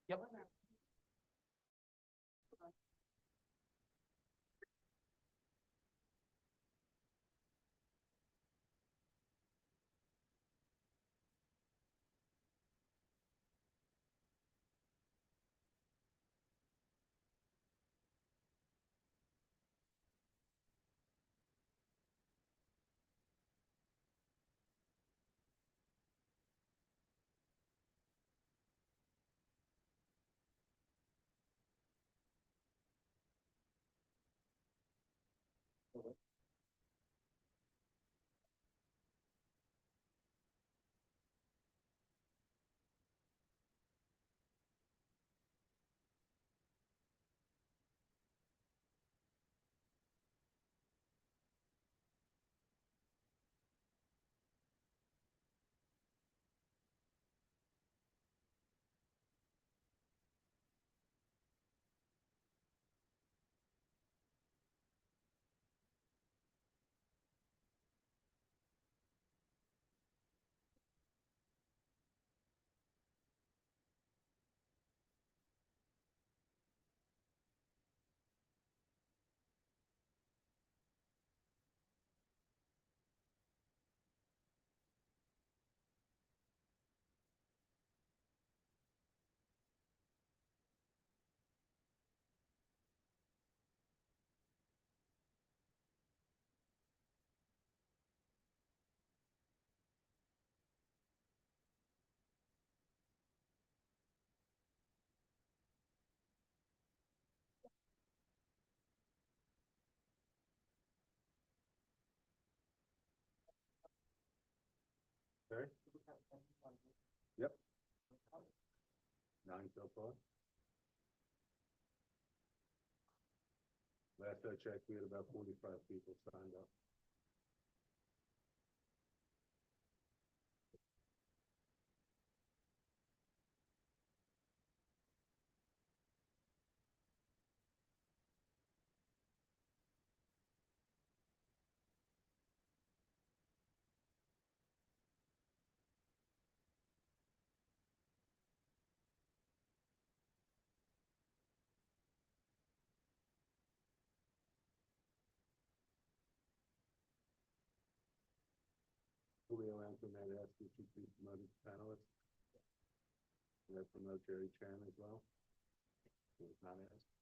Yep. Okay. Yep. 9 so far. Last I checked, we had about 45 people signed up. Julio Antoinette asked if you be promoted to panelist. Can I promote Jerry Chan as well? He was not asked.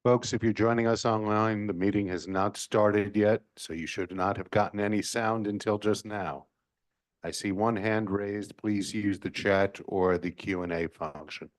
Folks, if you're joining us online, the meeting has not started yet, so you should not have gotten any sound until just now. I see one hand raised. Please use the chat or the Q&A function.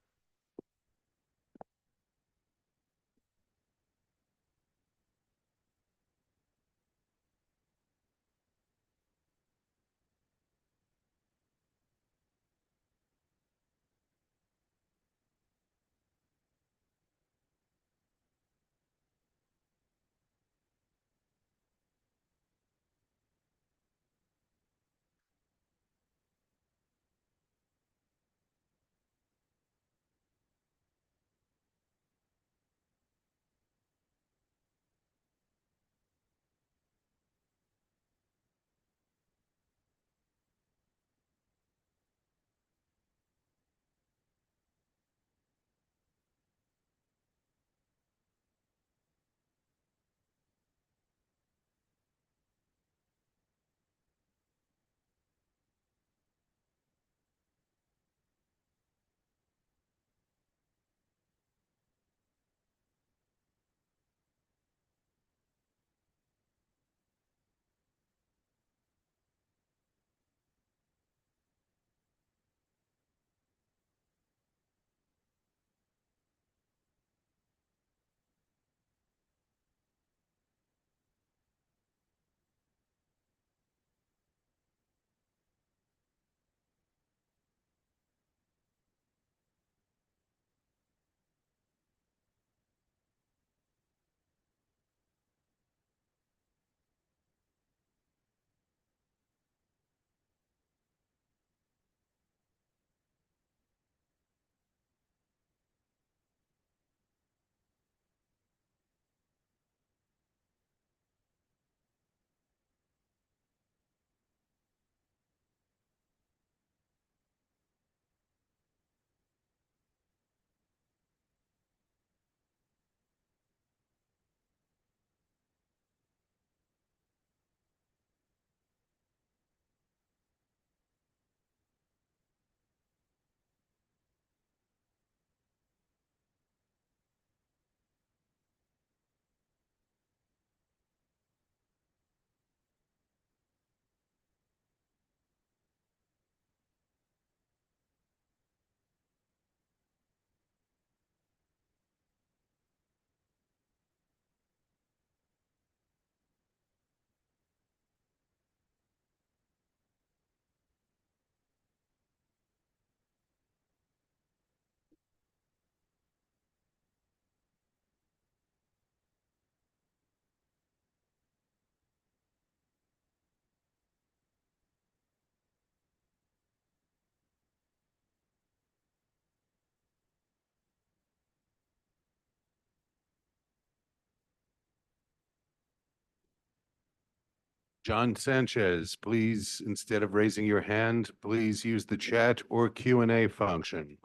John Sanchez, please, instead of raising your hand, please use the chat or Q&A function.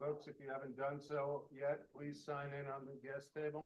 Folks, if you haven't done so yet, please sign in on the guest table.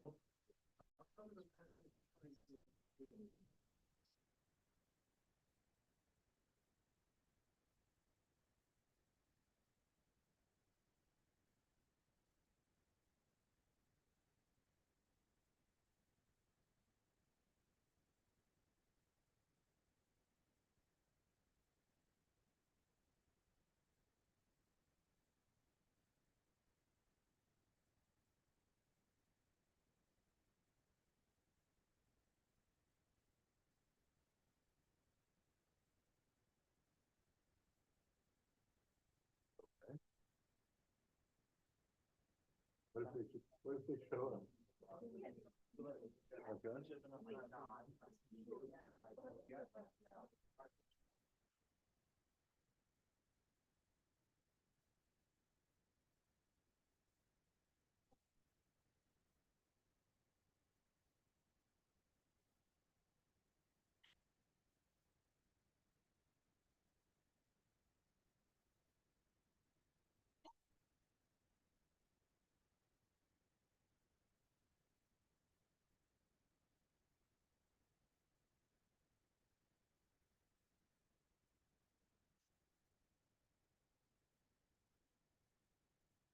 What if they show them? Okay.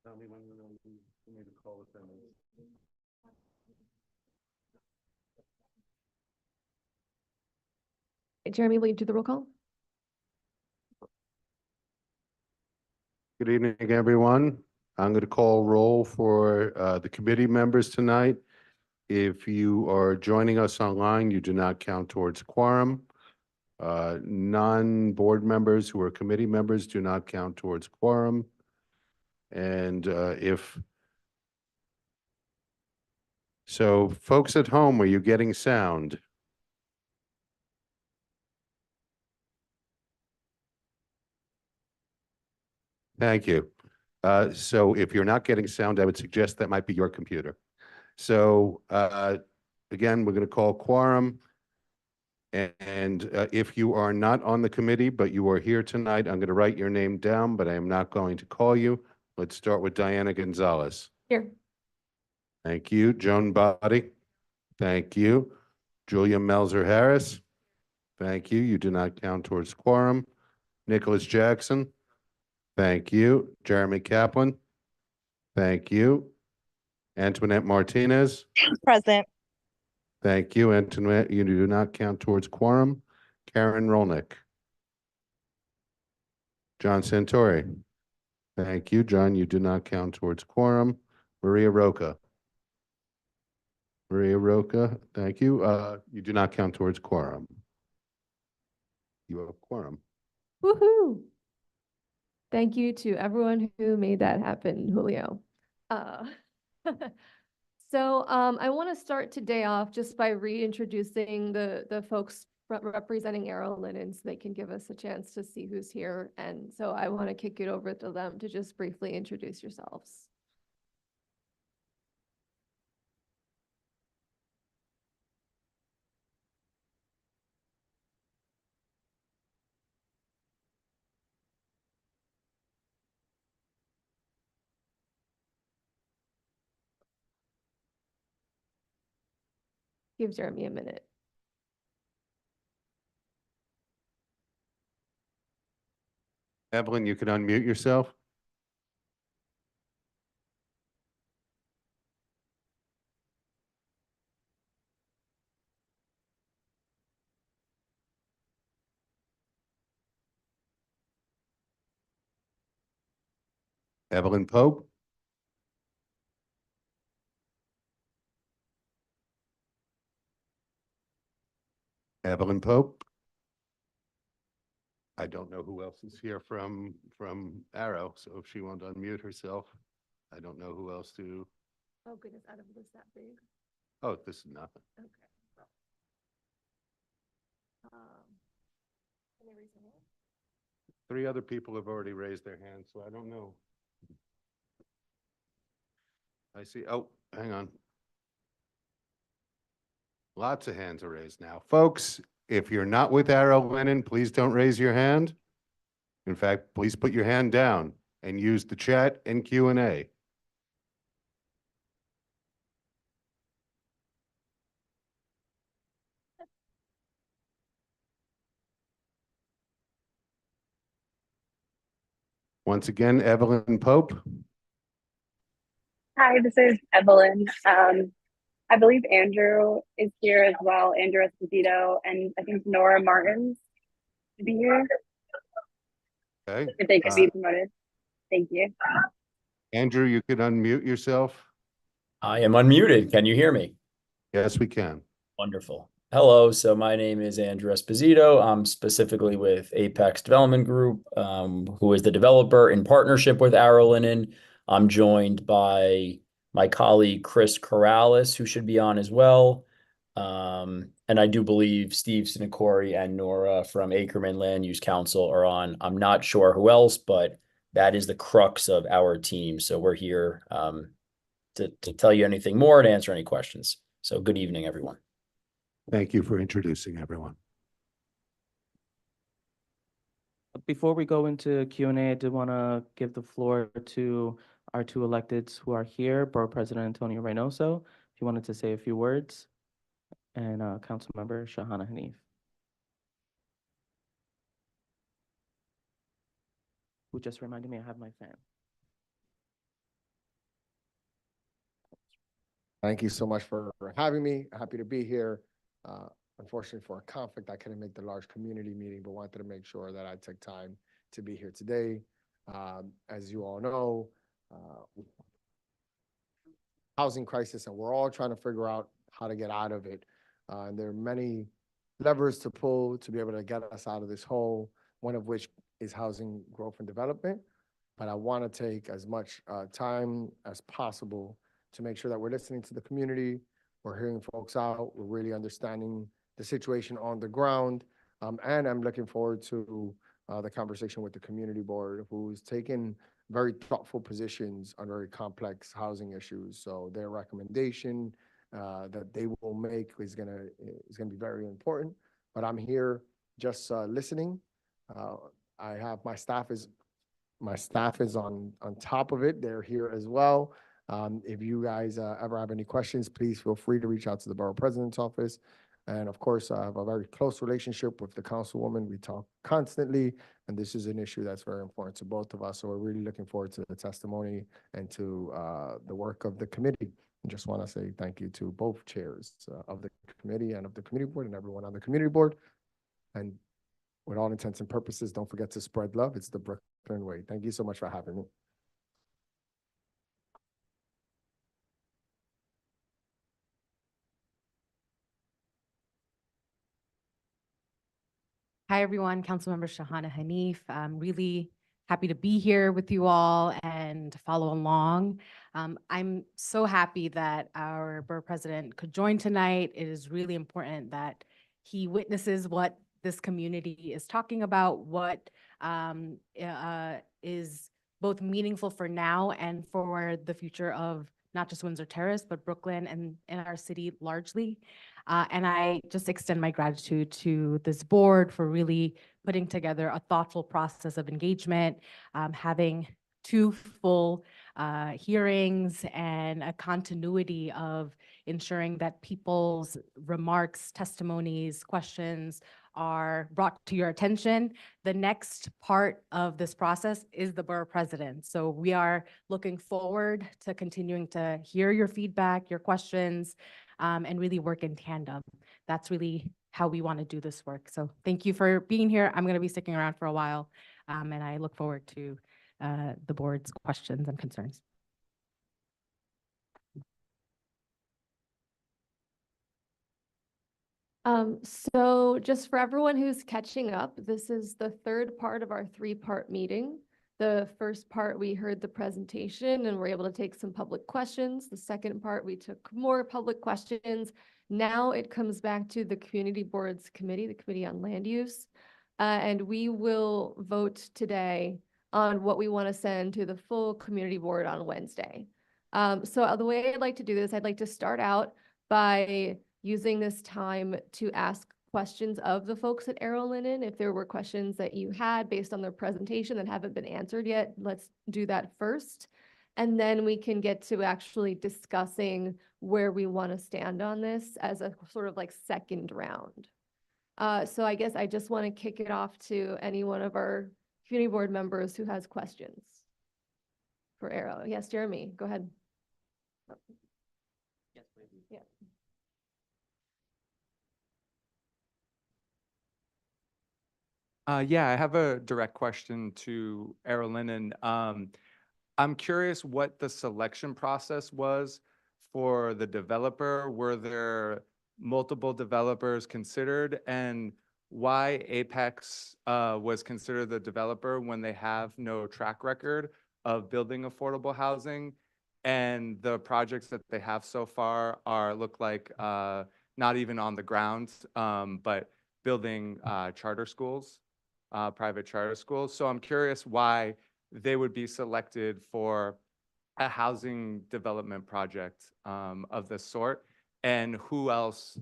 Tell me when you need to call the family. Jeremy, will you do the roll call? Good evening, everyone. I'm going to call roll for the committee members tonight. If you are joining us online, you do not count towards quorum. Non-board members who are committee members do not count towards quorum. And so folks at home, are you getting sound? Thank you. So if you're not getting sound, I would suggest that might be your computer. So again, we're going to call quorum. And if you are not on the committee, but you are here tonight, I'm going to write your name down, but I am not going to call you. Let's start with Diana Gonzalez. Here. Thank you. Joan Body. Thank you. Julia Melzer Harris. Thank you. You do not count towards quorum. Nicholas Jackson. Thank you. Jeremy Kaplan. Thank you. Antoinette Martinez. Present. Thank you. Antoinette, you do not count towards quorum. Karen Rolnick. John Santori. Thank you. John, you do not count towards quorum. Maria Roca. Maria Roca, thank you. You do not count towards quorum. You have quorum. Woohoo! Thank you to everyone who made that happen, Julio. So I want to start today off just by reintroducing the folks representing Arrow Linen so they can give us a chance to see who's here. And so I want to kick it over to them to just briefly introduce yourselves. Give Jeremy a minute. Evelyn, you can unmute yourself. Evelyn Pope. Evelyn Pope. I don't know who else is here from Arrow, so if she won't unmute herself, I don't know who else to. Oh goodness, out of this that big. Oh, this is nothing. Okay. Can they raise their hand? 3 other people have already raised their hands, so I don't know. I see, oh, hang on. Lots of hands are raised now. Folks, if you're not with Arrow Linen, please don't raise your hand. In fact, please put your hand down and use the chat and Q&A. Once again, Evelyn Pope. Hi, this is Evelyn. I believe Andrew is here as well, Andrew Esposito, and I think Nora Martins to be here Okay. if they could be promoted. Thank you. Andrew, you could unmute yourself. I am unmuted. Can you hear me? Yes, we can. Wonderful. Hello. So my name is Andrew Esposito. I'm specifically with Apex Development Group, who is the developer in partnership with Arrow Linen. I'm joined by my colleague, Chris Corrales, who should be on as well. And I do believe Steve Sinacori and Nora from Ackerman Land Use Council are on. I'm not sure who else, but that is the crux of our team. So we're here to tell you anything more and answer any questions. So good evening, everyone. Thank you for introducing everyone. Before we go into Q&A, I did want to give the floor to our 2 electeds who are here, Borough President Antonio Reynoso, if you wanted to say a few words, and Councilmember Shahana Hanif, who just reminded me I have my fan. Thank you so much for having me. Happy to be here. Unfortunately, for a conflict, I couldn't make the large community meeting, but wanted to make sure that I took time to be here today. As you all know, housing crisis, and we're all trying to figure out how to get out of it. And there are many levers to pull to be able to get us out of this hole, one of which is housing growth and development. But I want to take as much time as possible to make sure that we're listening to the community, we're hearing folks out, we're really understanding the situation on the ground. And I'm looking forward to the conversation with the community board, who's taken very thoughtful positions on very complex housing issues. So their recommendation that they will make is gonna be very important. But I'm here just listening. I have my staff is on top of it. They're here as well. If you guys ever have any questions, please feel free to reach out to the borough president's office. And of course, I have a very close relationship with the councilwoman. We talk constantly, and this is an issue that's very important to both of us. So we're really looking forward to the testimony and to the work of the committee. I just want to say thank you to both chairs of the committee and of the community board and everyone on the community board. And with all intents and purposes, don't forget to spread love. It's the Brooklyn way. Thank you so much for having me. Hi, everyone. Councilmember Shahana Hanif. I'm really happy to be here with you all and follow along. I'm so happy that our borough president could join tonight. It is really important that he witnesses what this community is talking about, what is both meaningful for now and for the future of not just Windsor Terrace, but Brooklyn and our city largely. And I just extend my gratitude to this board for really putting together a thoughtful process of engagement, having 2 full hearings and a continuity of ensuring that people's remarks, testimonies, questions are brought to your attention. The next part of this process is the borough president. So we are looking forward to continuing to hear your feedback, your questions, and really work in tandem. That's really how we want to do this work. So thank you for being here. I'm going to be sticking around for a while, and I look forward to the board's questions and concerns. So just for everyone who's catching up, this is the 3rd part of our 3-part meeting. The first part, we heard the presentation and were able to take some public questions. The second part, we took more public questions. Now it comes back to the community boards committee, the Committee on Land Use. And we will vote today on what we want to send to the full community board on Wednesday. So the way I'd like to do this, I'd like to start out by using this time to ask questions of the folks at Arrow Linen. If there were questions that you had based on their presentation that haven't been answered yet, let's do that first. And then we can get to actually discussing where we want to stand on this as a sort of like second round. So I guess I just want to kick it off to any one of our community board members who has questions for Arrow. Yes, Jeremy, go ahead. Yes, please. Yeah. Yeah, I have a direct question to Arrow Linen. I'm curious what the selection process was for the developer. Were there multiple developers considered, and why Apex was considered the developer when they have no track record of building affordable housing, and the projects that they have so far look like not even on the ground, but building charter schools. Private charter schools. So I'm curious why they would be selected for a housing development project of this sort, and who else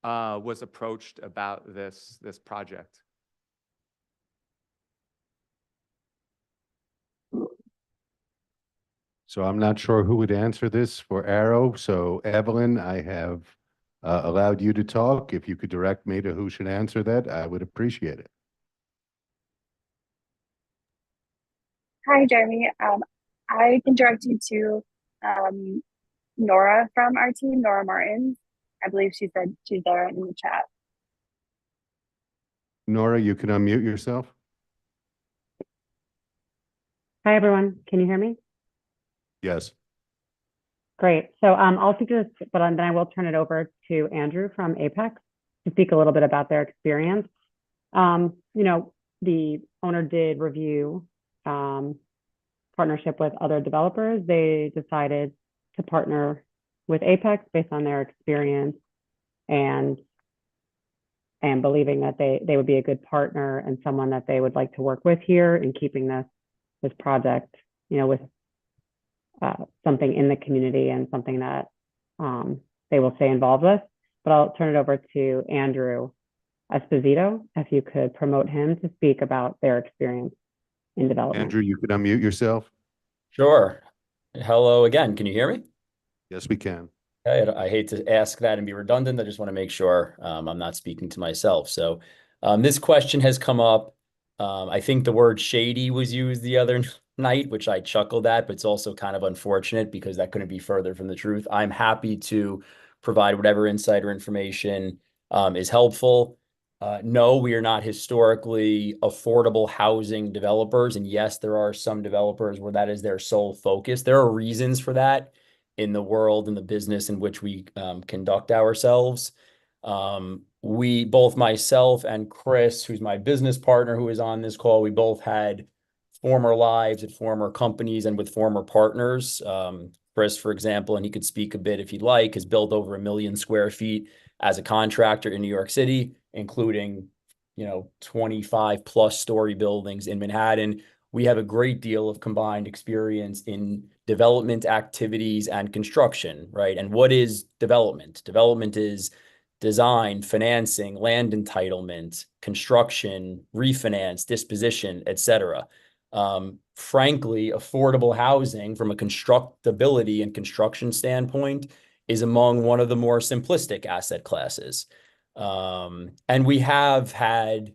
was approached about this project. So I'm not sure who would answer this for Arrow. So Evelyn, I have allowed you to talk. If you could direct me to who should answer that, I would appreciate it. Hi, Jeremy. I can direct you to Nora from our team, Nora Martins. I believe she said she's there in the chat. Nora, you can unmute yourself. Hi, everyone. Can you hear me? Yes. Great. So I'll speak to this, but then I will turn it over to Andrew from Apex. to speak a little bit about their experience. The owner did review partnership with other developers. They decided to partner with Apex based on their experience and believing that they would be a good partner and someone that they would like to work with here in keeping this project, with something in the community and something that they will stay involved with. But I'll turn it over to Andrew Esposito, if you could promote him to speak about their experience in development. Andrew, you could unmute yourself. Sure. Hello again. Can you hear me? Yes, we can. I hate to ask that and be redundant. I just want to make sure I'm not speaking to myself. So this question has come up. I think the word shady was used the other night, which I chuckled at, but it's also kind of unfortunate because that couldn't be further from the truth. I'm happy to provide whatever insight or information is helpful. No, we are not historically affordable housing developers. And yes, there are some developers where that is their sole focus. There are reasons for that in the world and the business in which we conduct ourselves. Both myself and Chris, who's my business partner, who is on this call, we both had former lives at former companies and with former partners. Chris, for example, and he could speak a bit if he'd like, has built over 1 million square feet as a contractor in New York City, including 25 plus story buildings in Manhattan. We have a great deal of combined experience in development activities and construction, right? And what is development? Development is design, financing, land entitlement, construction, refinance, disposition, etc. Frankly, affordable housing from a constructability and construction standpoint is among one of the more simplistic asset classes. And we have had,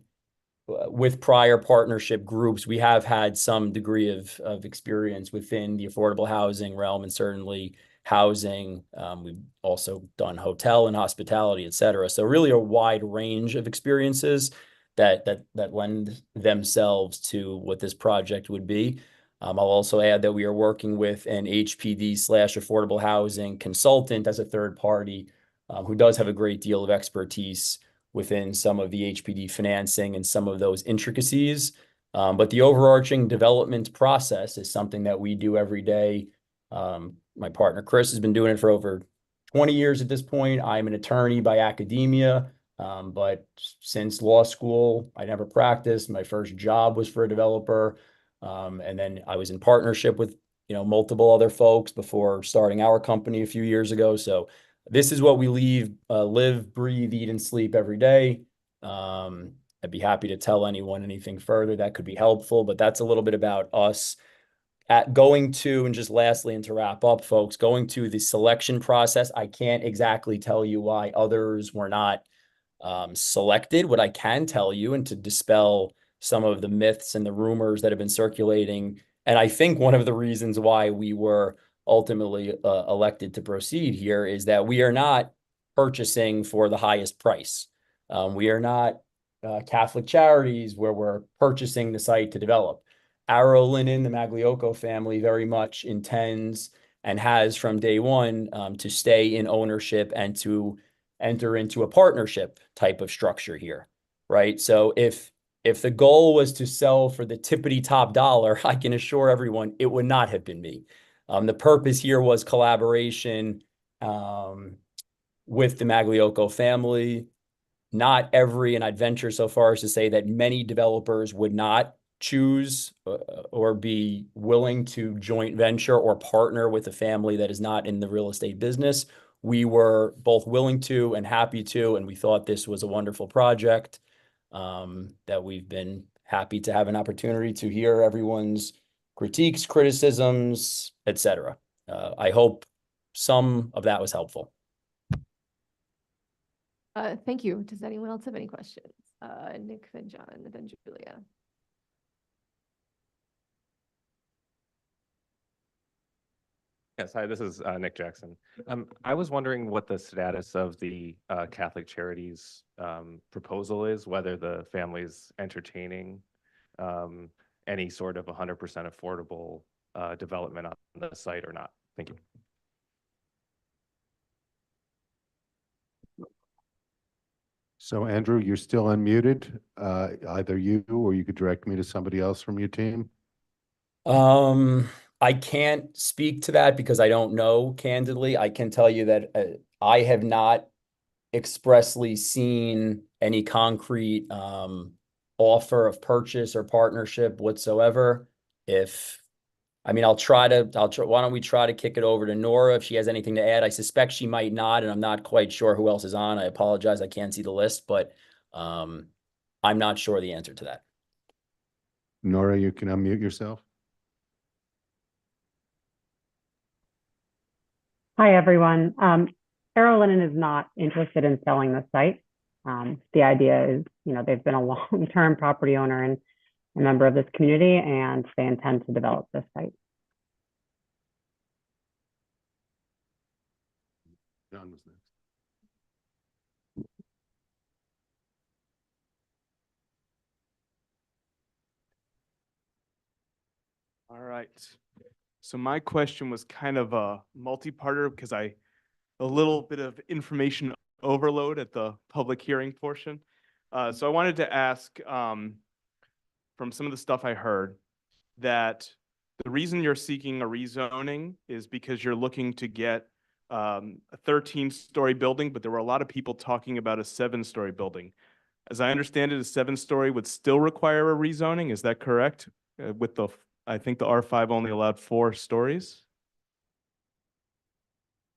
with prior partnership groups, we have had some degree of experience within the affordable housing realm and certainly housing. We've also done hotel and hospitality, et cetera. So really a wide range of experiences that lend themselves to what this project would be. I'll also add that we are working with an HPD/affordable housing consultant as a third party who does have a great deal of expertise within some of the HPD financing and some of those intricacies. But the overarching development process is something that we do every day. My partner, Chris, has been doing it for over 20 years at this point. I'm an attorney by academia, but since law school, I never practiced. My first job was for a developer. And then I was in partnership with, multiple other folks before starting our company a few years ago. So this is what we live, breathe, eat, and sleep every day. I'd be happy to tell anyone anything further that could be helpful, but that's a little bit about us. And just lastly, and to wrap up, folks, going to the selection process, I can't exactly tell you why others were not selected. What I can tell you, and to dispel some of the myths and the rumors that have been circulating, and I think one of the reasons why we were ultimately elected to proceed here is that we are not purchasing for the highest price. We are not Catholic Charities where we're purchasing the site to develop. Arrow Linen, the Magliocco family, very much intends and has from day one to stay in ownership and to enter into a partnership type of structure here, right? So if the goal was to sell for the tippity top dollar, I can assure everyone it would not have been me. The purpose here was collaboration with the Magliocco family. Not every, and I'd venture so far as to say that many developers would not choose or be willing to joint venture or partner with a family that is not in the real estate business. We were both willing to and happy to, and we thought this was a wonderful project that we've been happy to have an opportunity to hear everyone's critiques, criticisms, etc. I hope some of that was helpful. Thank you. Does anyone else have any questions? Nick, then John, and then Julia. Yes, hi, this is Nick Jackson. I was wondering what the status of the Catholic Charities proposal is, whether the family's entertaining any sort of 100% affordable development on the site or not. Thank you. So Andrew, you're still unmuted. Either you or you could direct me to somebody else from your team. I can't speak to that because I don't know candidly. I can tell you that I have not expressly seen any concrete offer of purchase or partnership whatsoever. I'll try, why don't we try to kick it over to Nora if she has anything to add? I suspect she might not, and I'm not quite sure who else is on. I apologize, I can't see the list, but I'm not sure the answer to that. Nora, you can unmute yourself. Hi, everyone. Arrow Linen is not interested in selling the site. The idea is, they've been a long-term property owner and a member of this community, and they intend to develop this site. John was next. All right. So my question was kind of a multi-parter because a little bit of information overload at the public hearing portion. So I wanted to ask from some of the stuff I heard that the reason you're seeking a rezoning is because you're looking to get a 13-story building, but there were a lot of people talking about a 7-story building. As I understand it, a 7-story would still require a rezoning. Is that correct? I think the R5 only allowed 4 stories.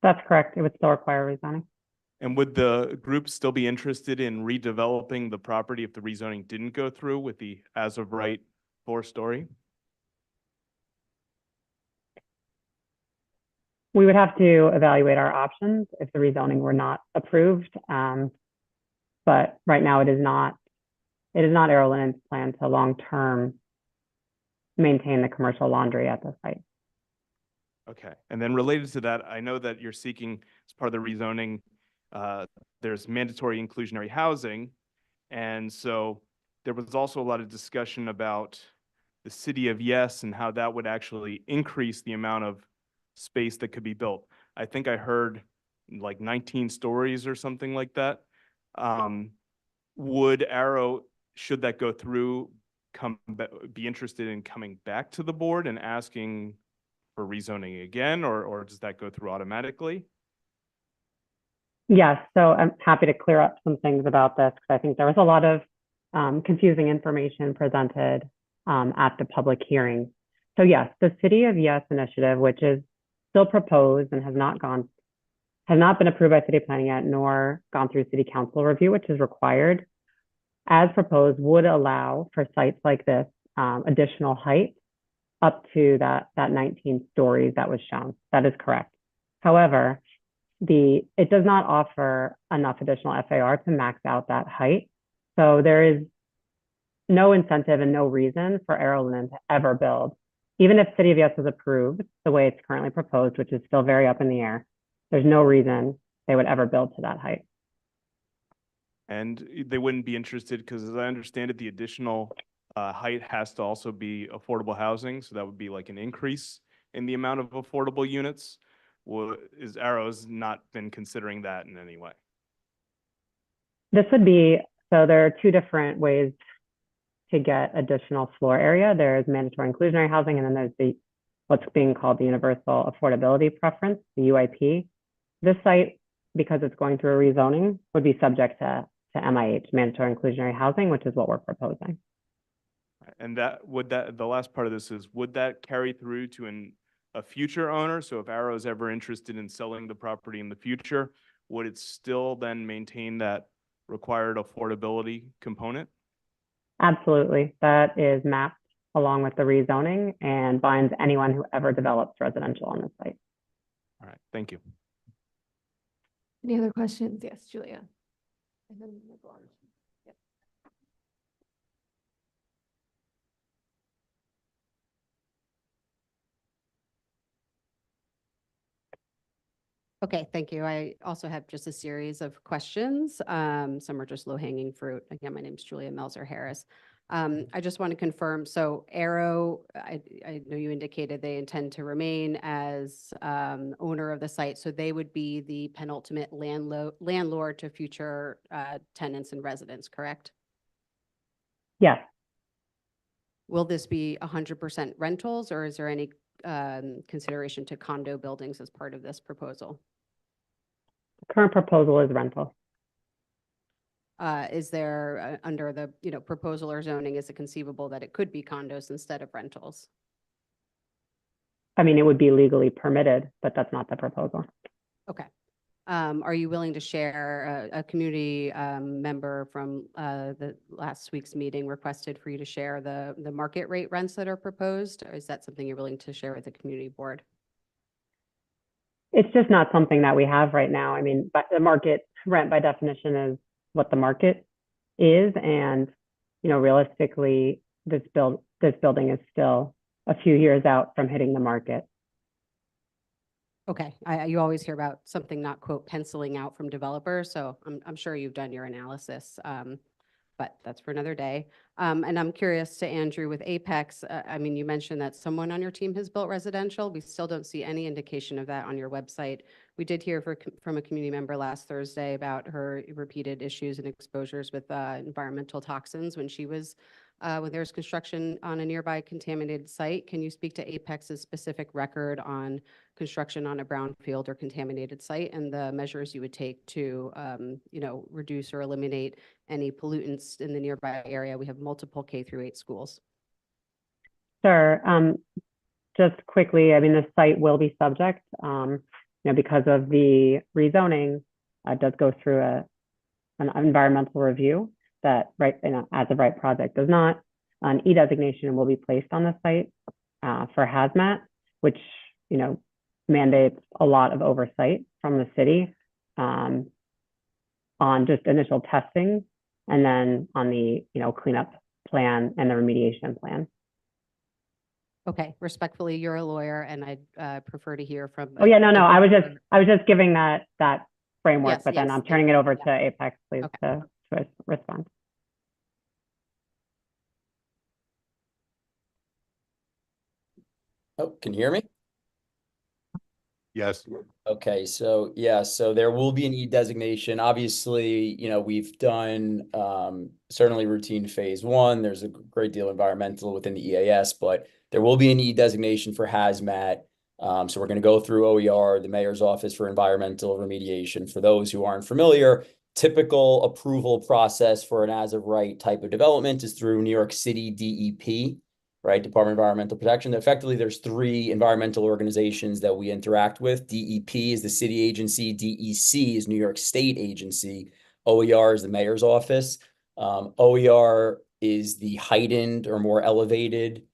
That's correct. It would still require rezoning. And would the group still be interested in redeveloping the property if the rezoning didn't go through with the as of right 4-story? We would have to evaluate our options if the rezoning were not approved. But right now it is not Arrow Linen's plan to long-term maintain the commercial laundry at the site. Okay. And then related to that, I know that you're seeking as part of the rezoning, there's mandatory inclusionary housing. And so there was also a lot of discussion about the city of yes and how that would actually increase the amount of space that could be built. I think I heard like 19 stories or something like that. Would Arrow, should that go through, be interested in coming back to the board and asking for rezoning again, or does that go through automatically? Yes, so I'm happy to clear up some things about this because I think there was a lot of confusing information presented at the public hearing. So yes, the City of Yes initiative, which is still proposed and has not been approved by city planning yet, nor gone through city council review, which is required, as proposed, would allow for sites like this additional height up to that 19 stories that was shown. That is correct. However, it does not offer enough additional FAR to max out that height. So there is no incentive and no reason for Arrow Linen to ever build. Even if City of Yes is approved the way it's currently proposed, which is still very up in the air, there's no reason they would ever build to that height. And they wouldn't be interested because, as I understand it, the additional height has to also be affordable housing. So that would be like an increase in the amount of affordable units. Is Arrow's not been considering that in any way? This would be, so there are 2 different ways to get additional floor area. There's mandatory inclusionary housing, and then there's what's being called the Universal Affordability Preference, the UIP. This site, because it's going through a rezoning, would be subject to MIH, mandatory inclusionary housing, which is what we're proposing. And the last part of this is, would that carry through to a future owner? So if Arrow is ever interested in selling the property in the future, would it still then maintain that required affordability component? Absolutely. That is mapped along with the rezoning and binds anyone who ever develops residential on the site. All right, thank you. Any other questions? Yes, Julia. And then we'll go on. Yep. Okay, thank you. I also have just a series of questions. Some are just low-hanging fruit. Again, my name is Julia Melzer Harris. I just want to confirm, so Arrow, I know you indicated they intend to remain as owner of the site, so they would be the penultimate landlord to future tenants and residents, correct? Yes, Will this be 100% rentals, or is there any consideration to condo buildings as part of this proposal? the current proposal is rental. Is there, under the, proposal or zoning, is it conceivable that it could be condos instead of rentals? I mean, it would be legally permitted, but that's not the proposal. Okay. Are you willing to share, a community member from the last week's meeting requested for you to share the market rate rents that are proposed? Or is that something you're willing to share with the community board? It's just not something that we have right now. I mean, but the market rent by definition is what the market is. And, realistically, this building is still a few years out from hitting the market. Okay, you always hear about something not quote penciling out from developers, so I'm sure you've done your analysis, but that's for another day. And I'm curious to Andrew with Apex. I mean, you mentioned that someone on your team has built residential. We still don't see any indication of that on your website. We did hear from a community member last Thursday about her repeated issues and exposures with environmental toxins when she was when there was construction on a nearby contaminated site. Can you speak to Apex's specific record on construction on a brownfield or contaminated site and the measures you would take to, reduce or eliminate any pollutants in the nearby area? We have multiple K-8 schools. Sure. Just quickly, I mean, the site will be subject, because of the rezoning, it does go through an environmental review that as of right project does not. An E designation will be placed on the site for hazmat, which, mandates a lot of oversight from the city on just initial testing, and then on the, cleanup plan and the remediation plan. Okay, respectfully, you're a lawyer, and I'd prefer to hear from. Oh yeah, no, I was just giving that framework, Yes, but then yes, I'm thank turning you. it over Yeah. to Apex, please, Okay. to respond. Oh, can you hear me? Yes. Okay, so yeah, so there will be an E designation. Obviously, we've done certainly routine phase one. There's a great deal of environmental within the EAS, but there will be an E designation for hazmat. So we're going to go through OER, the mayor's office for environmental remediation. For those who aren't familiar, typical approval process for an as of right type of development is through New York City DEP. Right, Department of Environmental Protection. Effectively, there's three environmental organizations that we interact with. DEP is the city agency, DEC is New York State agency, OER is the mayor's office. OER is the heightened or more elevated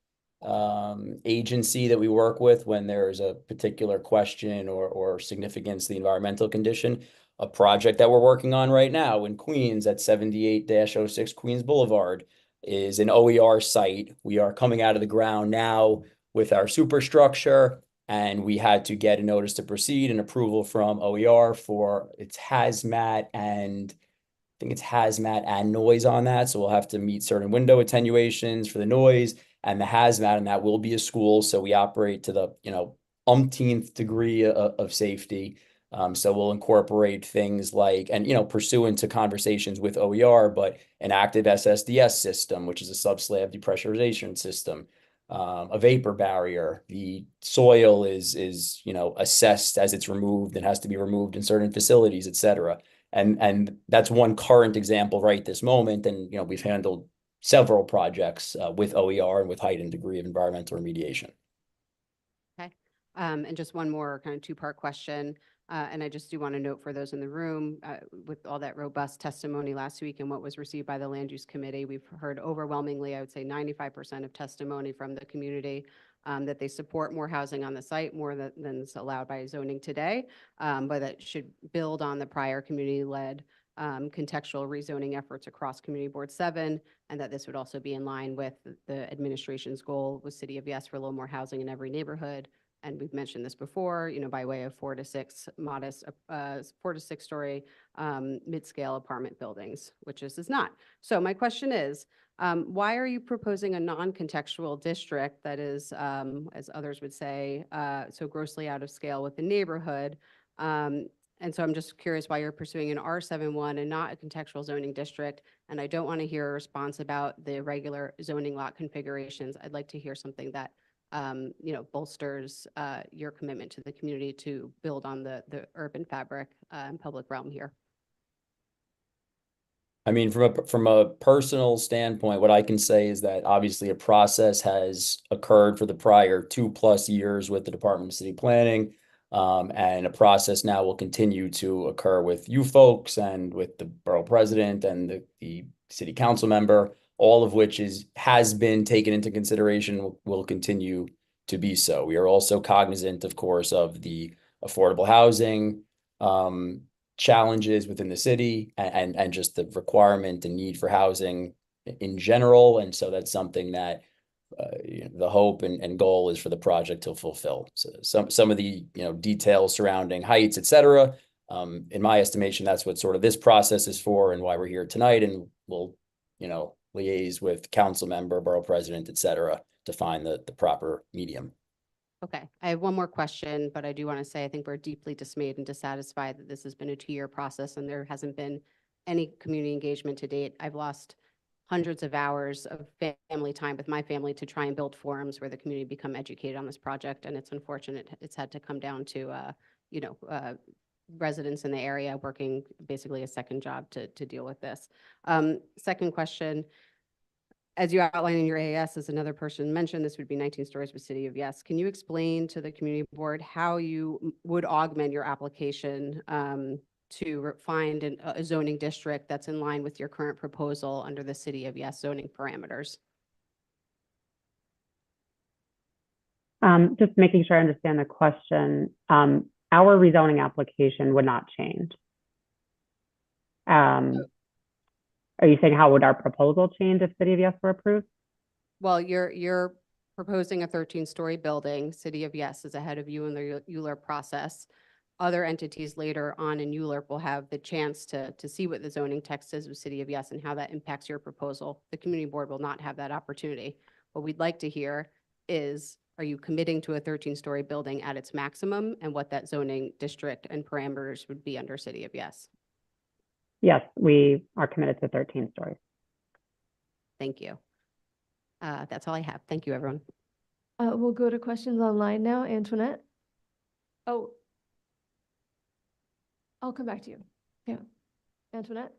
agency that we work with when there's a particular question or significance to the environmental condition. A project that we're working on right now in Queens at 78-06 Queens Boulevard is an OER site. We are coming out of the ground now with our superstructure, and we had to get a notice to proceed and approval from OER for its hazmat and I think it's hazmat and noise on that. So we'll have to meet certain window attenuations for the noise and the hazmat, and that will be a school. So we operate to the, umpteenth degree of safety. So we'll incorporate things like, and, pursuant to conversations with OER, but an active SSDS system, which is a subslab depressurization system, a vapor barrier. The soil is, assessed as it's removed and has to be removed in certain facilities, et cetera. And that's one current example right this moment. And, we've handled several projects with OER and with heightened degree of environmental remediation. Okay. And just one more kind of two-part question. And I just do want to note for those in the room, with all that robust testimony last week and what was received by the Land Use Committee, we've heard overwhelmingly, I would say 95% of testimony from the community that they support more housing on the site, more than is allowed by zoning today, but that should build on the prior community-led contextual rezoning efforts across Community Board 7, and that this would also be in line with the administration's goal with City of Yes for a little more housing in every neighborhood. And we've mentioned this before, by way of 4 to 6 modest, 4 to 6 story mid-scale apartment buildings, which this is not. So my question is, Why are you proposing a non-contextual district that is, as others would say, so grossly out of scale with the neighborhood? And so I'm just curious why you're pursuing an R71 and not a contextual zoning district. And I don't want to hear a response about the regular zoning lot configurations. I'd like to hear something that, bolsters your commitment to the community to build on the urban fabric and public realm here. I mean, from a personal standpoint, what I can say is that obviously a process has occurred for the prior 2+ years with the Department of City Planning. And a process now will continue to occur with you folks and with the borough president and the city council member, all of which has been taken into consideration, will continue to be so. We are also cognizant, of course, of the affordable housing challenges within the city and just the requirement and need for housing in general. And so that's something that the hope and goal is for the project to fulfill. So some of the details surrounding heights, et cetera. In my estimation, that's what sort of this process is for and why we're here tonight. And we'll liaise with council member, borough president, et cetera, to find the proper medium. Okay, I have one more question, but I do want to say I think we're deeply dismayed and dissatisfied that this has been a 2-year process and there hasn't been any community engagement to date. I've lost hundreds of hours of family time with my family to try and build forums where the community become educated on this project, and it's unfortunate it's had to come down to residents in the area working basically a second job to deal with this. Second question. As you outlined in your AAS, as another person mentioned, this would be 19 stories with City of Yes. Can you explain to the community board how you would augment your application to find a zoning district that's in line with your current proposal under the City of Yes zoning parameters? Just making sure I understand the question. Our rezoning application would not change. Are you saying how would our proposal change if City of Yes were approved? Well, you're proposing a 13-story building. City of Yes is ahead of you in the ULURP process. Other entities later on in ULURP will have the chance to see what the zoning text is with City of Yes and how that impacts your proposal. The community board will not have that opportunity. What we'd like to hear is, are you committing to a 13-story building at its maximum and what that zoning district and parameters would be under City of Yes? Yes, we are committed to 13 stories. Thank you. That's all I have. Thank you, everyone. We'll go to questions online now. Antoinette? Oh, I'll come back to you. Yeah. Antoinette?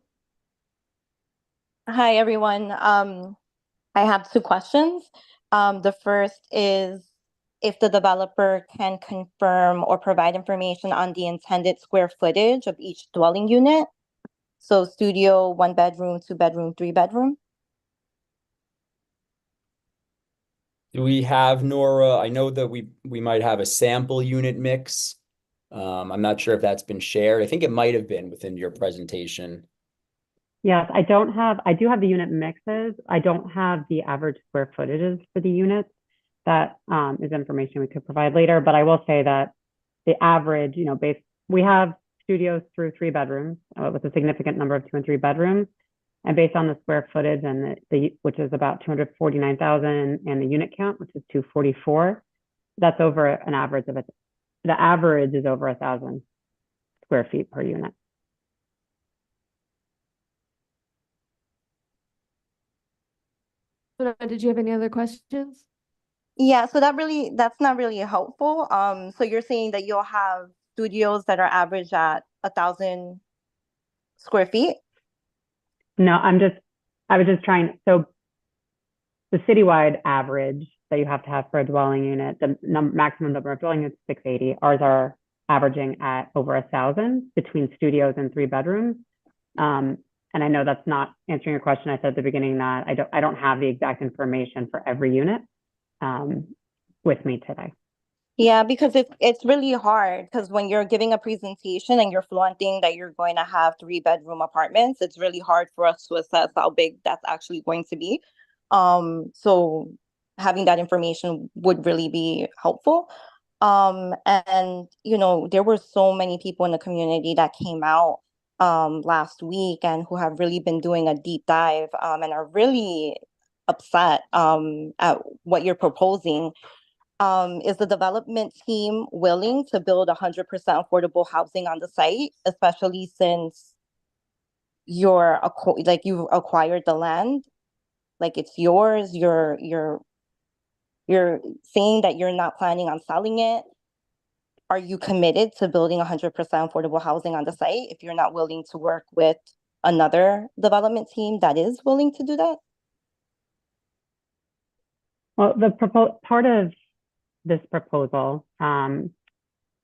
Hi, everyone. I have 2 questions. The first is if the developer can confirm or provide information on the intended square footage of each dwelling unit. So studio, 1 bedroom, 2 bedroom, 3 bedroom. Do we have, Nora? I know that we might have a sample unit mix. I'm not sure if that's been shared. I think it might have been within your presentation. Yes, I do have the unit mixes. I don't have the average square footages for the units. That is information we could provide later, but I will say that the average, we have studios through 3 bedrooms with a significant number of 2 and 3 bedrooms. And based on the square footage and which is about 249,000 and the unit count, which is 244, that's over an average of the average is over 1,000 square feet per unit. So did you have any other questions? Yeah, so that's not really helpful. So you're saying that you'll have studios that are average at 1,000 square feet? No, I was just trying, so the citywide average that you have to have for a dwelling unit, the maximum number of dwelling units is 680. Ours are averaging at over 1,000 between studios and 3 bedrooms. And I know that's not answering your question. I said at the beginning that I don't have the exact information for every unit with me today. Yeah, because it's really hard because when you're giving a presentation and you're flaunting that you're going to have 3 bedroom apartments, it's really hard for us to assess how big that's actually going to be. So having that information would really be helpful. And there were so many people in the community that came out last week and who have really been doing a deep dive and are really upset at what you're proposing. Is the development team willing to build 100% affordable housing on the site, especially since you've acquired the land, like it's yours, you're saying that you're not planning on selling it? Are you committed to building 100% affordable housing on the site if you're not willing to work with another development team that is willing to do that? Well, part of this proposal, and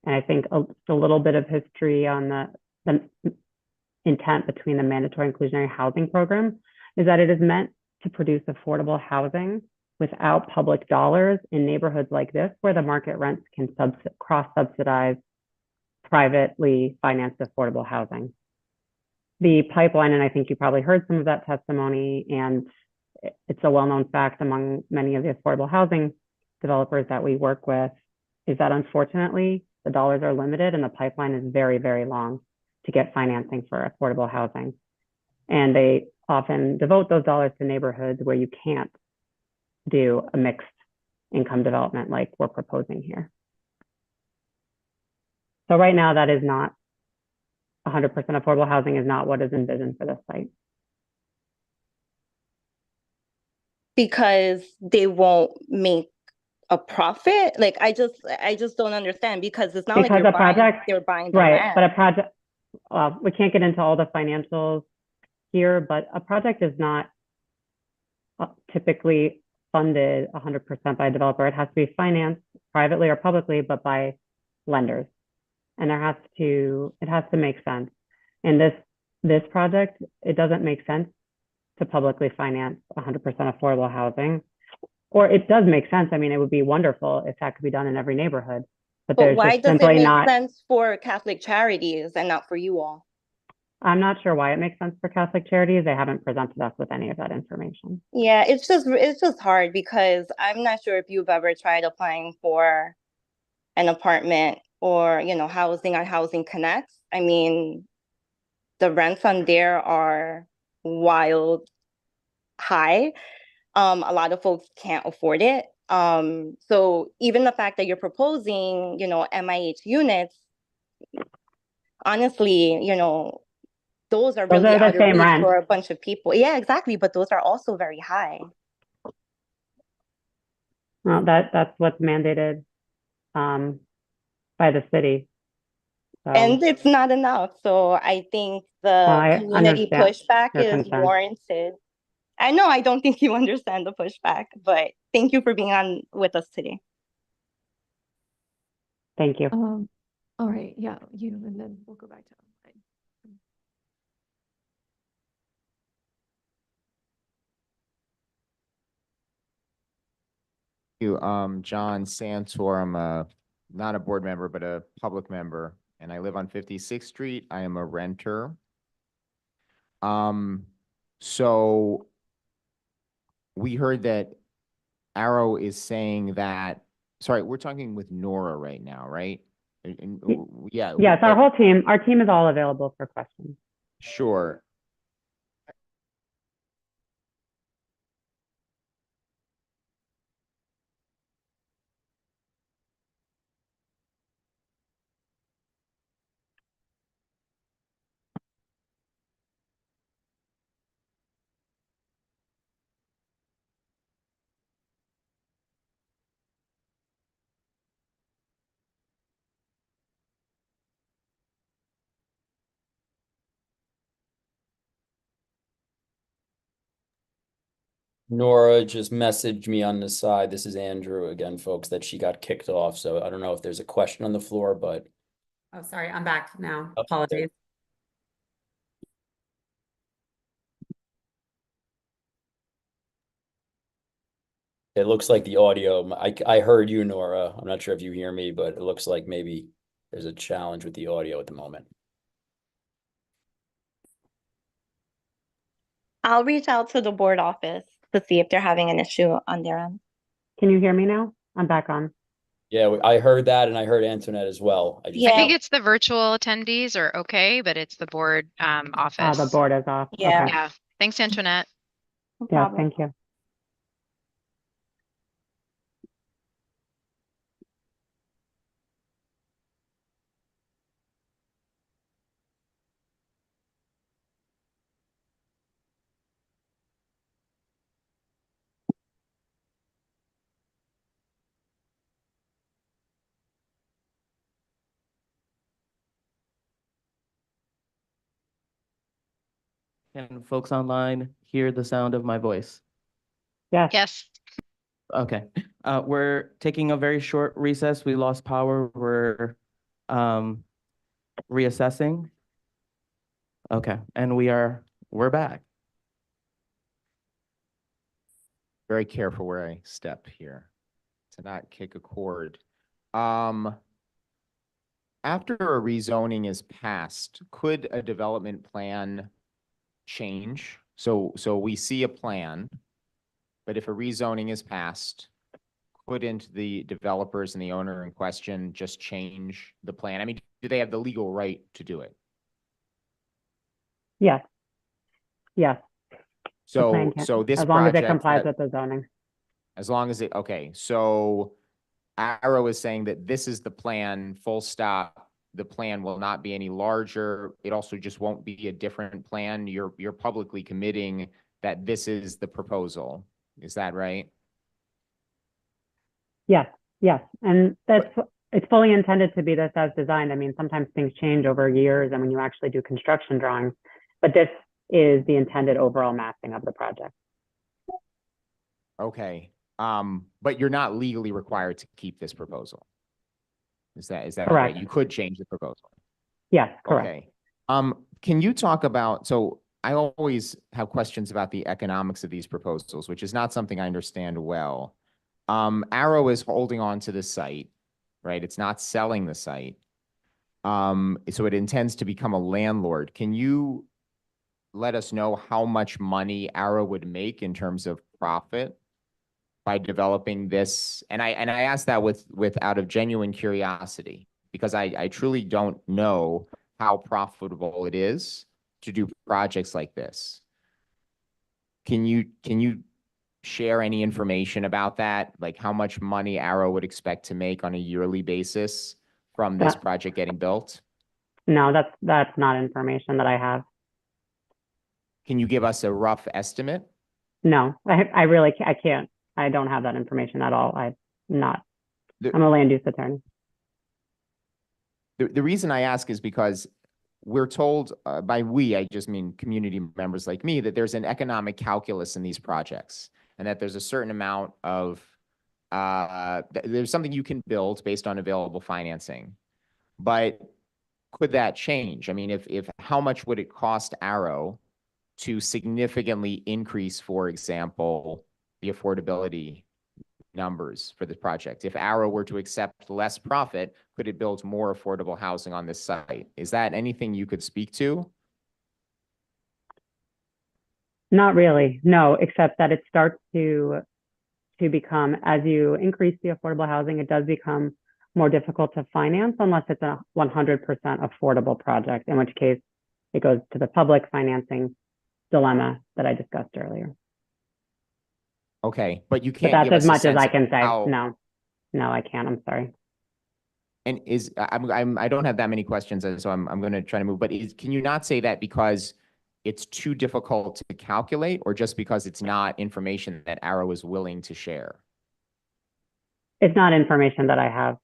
I think a little bit of history on the intent between the mandatory inclusionary housing program, is that it is meant to produce affordable housing without public dollars in neighborhoods like this, where the market rents can cross-subsidize privately financed affordable housing. The pipeline, and I think you probably heard some of that testimony, and it's a well-known fact among many of the affordable housing developers that we work with, is that unfortunately the dollars are limited and the pipeline is very, very long to get financing for affordable housing. And they often devote those dollars to neighborhoods where you can't do a mixed income development like we're proposing here. So right now, that is not 100% affordable housing is not what is envisioned for this site. Because they won't make a profit? Like, I just don't understand, because it's not because like they're buying the right, land. but a project, we can't get into all the financials here, but a project is not typically funded 100% by a developer. It has to be financed privately or publicly, but by lenders. And it has to make sense. And this project, it doesn't make sense to publicly finance 100% affordable housing. Or it does make sense. I mean, it would be wonderful if that could be done in every neighborhood. But there's why just does it simply make sense for Catholic charities and not for you all? I'm not sure why it makes sense for Catholic charities. They haven't presented us with any of that information. Yeah, it's just hard, because I'm not sure if you've ever tried applying for an apartment or, housing on Housing Connects. I mean, the rents on there are wild high. A lot of folks can't afford it. So even the fact that you're proposing, MIH units, honestly, those are really out of reach for a bunch of people. Yeah, exactly. But those are also very high. Well, that's what's mandated by the city. So, and it's not enough. So I think the community pushback is warranted. I know I don't think you understand the pushback, but thank you for being on with us today. Thank you. All right, yeah, and then we'll go back to online. John Santor. I'm not a board member, but a public member, and I live on 56th Street. I am a renter. So we heard that Arrow is saying that, sorry, we're talking with Nora right now, right? Yeah. Yes, our team is all available for questions. Sure. Nora just messaged me on the side. This is Andrew again, folks, that she got kicked off. So I don't know if there's a question on the floor, but. Oh, sorry, I'm back now. Apologies. It looks like the audio, I heard you, Nora. I'm not sure if you hear me, but it looks like maybe there's a challenge with the audio at the moment. I'll reach out to the board office to see if they're having an issue on their end. Can you hear me now? I'm back on. Yeah, I heard that, and I heard Antoinette as well. I think it's the virtual attendees are okay, but it's the board office. The board is off. Yeah. Okay. Yeah. Thanks, Antoinette. No Yeah, problem. thank you. Can folks online hear the sound of my voice? Yes. Yes. Okay, we're taking a very short recess. We lost power. We're reassessing. Okay, and we're back. Very careful where I step here to not kick a cord. After a rezoning is passed, could a development plan change? So we see a plan, but if a rezoning is passed, couldn't the developers and the owner in question just change the plan? I mean, do they have the legal right to do it? Yes. Yes. The plan So can, this as long as it project complies that- with the zoning. As long as okay, so Arrow is saying that this is the plan, full stop. The plan will not be any larger. It also just won't be a different plan. You're publicly committing that this is the proposal. Is that right? Yes, yes. And it's fully intended to be this as designed. I mean, sometimes things change over years and when you actually do construction drawings, but this is the intended overall mapping of the project. Okay. But you're not legally required to keep this proposal. Is that Correct. right? You could change the proposal. Yes, correct. Okay. Can you talk about, so I always have questions about the economics of these proposals, which is not something I understand well. Arrow is holding on to the site, right? It's not selling the site. So it intends to become a landlord. Can you let us know how much money Arrow would make in terms of profit by developing this? And I ask that with out of genuine curiosity, because I truly don't know how profitable it is to do projects like this. Can you share any information about that? Like how much money Arrow would expect to make on a yearly basis from this project getting built? No, that's not information that I have. Can you give us a rough estimate? No, I really can't. I don't have that information at all. I'm a land use attorney. The reason I ask is because we're told by we, I just mean community members like me, that there's an economic calculus in these projects and that there's a certain amount of, there's something you can build based on available financing. But could that change? I mean, if how much would it cost Arrow to significantly increase, for example, the affordability numbers for the project? If Arrow were to accept less profit, could it build more affordable housing on this site? Is that anything you could speak to? Not really, no, except that it starts to become, as you increase the affordable housing, it does become more difficult to finance unless it's a 100% affordable project, in which case it goes to the public financing dilemma that I discussed earlier. Okay, but you But can't that's give as us a much as sense I of can say. how- No, I can't. I'm sorry. And I don't have that many questions, so I'm going to try to move. But can you not say that because it's too difficult to calculate, or just because it's not information that Arrow is willing to share? It's not information that I have.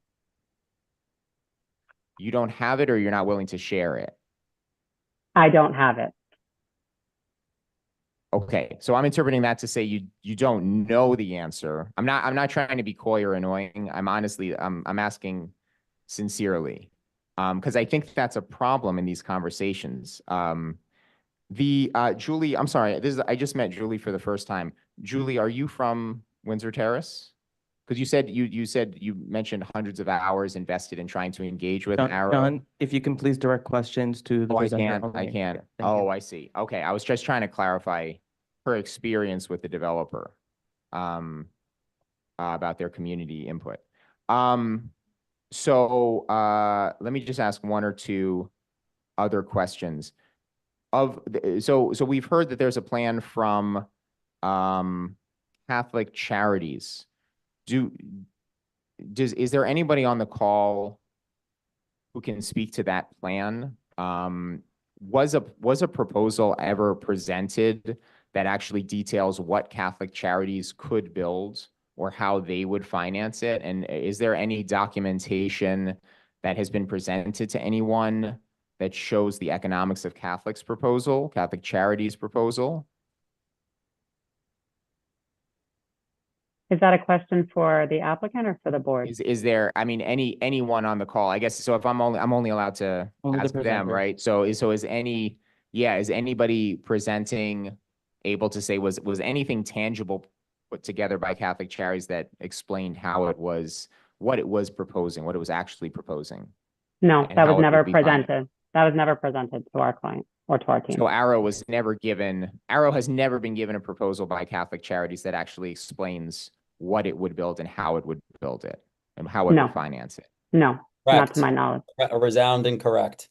You don't have it, or you're not willing to share it? I don't have it. Okay, so I'm interpreting that to say you don't know the answer. I'm not trying to be coy or annoying. I'm honestly I'm asking sincerely, because I think that's a problem in these conversations. Julie, I'm sorry, I just met Julie for the first time. Julie, are you from Windsor Terrace? Because you mentioned hundreds of hours invested in trying to engage with Arrow. John, if you can please direct questions to the presenter I only. can't. Yeah, thank you. Oh, I see. Okay, I was just trying to clarify her experience with the developer about their community input. So let me just ask one or two other questions. So we've heard that there's a plan from Catholic Charities. Is there anybody on the call who can speak to that plan? Was a proposal ever presented that actually details what Catholic Charities could build or how they would finance it? And is there any documentation that has been presented to anyone that shows the economics of Catholic's proposal, Catholic Charities proposal? Is that a question for the applicant or for the board? Is there, I mean, anyone on the call, I guess, so if I'm only allowed to Only the ask them, presenter. right? So is anybody presenting able to say, was anything tangible put together by Catholic Charities that explained how it was, what it was proposing, what it was actually proposing? No, And that how was it never would be financed? presented. That was never presented to our client or to our team. So Arrow has never been given a proposal by Catholic Charities that actually explains what it would build and how it would build it and how it No. would finance it. No, not Correct. to my knowledge. A resounding correct.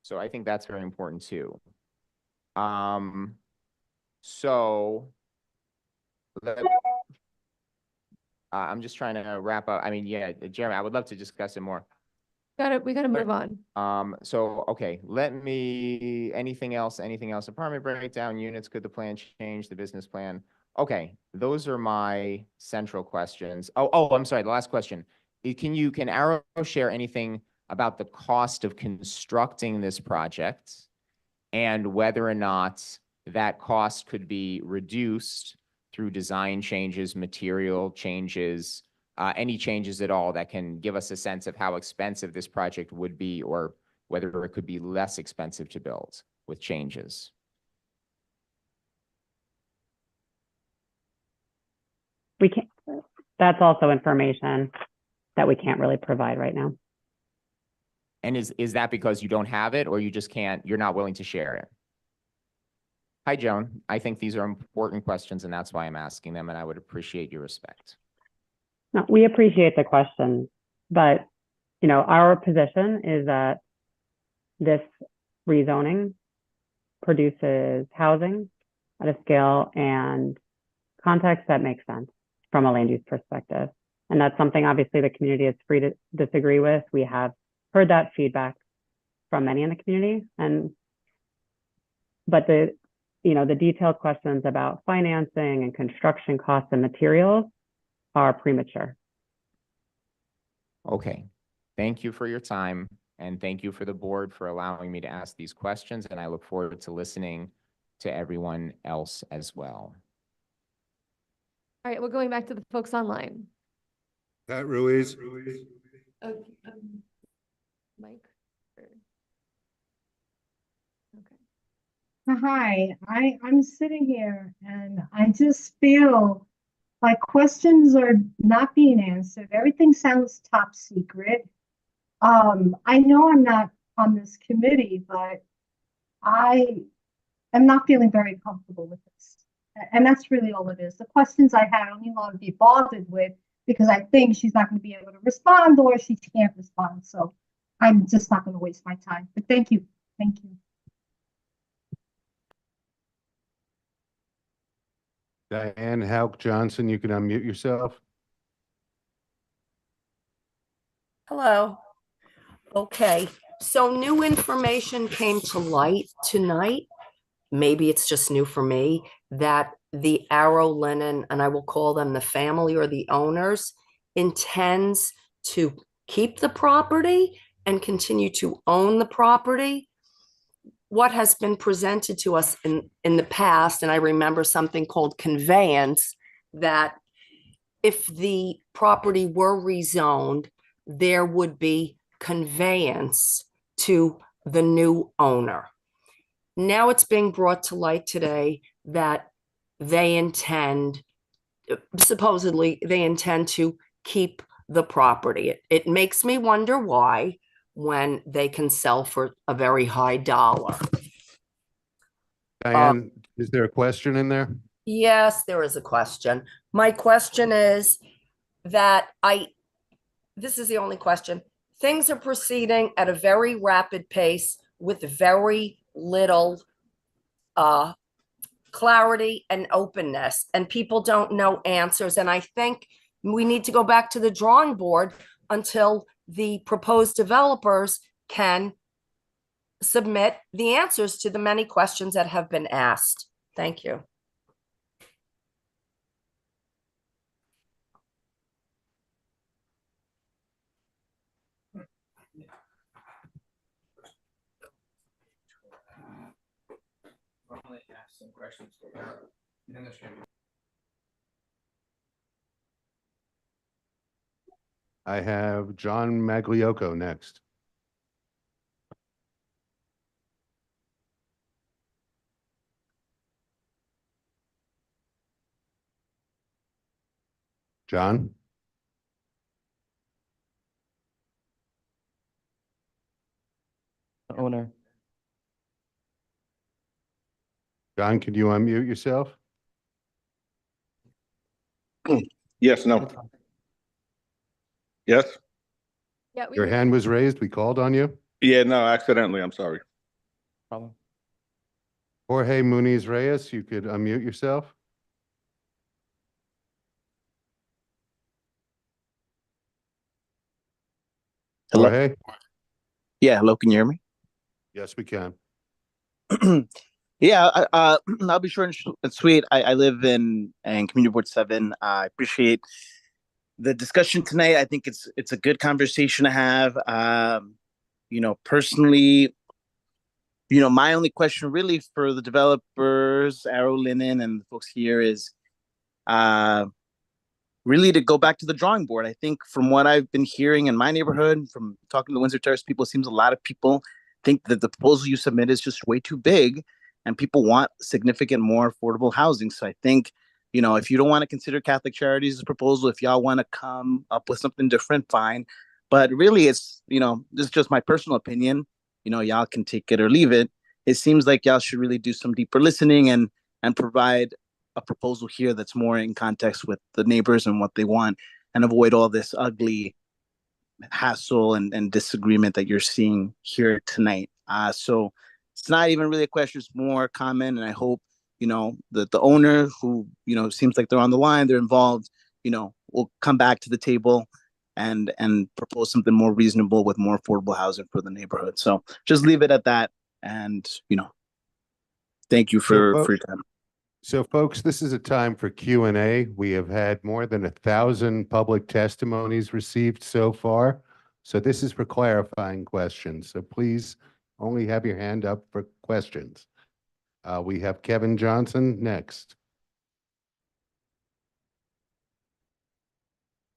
So I think that's very important too. So I'm just trying to wrap up. I mean, yeah, Jeremy, I would love to discuss it more. We gotta move on. So, okay, anything else? Apartment breakdown units, could the plan change the business plan? Okay, those are my central questions. Oh, I'm sorry, the last question. Can Arrow share anything about the cost of constructing this project and whether or not that cost could be reduced through design changes, material changes, any changes at all that can give us a sense of how expensive this project would be or whether it could be less expensive to build with changes? We can't, that's also information that we can't really provide right now. And is that because you don't have it or you just can't, you're not willing to share it? Hi, Joan. I think these are important questions and that's why I'm asking them, and I would appreciate your respect. No, we appreciate the question, but our position is that this rezoning produces housing at a scale and context that makes sense from a land use perspective. And that's something obviously the community is free to disagree with. We have heard that feedback from many in the community, but the detailed questions about financing and construction costs and materials are premature. Okay, thank you for your time and thank you for the board for allowing me to ask these questions, and I look forward to listening to everyone else as well. All right, we're going back to the folks online. Pat Ruiz. Okay, Mike? Okay. Hi, I'm sitting here and I just feel like questions are not being answered. Everything sounds top secret. I know I'm not on this committee, but I am not feeling very comfortable with this. And that's really all it is. The questions I had, I don't even want to be bothered with because I think she's not going to be able to respond or she can't respond. So I'm just not going to waste my time. But thank you. Thank you. Diane Hauk Johnson, you can unmute yourself. Hello. Okay, so new information came to light tonight. Maybe it's just new for me that the Arrow Linen, and I will call them the family or the owners, intends to keep the property and continue to own the property. What has been presented to us in the past, and I remember something called conveyance, that if the property were rezoned, there would be conveyance to the new owner. Now it's being brought to light today that supposedly they intend to keep the property. It makes me wonder why, when they can sell for a very high dollar. Diane, is there a question in there? Yes, there is a question. My question is that this is the only question. Things are proceeding at a very rapid pace with very little clarity and openness, and people don't know answers. And I think we need to go back to the drawing board until the proposed developers can submit the answers to the many questions that have been asked. Thank you. only have some questions for her. And then there's gonna be I have John Magliocco next. John? The owner. John, can you unmute yourself? Yes, no. Yes? Yeah, we Your hear hand you. was raised. We called on you. Yeah, no, accidentally. I'm sorry. Problem. Jorge Muniz Reyes, you could unmute yourself. Hello? Jorge? Yeah, hello, can you hear me? Yes, we can. Yeah, I'll be short and sweet. I live in Community Board 7. I appreciate the discussion tonight. I think it's a good conversation to have. Personally, my only question really for the developers, Arrow Linen, and the folks here is really to go back to the drawing board. I think from what I've been hearing in my neighborhood, from talking to the Windsor Terrace people, it seems a lot of people think that the proposal you submit is just way too big and people want significant more affordable housing. So I think, if you don't want to consider Catholic Charities' proposal, if y'all want to come up with something different, fine. But really it's, this is just my personal opinion. Y'all can take it or leave it. It seems like y'all should really do some deeper listening and provide a proposal here that's more in context with the neighbors and what they want and avoid all this ugly hassle and disagreement that you're seeing here tonight. So it's not even really a question, it's more comment. And I hope, the owner who, seems like they're on the line, they're involved, will come back to the table and propose something more reasonable with more affordable housing for the neighborhood. So just leave it at that. And, thank you for your time. So folks, this is a time for Q&A. We have had more than 1,000 public testimonies received so far. So this is for clarifying questions. So please only have your hand up for questions. We have Kevin Johnson next.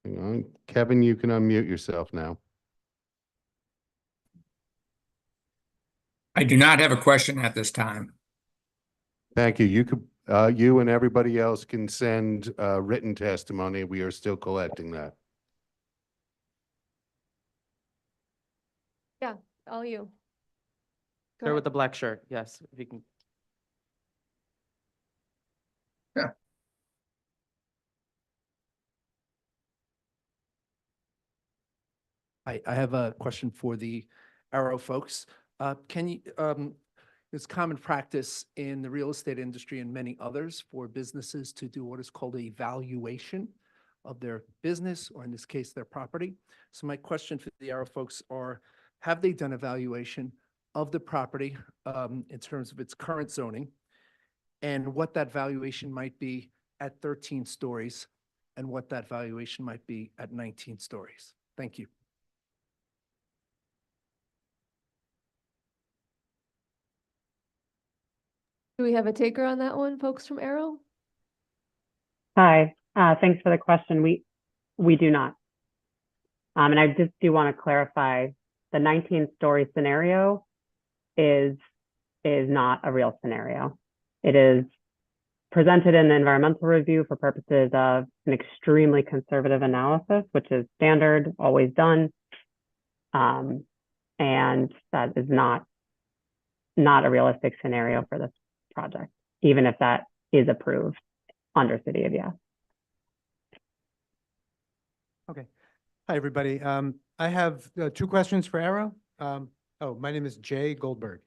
Hang on. Kevin, you can unmute yourself now. I do not have a question at this time. Thank you. You and everybody else can send written testimony. We are still collecting that. Yeah, all you. Go Sir ahead. with the black shirt. Yes, if you can. Yeah. I have a question for the Arrow folks. It's common practice in the real estate industry and many others for businesses to do what is called a valuation of their business, or in this case, their property. So my question for the Arrow folks are, have they done a valuation of the property in terms of its current zoning and what that valuation might be at 13 stories and what that valuation might be at 19 stories? Thank you. Do we have a taker on that one, folks from Arrow? Hi, thanks for the question. We do not. And I just do want to clarify, the 19-story scenario is not a real scenario. It is presented in the environmental review for purposes of an extremely conservative analysis, which is standard, always done. And that is not a realistic scenario for this project, even if that is approved under City of Yes. Okay. Hi, everybody. I have two questions for Arrow. My name is Jay Goldberg,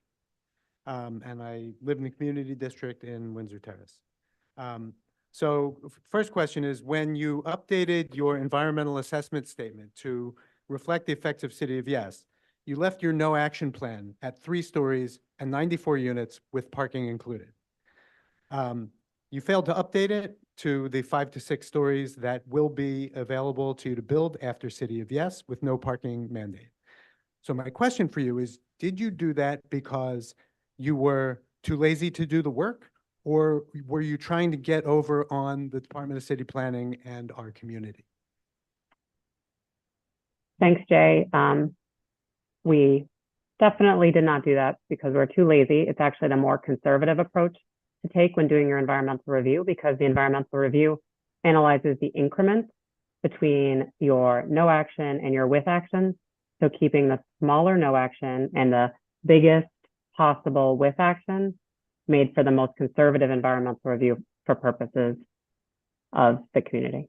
and I live in the community district in Windsor Terrace. First question is, when you updated your environmental assessment statement to reflect the effects of City of Yes, you left your no action plan at 3 stories and 94 units with parking included. You failed to update it to the 5 to 6 stories that will be available to you to build after City of Yes with no parking mandate. So my question for you is, did you do that because you were too lazy to do the work? Or were you trying to get over on the Department of City Planning and our community? Thanks, Jay. We definitely did not do that because we're too lazy. It's actually the more conservative approach to take when doing your environmental review, because the environmental review analyzes the increments between your no action and your with action. So keeping the smaller no action and the biggest possible with action made for the most conservative environmental review for purposes of the community.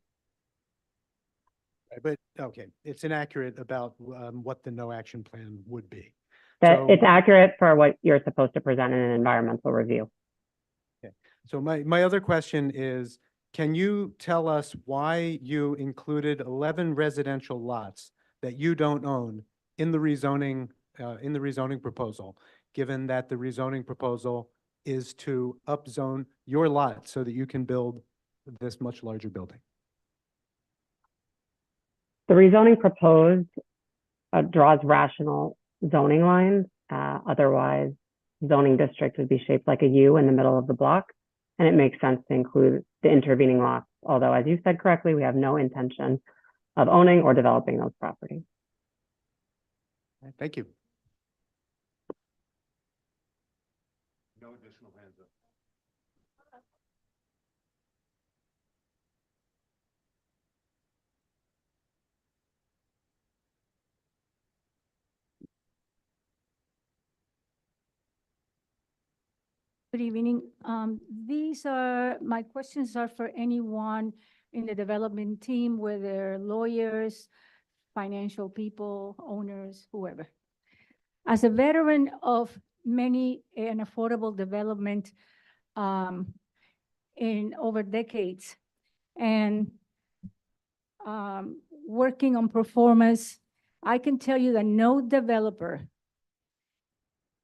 But, okay, it's inaccurate about what the no action plan would be. That it's accurate for what you're supposed to present in an environmental review. Okay. So my other question is, can you tell us why you included 11 residential lots that you don't own in the rezoning proposal, given that the rezoning proposal is to upzone your lot so that you can build this much larger building? The rezoning proposed draws rational zoning lines. Otherwise, zoning district would be shaped like a U in the middle of the block, and it makes sense to include the intervening lots. Although, as you said correctly, we have no intention of owning or developing those properties. Thank you. No additional hands up. Good evening. My questions are for anyone in the development team, whether lawyers, financial people, owners, whoever. As a veteran of many and affordable development in over decades, and working on performance, I can tell you that no developer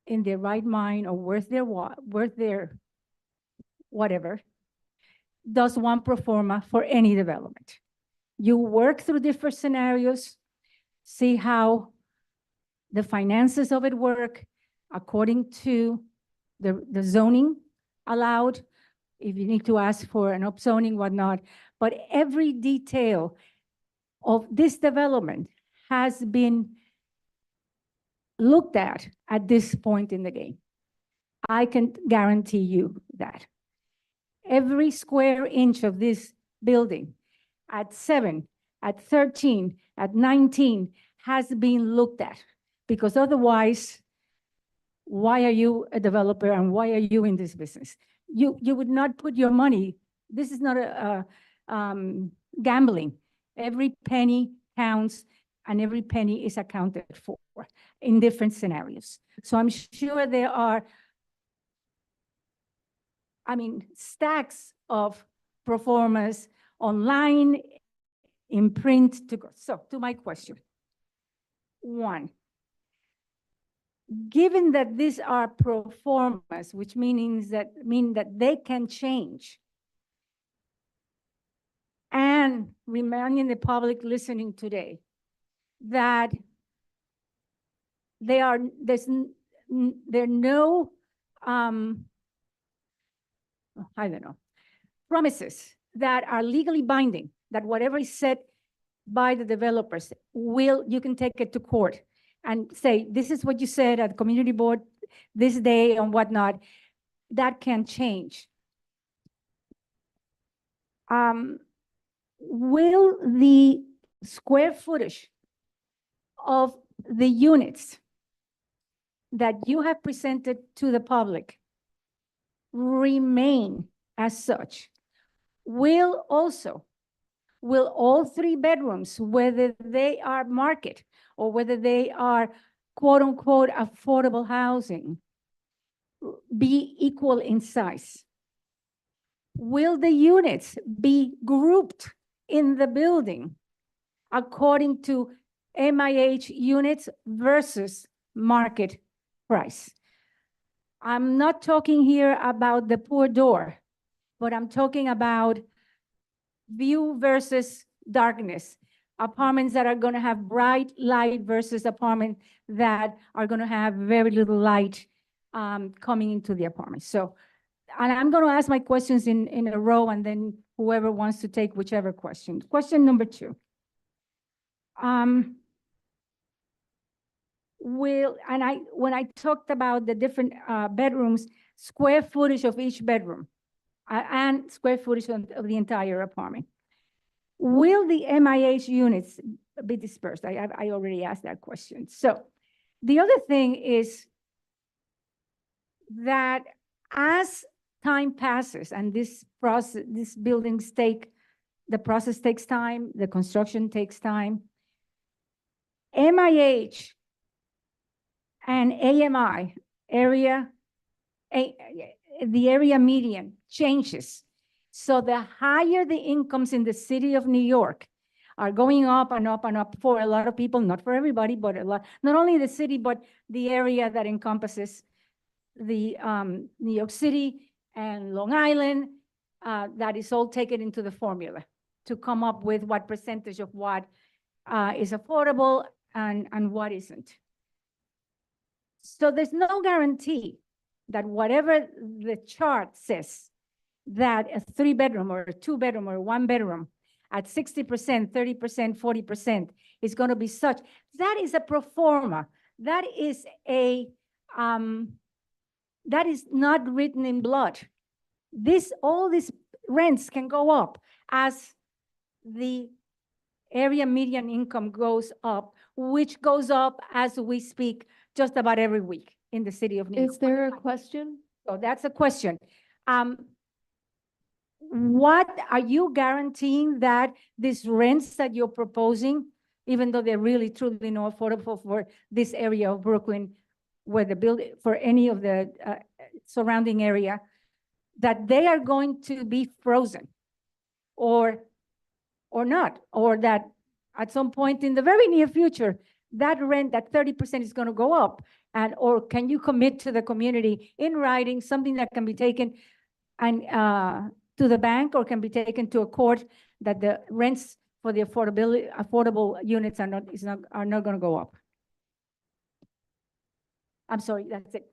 in their right mind or worth their whatever, does one pro forma for any development. You work through different scenarios, see how the finances of it work according to the zoning allowed, if you need to ask for an upzoning, whatnot. But every detail of this development has been looked at this point in the game. I can guarantee you that. Every square inch of this building at 7, at 13, at 19 has been looked at, because otherwise, why are you a developer and why are you in this business? You would not put your money, this is not a gambling. Every penny counts and every penny is accounted for in different scenarios. So I'm sure there are, stacks of pro formas online, in print to go. So to my question. One, given that these are pro formas, which mean that they can change, and reminding the public listening today that there are no I don't know, promises that are legally binding, that whatever is said by the developers you can take it to court and say, this is what you said at the community board this day and whatnot. That can change. Will the square footage of the units that you have presented to the public remain as such? Will all 3 bedrooms, whether they are market or whether they are quote unquote affordable housing, be equal in size? Will the units be grouped in the building according to MIH units versus market price? I'm not talking here about the poor door, but I'm talking about view versus darkness. Apartments that are going to have bright light versus apartments that are going to have very little light coming into the apartment. So, and I'm going to ask my questions in a row, and then whoever wants to take whichever question. Question number 2. When I talked about the different bedrooms, square footage of each bedroom, and square footage of the entire apartment. Will the MIH units be dispersed? I already asked that question. So the other thing is that as time passes and this process, the process takes time, the construction takes time, MIH and AMI, the area median changes. So the higher the incomes in the city of New York are going up and up and up for a lot of people, not for everybody, but a lot, not only the city, but the area that encompasses the New York City and Long Island, that is all taken into the formula to come up with what percentage of what is affordable and what isn't. So there's no guarantee that whatever the chart says, that a 3-bedroom or a 2-bedroom or a 1-bedroom at 60%, 30%, 40% is going to be such. That is a pro forma. That is that is not written in blood. All these rents can go up as the area median income goes up, which goes up as we speak just about every week in the city of New York. Is there a question? So that's a question. What are you guaranteeing that these rents that you're proposing, even though they're really truly not affordable for this area of Brooklyn, where the building for any of the surrounding area, that they are going to be frozen or not, or that at some point in the very near future, that rent, that 30% is going to go up? And, or can you commit to the community in writing something that can be taken and to the bank or can be taken to a court that the rents for the affordable units are not going to go up? I'm sorry, that's it.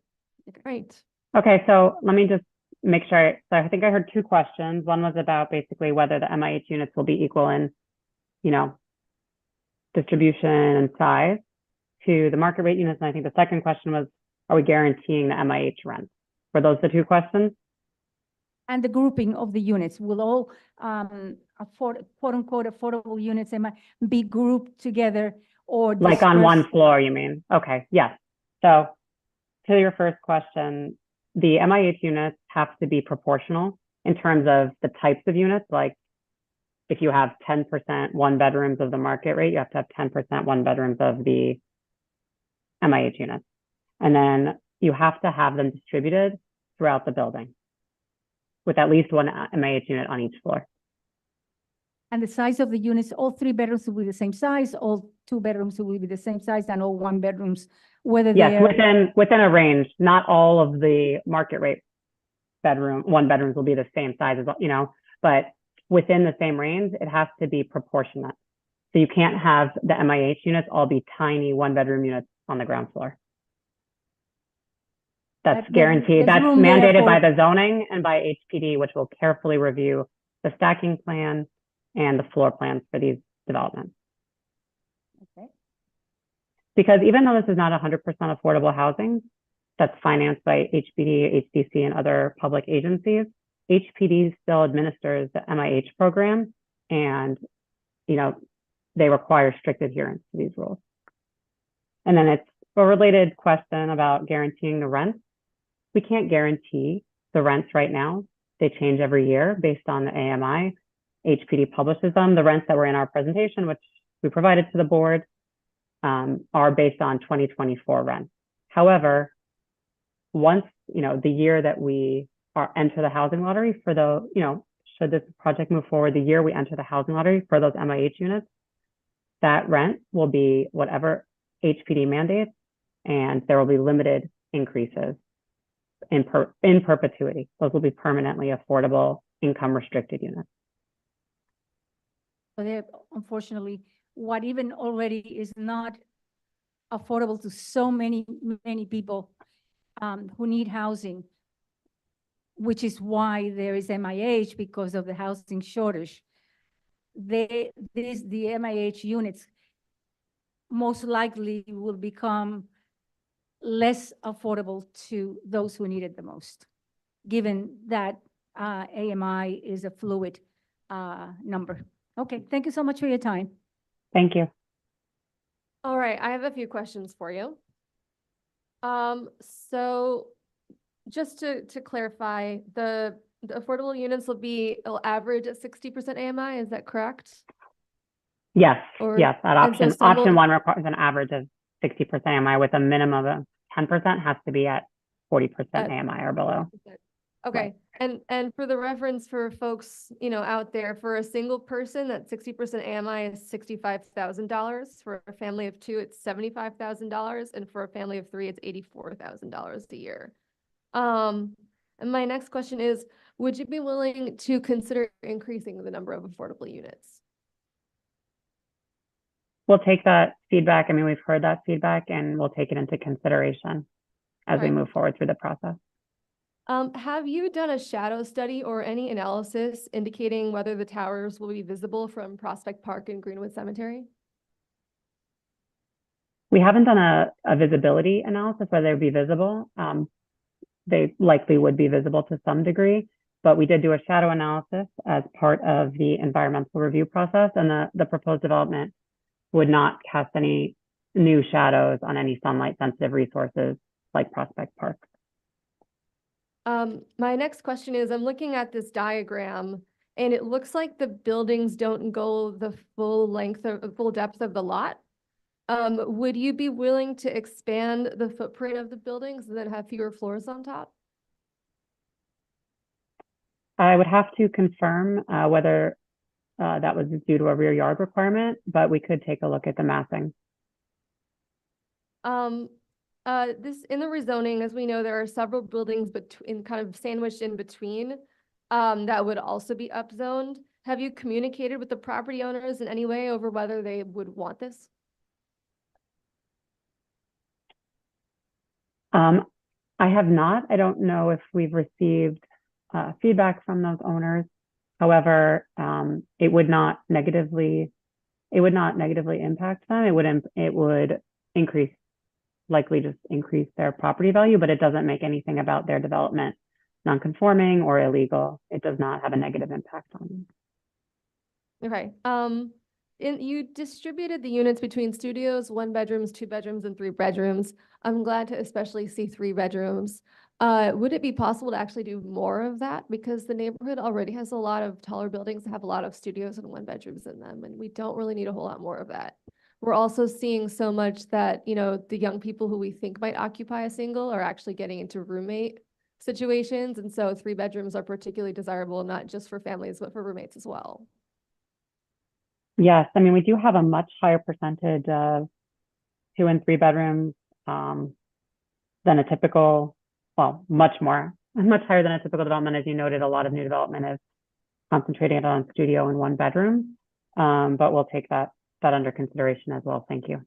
Great. Okay, so let me just make sure. So I think I heard 2 questions. One was about basically whether the MIH units will be equal in, distribution and size to the market rate units. And I think the second question was, are we guaranteeing the MIH rent? Were those the 2 questions? And the grouping of the units, will all quote unquote affordable units be grouped together or like on one dispersed? floor, you mean? Okay, yes. So to your first question, the MIH units have to be proportional in terms of the types of units. Like if you have 10% 1-bedrooms of the market rate, you have to have 10% 1-bedrooms of the MIH units. And then you have to have them distributed throughout the building with at least 1 MIH unit on each floor. And the size of the units, all 3 bedrooms will be the same size, all 2 bedrooms will be the same size, and all 1 bedrooms, whether yes, they're within a range. Not all of the market rate 1 bedrooms will be the same size as, but within the same range, it has to be proportionate. So you can't have the MIH units all be tiny 1-bedroom units on the ground floor. That's guaranteed. That's mandated by the zoning and by HPD, which will carefully review the stacking plan and the floor plans for these developments. Okay. Because even though this is not 100% affordable housing that's financed by HPD, HDC, and other public agencies, HPD still administers the MIH program, and they require strict adherence to these rules. And then it's a related question about guaranteeing the rent. We can't guarantee the rents right now. They change every year based on the AMI. HPD publishes them. The rents that were in our presentation, which we provided to the board, are based on 2024 rents. However, once, the year that we enter the housing lottery for the, should this project move forward, the year we enter the housing lottery for those MIH units, that rent will be whatever HPD mandates, and there will be limited increases in perpetuity. Those will be permanently affordable income restricted units. But unfortunately, what even already is not affordable to so many people who need housing, which is why there is MIH because of the housing shortage. The MIH units most likely will become less affordable to those who need it the most, given that AMI is a fluid number. Okay, thank you so much for your time. Thank you. All right, I have a few questions for you. So just to clarify, the affordable units will average at 60% AMI, is that correct? Yes, Or- yes, that and so option, some option will- one requires an average of 60% AMI with a minimum of 10% has to be at 40% At AMI or below. Okay, and for the reference for folks, out there, for a single person, that 60% AMI is $65,000. For a family of two, it's $75,000, and for a family of three, it's $84,000 a year. And my next question is, would you be willing to consider increasing the number of affordable units? We'll take that feedback. I mean, we've heard that feedback and we'll take it into consideration as we Right. move forward through the process. Have you done a shadow study or any analysis indicating whether the towers will be visible from Prospect Park and Greenwood Cemetery? We haven't done a visibility analysis whether they'd be visible. They likely would be visible to some degree, but we did do a shadow analysis as part of the environmental review process, and the proposed development would not cast any new shadows on any sunlight sensitive resources like Prospect Park. My next question is, I'm looking at this diagram and it looks like the buildings don't go the full depth of the lot. Would you be willing to expand the footprint of the buildings and then have fewer floors on top? I would have to confirm whether that was due to a rear yard requirement, but we could take a look at the massing. This in the rezoning, as we know, there are several buildings kind of sandwiched in between that would also be upzoned. Have you communicated with the property owners in any way over whether they would want this? I have not. I don't know if we've received feedback from those owners. However, it would not negatively impact them. It would likely just increase their property value, but it doesn't make anything about their development non-conforming or illegal. It does not have a negative impact on them. Okay. You distributed the units between studios, 1 bedrooms, 2 bedrooms, and 3 bedrooms. I'm glad to especially see 3 bedrooms. Would it be possible to actually do more of that? Because the neighborhood already has a lot of taller buildings that have a lot of studios and 1 bedrooms in them, and we don't really need a whole lot more of that. We're also seeing so much that, the young people who we think might occupy a single are actually getting into roommate situations. And so 3 bedrooms are particularly desirable, not just for families, but for roommates as well. Yes, I mean, we do have a much higher percentage of 2 and 3 bedrooms than a typical, much higher than a typical development. As you noted, a lot of new development is concentrated on studio and 1 bedroom, but we'll take that under consideration as well. Thank you.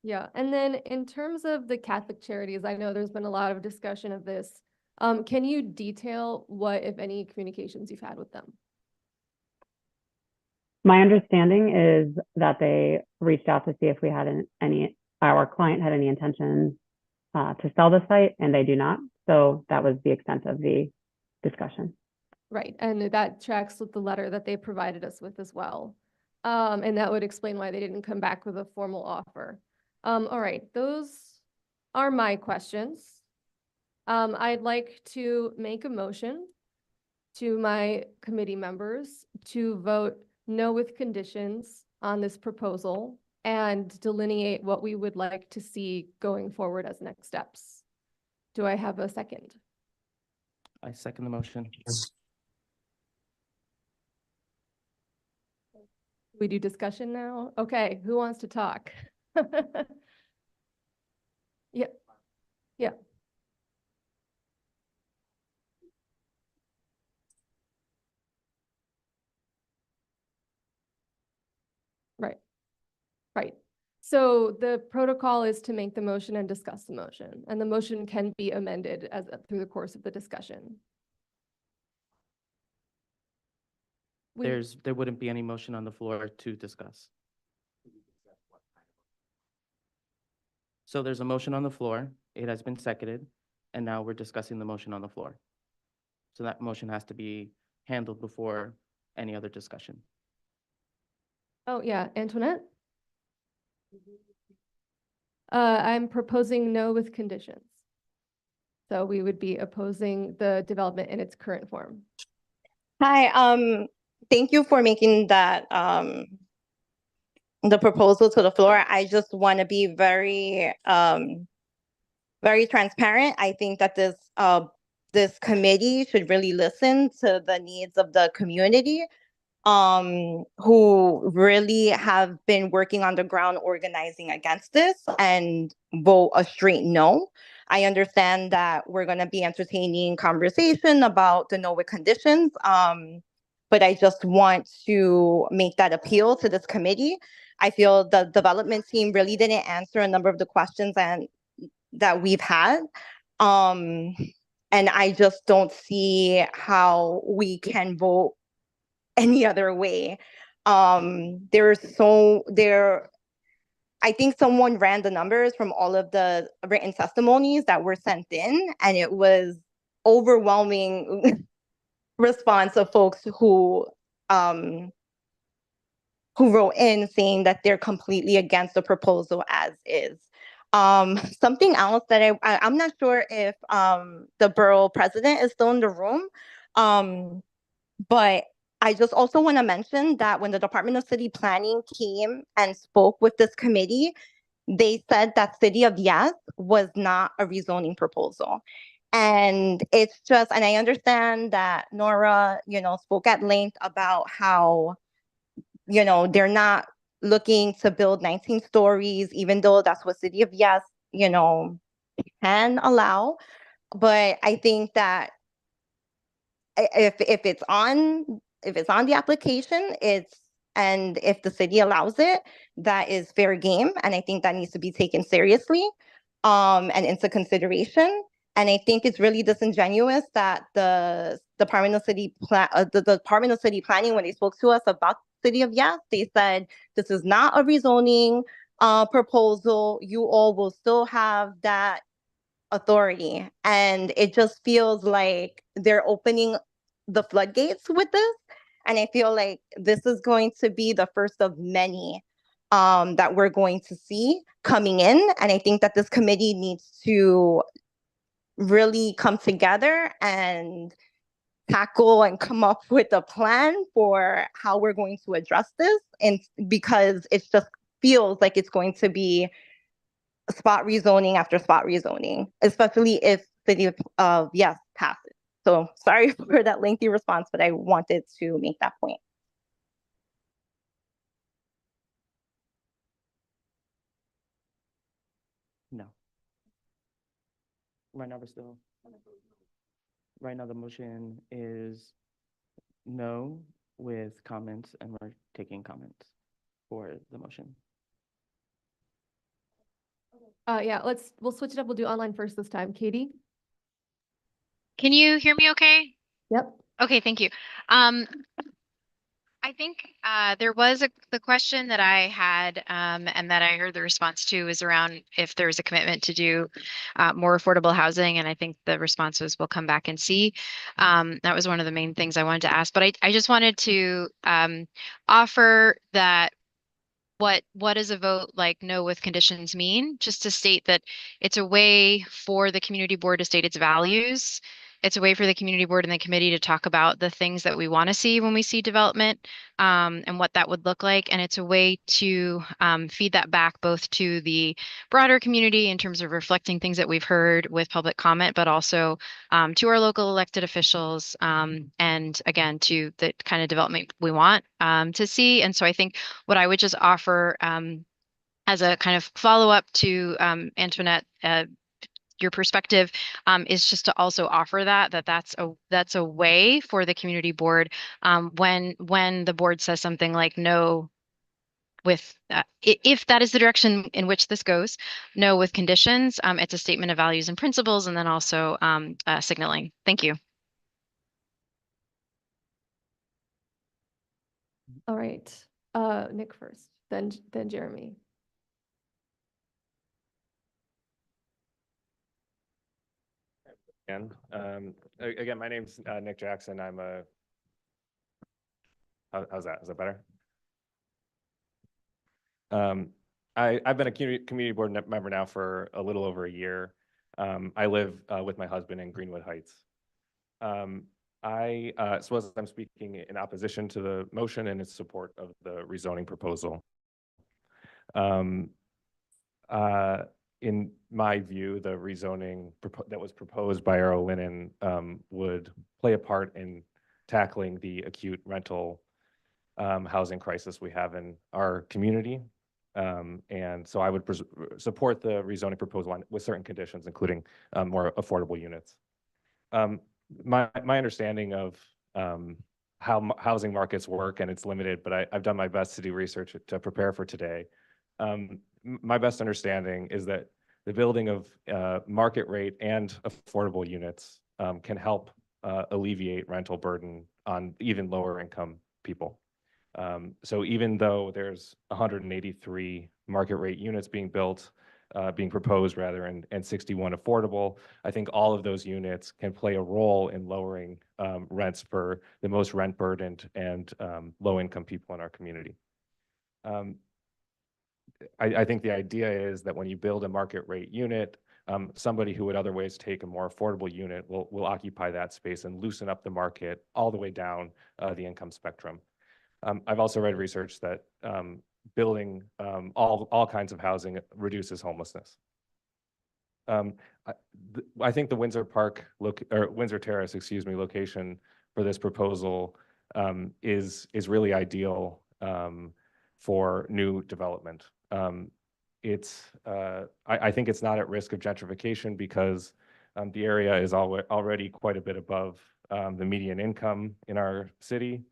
Yeah, and then in terms of the Catholic charities, I know there's been a lot of discussion of this. Can you detail what, if any, communications you've had with them? My understanding is that they reached out to see if we had our client had any intention to sell the site, and they do not. So that was the extent of the discussion. Right, and that tracks with the letter that they provided us with as well. And that would explain why they didn't come back with a formal offer. All right, those are my questions. I'd like to make a motion to my committee members to vote no with conditions on this proposal and delineate what we would like to see going forward as next steps. Do I have a second? I second the motion. We do discussion now? Okay, who wants to talk? Yeah. Yeah. Right. Right. So the protocol is to make the motion and discuss the motion, and the motion can be amended as through the course of the discussion. We- There wouldn't be any motion on the floor to discuss. So there's a motion on the floor, it has been seconded, and now we're discussing the motion on the floor. So that motion has to be handled before any other discussion. Oh, yeah, Antoinette? I'm proposing no with conditions. So we would be opposing the development in its current form. Hi, thank you for making that, the proposal to the floor. I just want to be very transparent. I think that this committee should really listen to the needs of the community, who really have been working on the ground organizing against this, and vote a straight no. I understand that we're going to be entertaining conversation about the no with conditions, but I just want to make that appeal to this committee. I feel the development team really didn't answer a number of the questions that we've had. And I just don't see how we can vote any other way. I think someone ran the numbers from all of the written testimonies that were sent in, and it was overwhelming response of folks who wrote in saying that they're completely against the proposal as is. Something else that I'm not sure if the borough president is still in the room, but I just also want to mention that when the Department of City Planning came and spoke with this committee, they said that City of Yes was not a rezoning proposal. And it's just, and I understand that Nora, spoke at length about how, they're not looking to build 19 stories, even though that's what City of Yes, can allow. But I think that if it's on the application, and if the city allows it, that is fair game, and I think that needs to be taken seriously, and into consideration. And I think it's really disingenuous that the Department of City Planning, when they spoke to us about City of Yes, they said this is not a rezoning proposal. You all will still have that authority, and it just feels like they're opening the floodgates with this, and I feel like this is going to be the first of many that we're going to see coming in, and I think that this committee needs to really come together and tackle and come up with a plan for how we're going to address this, and because it just feels like it's going to be spot rezoning after spot rezoning, especially if City of Yes passes. So sorry for that lengthy response, but I wanted to make that point. No. Right now right now the motion is no with comments, and we're taking comments for the motion. Yeah, we'll switch it up. We'll do online first this time. Katie? Can you hear me okay? Yep. Okay, thank you. I think there was the question that I had and that I heard the response to is around if there's a commitment to do more affordable housing. And I think the response was we'll come back and see. That was one of the main things I wanted to ask. But I just wanted to offer that what does a vote like no with conditions mean? Just to state that it's a way for the community board to state its values. It's a way for the community board and the committee to talk about the things that we want to see when we see development, and what that would look like. And it's a way to feed that back both to the broader community in terms of reflecting things that we've heard with public comment, but also to our local elected officials, and again, to the kind of development we want to see. And so I think what I would just offer as a kind of follow-up to Antoinette, your perspective, is just to also offer that's a way for the community board, when the board says something like no with, if that is the direction in which this goes, no with conditions. It's a statement of values and principles, and then also signaling. Thank you. All right, Nick first, then Jeremy. Again, my name's Nick Jackson. I'm a, how's that? Is that better? I've been a community board member now for a little over a year. I live with my husband in Greenwood Heights. I suppose I'm speaking in opposition to the motion and in support of the rezoning proposal. In my view, the rezoning that was proposed by Arrow Linen would play a part in tackling the acute rental housing crisis we have in our community. And so I would support the rezoning proposal with certain conditions, including more affordable units. My understanding of how housing markets work, and it's limited, but I've done my best to do research to prepare for today. My best understanding is that the building of market rate and affordable units can help alleviate rental burden on even lower income people. So even though there's 183 market rate units being built, being proposed rather, and 61 affordable, I think all of those units can play a role in lowering rents for the most rent burdened and low income people in our community. I think the idea is that when you build a market rate unit, somebody who would otherwise take a more affordable unit will occupy that space and loosen up the market all the way down the income spectrum. I've also read research that building all kinds of housing reduces homelessness. I think the Windsor Park or Windsor Terrace, excuse me, location for this proposal is really ideal for new development. I think it's not at risk of gentrification because the area is already quite a bit above the median income in our city.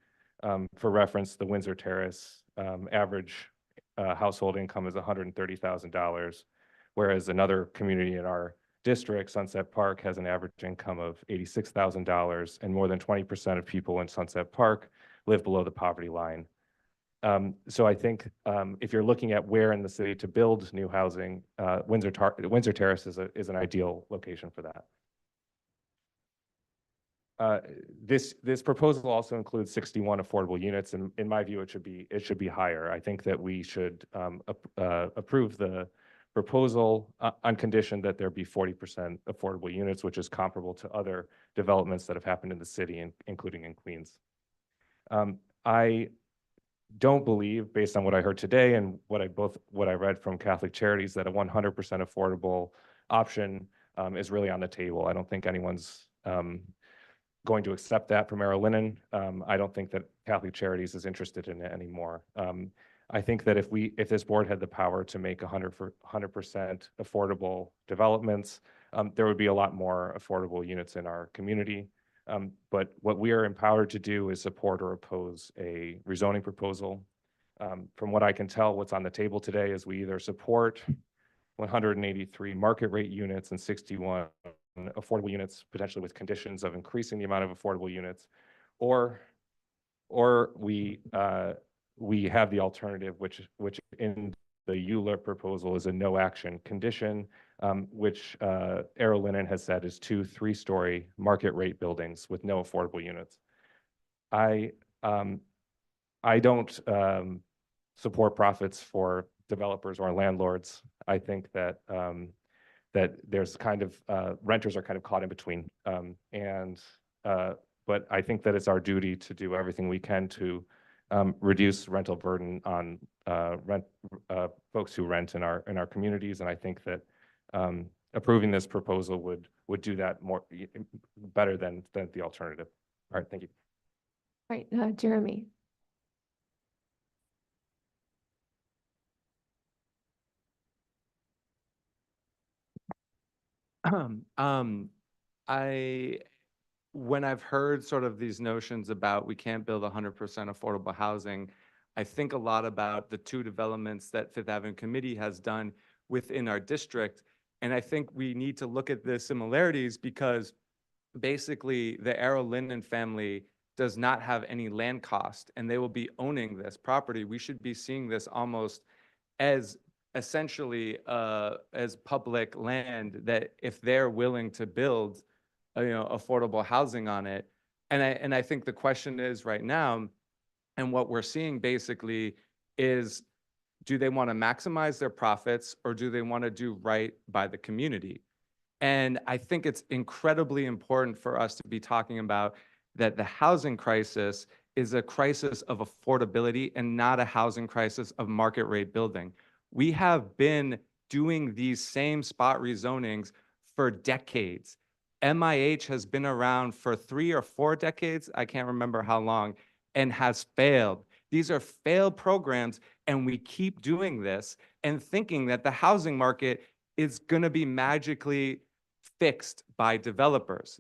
For reference, the Windsor Terrace average household income is $130,000, whereas another community in our district, Sunset Park, has an average income of $86,000, and more than 20% of people in Sunset Park live below the poverty line. So I think if you're looking at where in the city to build new housing, Windsor Terrace is an ideal location for that. This proposal also includes 61 affordable units, and in my view, it should be higher. I think that we should approve the proposal on condition that there be 40% affordable units, which is comparable to other developments that have happened in the city, including in Queens. I don't believe, based on what I heard today and what I read from Catholic Charities, that a 100% affordable option is really on the table. I don't think anyone's going to accept that from Arrow Linen. I don't think that Catholic Charities is interested in it anymore. I think that if this board had the power to make 100% affordable developments, there would be a lot more affordable units in our community. But what we are empowered to do is support or oppose a rezoning proposal. From what I can tell, what's on the table today is we either support 183 market rate units and 61 affordable units, potentially with conditions of increasing the amount of affordable units, or we have the alternative, which in the ULIP proposal is a no action condition, which Arrow Linen has said is 2 3-story market rate buildings with no affordable units. I don't support profits for developers or landlords. I think that that there's kind of renters are kind of caught in between, but I think that it's our duty to do everything we can to reduce rental burden on folks who rent in our communities, and I think that approving this proposal would do that better than the alternative. All right, thank you. All right, Jeremy. When I've heard sort of these notions about we can't build 100% affordable housing, I think a lot about the two developments that Fifth Avenue Committee has done within our district. And I think we need to look at the similarities because basically the Arrow Linden family does not have any land cost and they will be owning this property. We should be seeing this almost as essentially as public land, that if they're willing to build affordable housing on it. And I think the question is right now, and what we're seeing basically is, do they want to maximize their profits or do they want to do right by the community? And I think it's incredibly important for us to be talking about that the housing crisis is a crisis of affordability and not a housing crisis of market rate building. We have been doing these same spot rezonings for decades. MIH has been around for 3 or 4 decades, I can't remember how long, and has failed. These are failed programs, and we keep doing this and thinking that the housing market is going to be magically fixed by developers.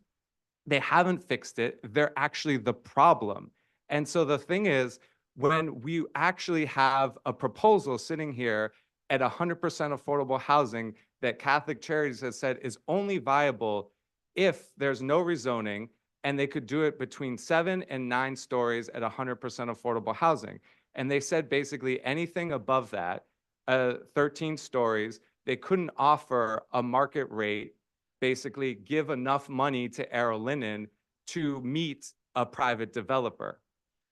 They haven't fixed it. They're actually the problem. And so the thing is, when we actually have a proposal sitting here at 100% affordable housing that Catholic Charities has said is only viable if there's no rezoning, and they could do it between 7 and 9 stories at 100% affordable housing. And they said basically anything above that, 13 stories, they couldn't offer a market rate, basically give enough money to Arrow Linden to meet a private developer.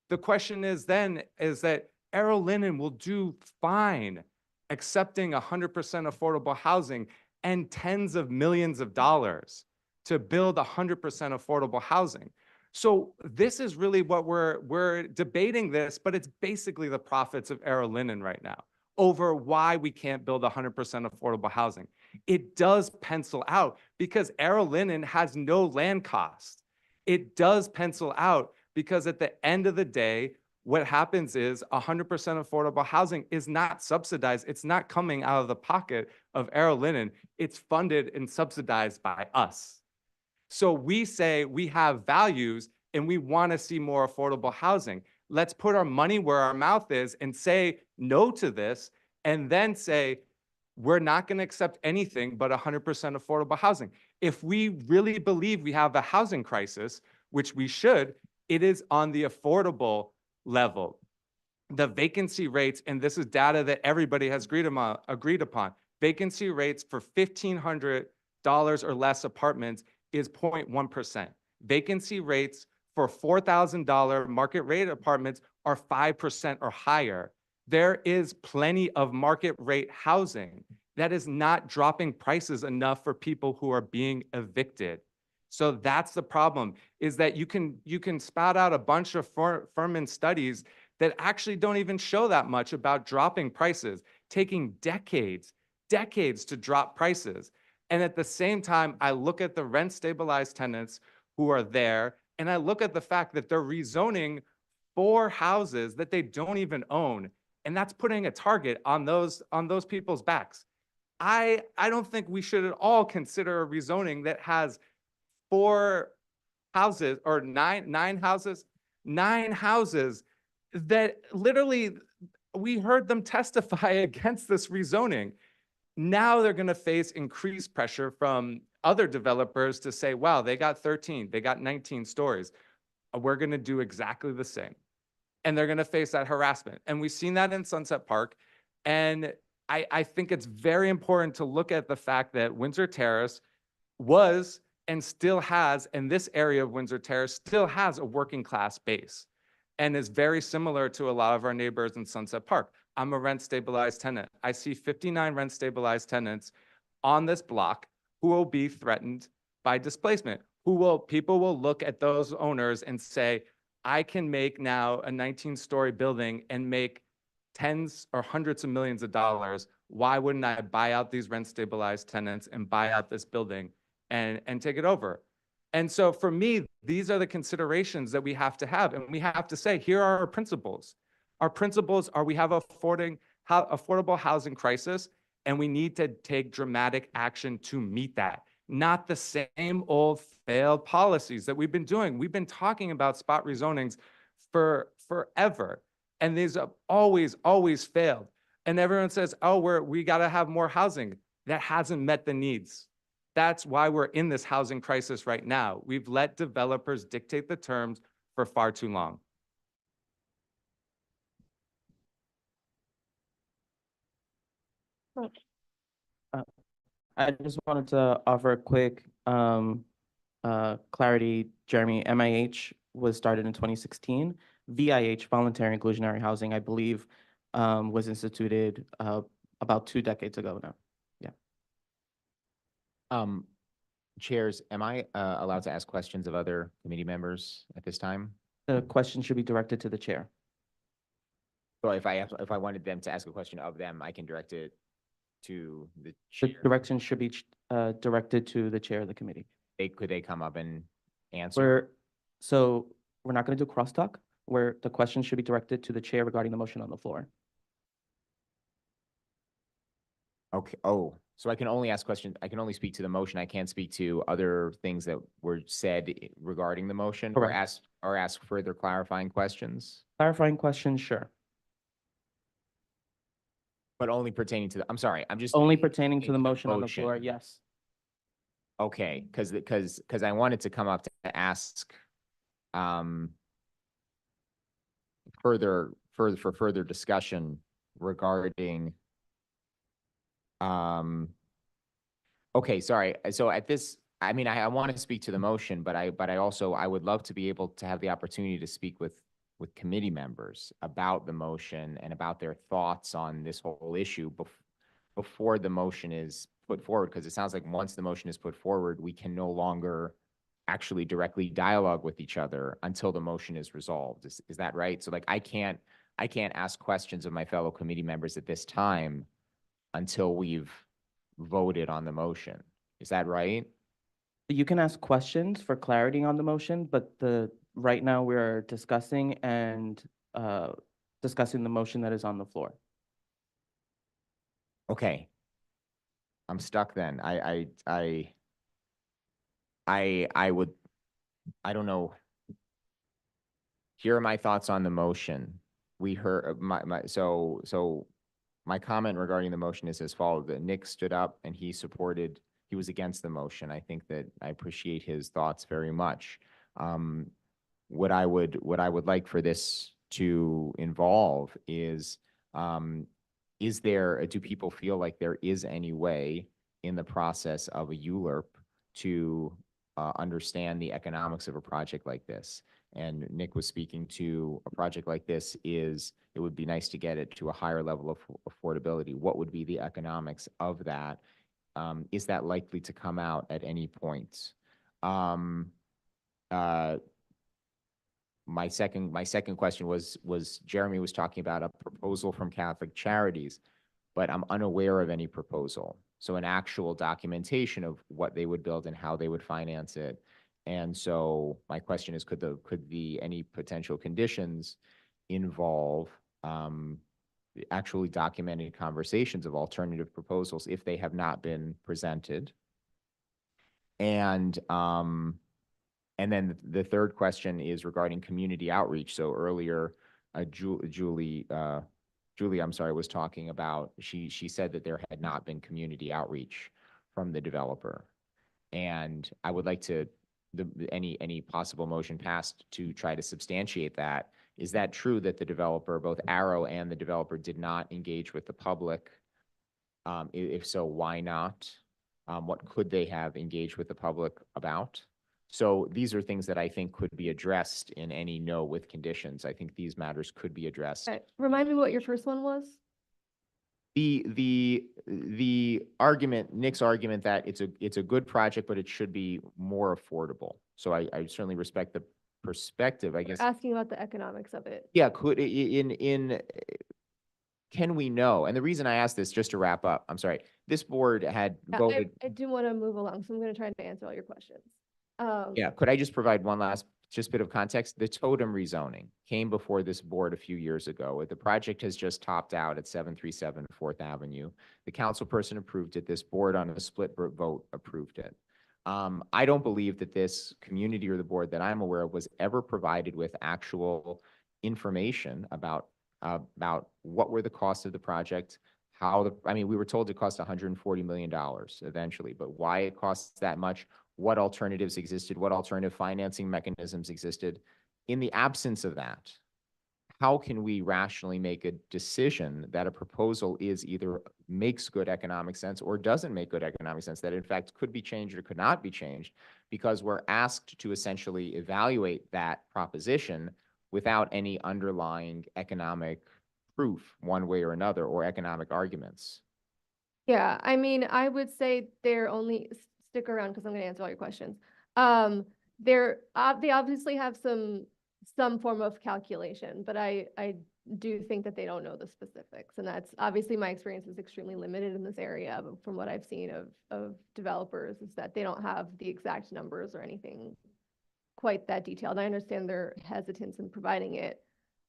The question is then, is that Arrow Linden will do fine accepting 100% affordable housing and tens of millions of dollars to build 100% affordable housing. So this is really what we're debating this, but it's basically the profits of Arrow Linden right now over why we can't build 100% affordable housing. It does pencil out because Arrow Linden has no land cost. It does pencil out because at the end of the day, what happens is 100% affordable housing is not subsidized. It's not coming out of the pocket of Arrow Linden. It's funded and subsidized by us. So we say we have values and we want to see more affordable housing. Let's put our money where our mouth is and say no to this, and then say we're not going to accept anything but 100% affordable housing. If we really believe we have a housing crisis, which we should, it is on the affordable level. The vacancy rates, and this is data that everybody has agreed upon, vacancy rates for $1,500 or less apartments is 0.1%. Vacancy rates for $4,000 market rate apartments are 5% or higher. There is plenty of market rate housing that is not dropping prices enough for people who are being evicted. So that's the problem, is that you can spout out a bunch of Furman studies that actually don't even show that much about dropping prices, taking decades to drop prices. And at the same time, I look at the rent stabilized tenants who are there, and I look at the fact that they're rezoning 4 houses that they don't even own. And that's putting a target on those people's backs. I don't think we should at all consider a rezoning that has 4 houses or nine houses that literally we heard them testify against this rezoning. Now they're going to face increased pressure from other developers to say, wow, they got 13, they got 19 stories. We're going to do exactly the same. And they're going to face that harassment. And we've seen that in Sunset Park. And I think it's very important to look at the fact that Windsor Terrace was and still has, and this area of Windsor Terrace still has a working class base and is very similar to a lot of our neighbors in Sunset Park. I'm a rent stabilized tenant. I see 59 rent stabilized tenants on this block who will be threatened by displacement. People will look at those owners and say, I can make now a 19-story building and make tens or hundreds of millions of dollars. Why wouldn't I buy out these rent stabilized tenants and buy out this building and take it over? And so for me, these are the considerations that we have to have. And we have to say, here are our principles. Our principles are we have affordable housing crisis, and we need to take dramatic action to meet that. Not the same old failed policies that we've been doing. We've been talking about spot rezonings for forever. And these have always failed. And everyone says, oh, we got to have more housing. That hasn't met the needs. That's why we're in this housing crisis right now. We've let developers dictate the terms for far too long. I just wanted to offer a quick clarity, Jeremy. MIH was started in 2016. VIH, voluntary inclusionary housing, I believe, was instituted about 2 decades ago now. Yeah. Chairs, am I allowed to ask questions of other committee members at this time? The question should be directed to the chair. So if I wanted them to ask a question of them, I can direct it to the The chair. direction should be directed to the chair of the committee. Could they come up and answer? So we're not going to do crosstalk, where the question should be directed to the chair regarding the motion on the floor. Okay. Oh, so I can only ask questions. I can only speak to the motion. I can't speak to other things that were said regarding the motion, or Correct. ask further clarifying questions, Clarifying question, sure. but only pertaining to the, I'm sorry, I'm just. Only pertaining to the motion on the motion. floor, yes. Okay, because I wanted to come up to ask further discussion regarding okay, sorry. So at this, I mean, I want to speak to the motion, but I also, I would love to be able to have the opportunity to speak with committee members about the motion and about their thoughts on this whole issue before the motion is put forward, because it sounds like once the motion is put forward, we can no longer actually directly dialogue with each other until the motion is resolved. Is that right? So like, I can't ask questions of my fellow committee members at this time until we've voted on the motion. Is that right? You can ask questions for clarity on the motion, but right now we're discussing discussing the motion that is on the floor. Okay. I'm stuck then. I don't know. Here are my thoughts on the motion. We heard my comment regarding the motion is as follows: that Nick stood up and he was against the motion. I think that I appreciate his thoughts very much. What I would like for this to involve is do people feel like there is any way in the process of a ULURP to understand the economics of a project like this? And Nick was speaking to a project like this it would be nice to get it to a higher level of affordability. What would be the economics of that? Is that likely to come out at any point? My second question was Jeremy was talking about a proposal from Catholic Charities, but I'm unaware of any proposal. So an actual documentation of what they would build and how they would finance it. And so my question is, could any potential conditions involve actually documented conversations of alternative proposals if they have not been presented? And then the third question is regarding community outreach. So earlier, Julie, I'm sorry, was talking about, she said that there had not been community outreach from the developer. And I would like to, any possible motion passed to try to substantiate that. Is that true that the developer, both Arrow and the developer, did not engage with the public? If so, why not? What could they have engaged with the public about? So these are things that I think could be addressed in any no with conditions. I think these matters could be addressed. Okay. Remind me what your first one was? The argument, Nick's argument that it's a good project, but it should be more affordable. So I certainly respect the perspective, I guess. Asking about the economics of it. Yeah, can we know? And the reason I asked this, just to wrap up, I'm sorry, this board had voted. I do want to move along, so I'm going to try to answer all your questions. Yeah, could I just provide one last bit of context? The totem rezoning came before this board a few years ago. The project has just topped out at 737 4th Avenue. The council person approved it. This board on a split vote approved it. I don't believe that this community or the board that I'm aware of was ever provided with actual information about about what were the costs of the project, I mean, we were told it cost $140 million eventually, but why it costs that much, what alternatives existed, what alternative financing mechanisms existed. In the absence of that, how can we rationally make a decision that a proposal is either makes good economic sense or doesn't make good economic sense, that in fact could be changed or could not be changed, because we're asked to essentially evaluate that proposition without any underlying economic proof one way or another, or economic arguments? Yeah, I mean, I would say they're only, stick around because I'm going to answer all your questions. They obviously have some form of calculation, but I do think that they don't know the specifics. And that's obviously my experience is extremely limited in this area, but from what I've seen of developers is that they don't have the exact numbers or anything quite that detailed. I understand their hesitance in providing it.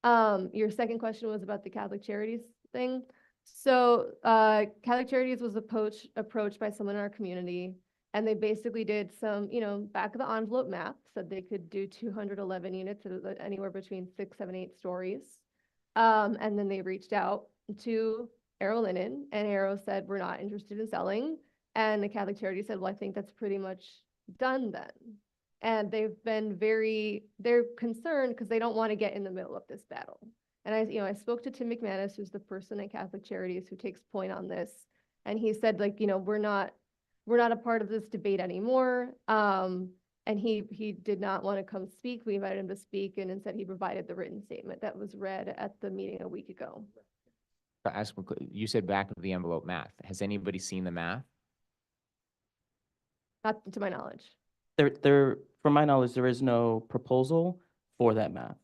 Your second question was about the Catholic Charities thing. So Catholic Charities was approached by someone in our community, and they basically did some, back of the envelope math, said they could do 211 units at anywhere between 6, 7, 8 stories. And then they reached out to Arrow Linen, and Arrow said, we're not interested in selling. And the Catholic Charity said, well, I think that's pretty much done then. And they're concerned because they don't want to get in the middle of this battle. And I spoke to Tim McManus, who's the person at Catholic Charities who takes point on this. And he said, like, we're not a part of this debate anymore. And he did not want to come speak. We invited him to speak, and instead he provided the written statement that was read at the meeting a week ago. You said back of the envelope math. Has anybody seen the math? Not to my knowledge. From my knowledge, there is no proposal for that math.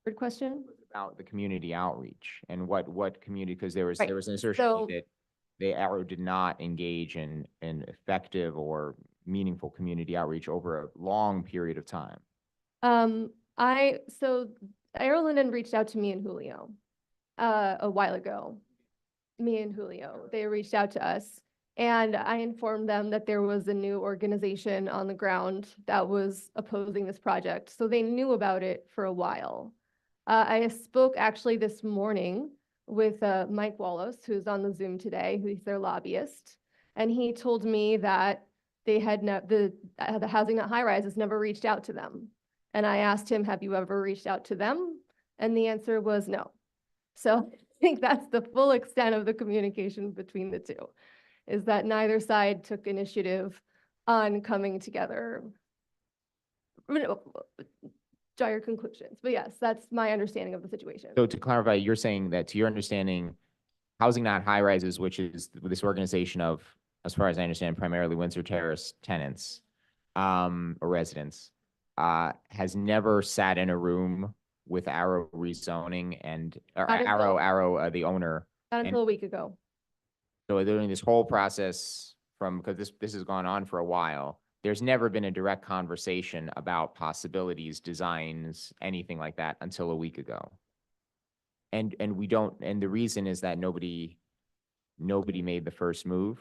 Good question. About the community outreach and what community, because there was Right. an assertion So- that the Arrow did not engage in effective or meaningful community outreach over a long period of time. So Arrow Linen reached out to me and Julio a while ago. Me and Julio, they reached out to us, and I informed them that there was a new organization on the ground that was opposing this project. So they knew about it for a while. I spoke actually this morning with Mike Wallace, who's on the Zoom today, who's their lobbyist. And he told me that they had the Housing Not High Rise has never reached out to them. And I asked him, have you ever reached out to them? And the answer was no. So I think that's the full extent of the communication between the two, is that neither side took initiative on coming together. Draw your conclusions. But yes, that's my understanding of the situation. So to clarify, you're saying that to your understanding, Housing Not High Rises, which is this organization of, as far as I understand, primarily Windsor Terrace tenants or residents, has never sat in a room with Arrow rezoning and Arrow, the owner. Not until a week ago. So during this whole process because this has gone on for a while, there's never been a direct conversation about possibilities, designs, anything like that until a week ago. And the reason is that nobody made the first move.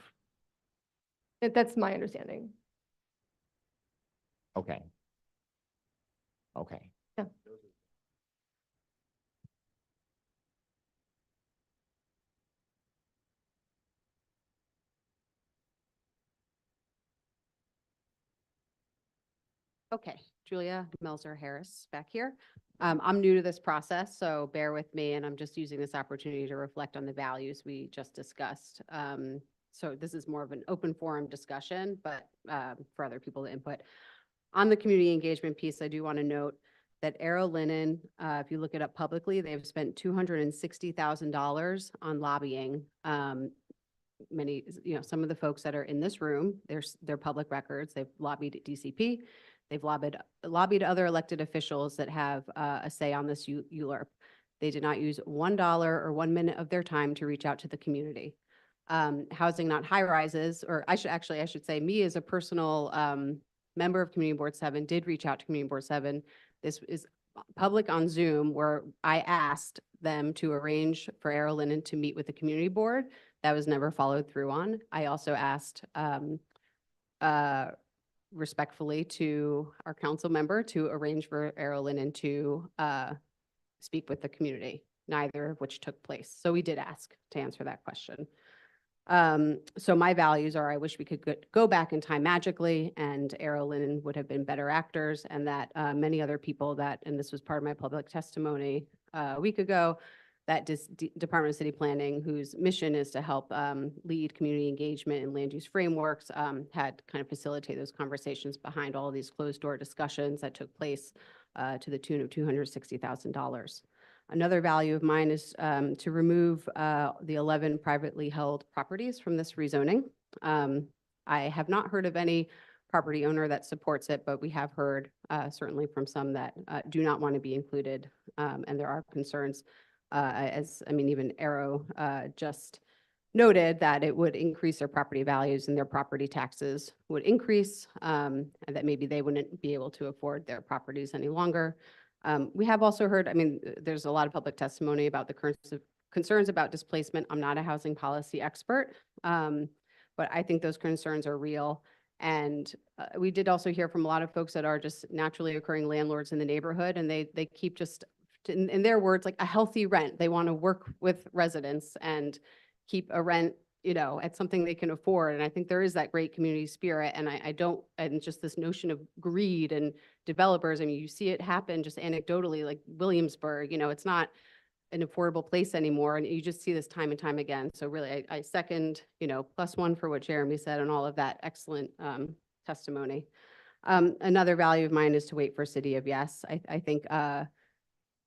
That's my understanding. Okay. Okay. Yeah. Okay, Julia Melzer Harris back here. I'm new to this process, so bear with me, and I'm just using this opportunity to reflect on the values we just discussed. So this is more of an open forum discussion, but for other people to input. On the community engagement piece, I do want to note that Arrow Linen, if you look it up publicly, they've spent $260,000 on lobbying. Many, some of the folks that are in this room, they're public records. They've lobbied at DCP. They've lobbied other elected officials that have a say on this ULURP. They did not use $1 or 1 minute of their time to reach out to the community. Housing Not High Rises, or I should say me as a personal member of Community Board 7 did reach out to Community Board 7. This is public on Zoom, where I asked them to arrange for Arrow Linen to meet with the community board. That was never followed through on. I also asked respectfully to our council member to arrange for Arrow Linen to speak with the community, neither of which took place. So we did ask to answer that question. So my values are, I wish we could go back in time magically and Arrow Linen would have been better actors, and that many other people that, and this was part of my public testimony a week ago, that Department of City Planning, whose mission is to help lead community engagement and land use frameworks, had kind of facilitate those conversations behind all of these closed door discussions that took place to the tune of $260,000. Another value of mine is to remove the 11 privately held properties from this rezoning. I have not heard of any property owner that supports it, but we have heard certainly from some that do not want to be included, and there are concerns. Even Arrow just noted that it would increase their property values and their property taxes would increase, and that maybe they wouldn't be able to afford their properties any longer. We have also heard, there's a lot of public testimony about the concerns about displacement. I'm not a housing policy expert, but I think those concerns are real. And we did also hear from a lot of folks that are just naturally occurring landlords in the neighborhood, and they keep just, in their words, like a healthy rent. They want to work with residents and keep a rent, at something they can afford. And I think there is that great community spirit. And and just this notion of greed and developers, you see it happen just anecdotally, like Williamsburg, it's not an affordable place anymore. And you just see this time and time again. So really, I second, +1 for what Jeremy said and all of that excellent testimony. Another value of mine is to wait for City of Yes. I think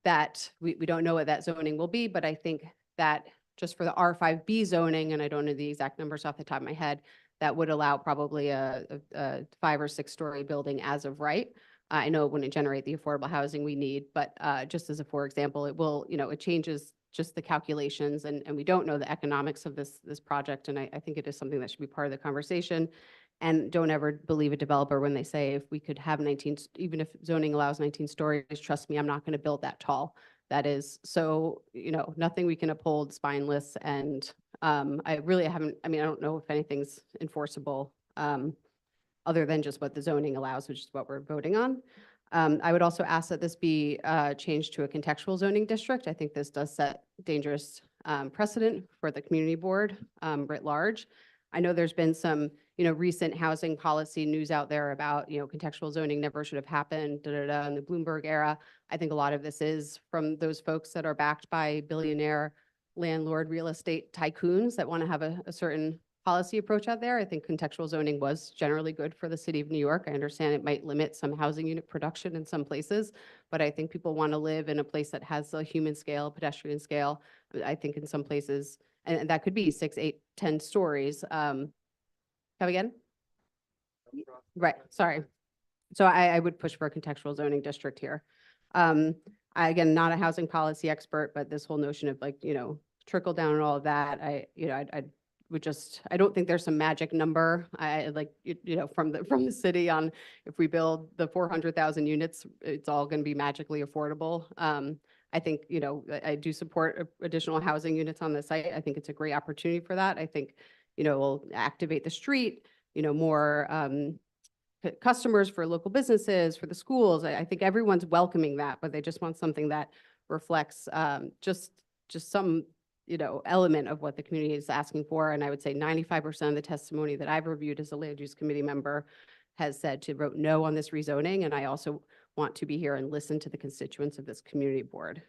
that we don't know what that zoning will be, but I think that just for the R5B zoning, and I don't know the exact numbers off the top of my head, that would allow probably a 5 or 6 story building as of right. I know it wouldn't generate the affordable housing we need, but just as a for example, it will, it changes just the calculations, and we don't know the economics of this project, and I think it is something that should be part of the conversation. And don't ever believe a developer when they say, if we could have 19, even if zoning allows 19 stories, trust me, I'm not going to build that tall. That is so, nothing we can uphold, spineless. And I really haven't, I don't know if anything's enforceable other than just what the zoning allows, which is what we're voting on. I would also ask that this be changed to a contextual zoning district. I think this does set dangerous precedent for the community board writ large. I know there's been some, recent housing policy news out there about, contextual zoning never should have happened, in the Bloomberg era. I think a lot of this is from those folks that are backed by billionaire landlord real estate tycoons that want to have a certain policy approach out there. I think contextual zoning was generally good for the city of New York. I understand it might limit some housing unit production in some places, but I think people want to live in a place that has a human scale, pedestrian scale. I think in some places, and that could be 6, 8, 10 stories. Come again? Right, sorry. So I would push for a contextual zoning district here. Again, not a housing policy expert, but this whole notion of trickle down and all of that, I don't think there's some magic number. From the city on, if we build the 400,000 units, it's all going to be magically affordable. I think, I do support additional housing units on the site. I think it's a great opportunity for that. I think, we'll activate the street, more customers for local businesses, for the schools. I think everyone's welcoming that, but they just want something that reflects just some, element of what the community is asking for. And I would say 95% of the testimony that I've reviewed as a land use committee member has said to vote no on this rezoning. And I also want to be here and listen to the constituents of this community board.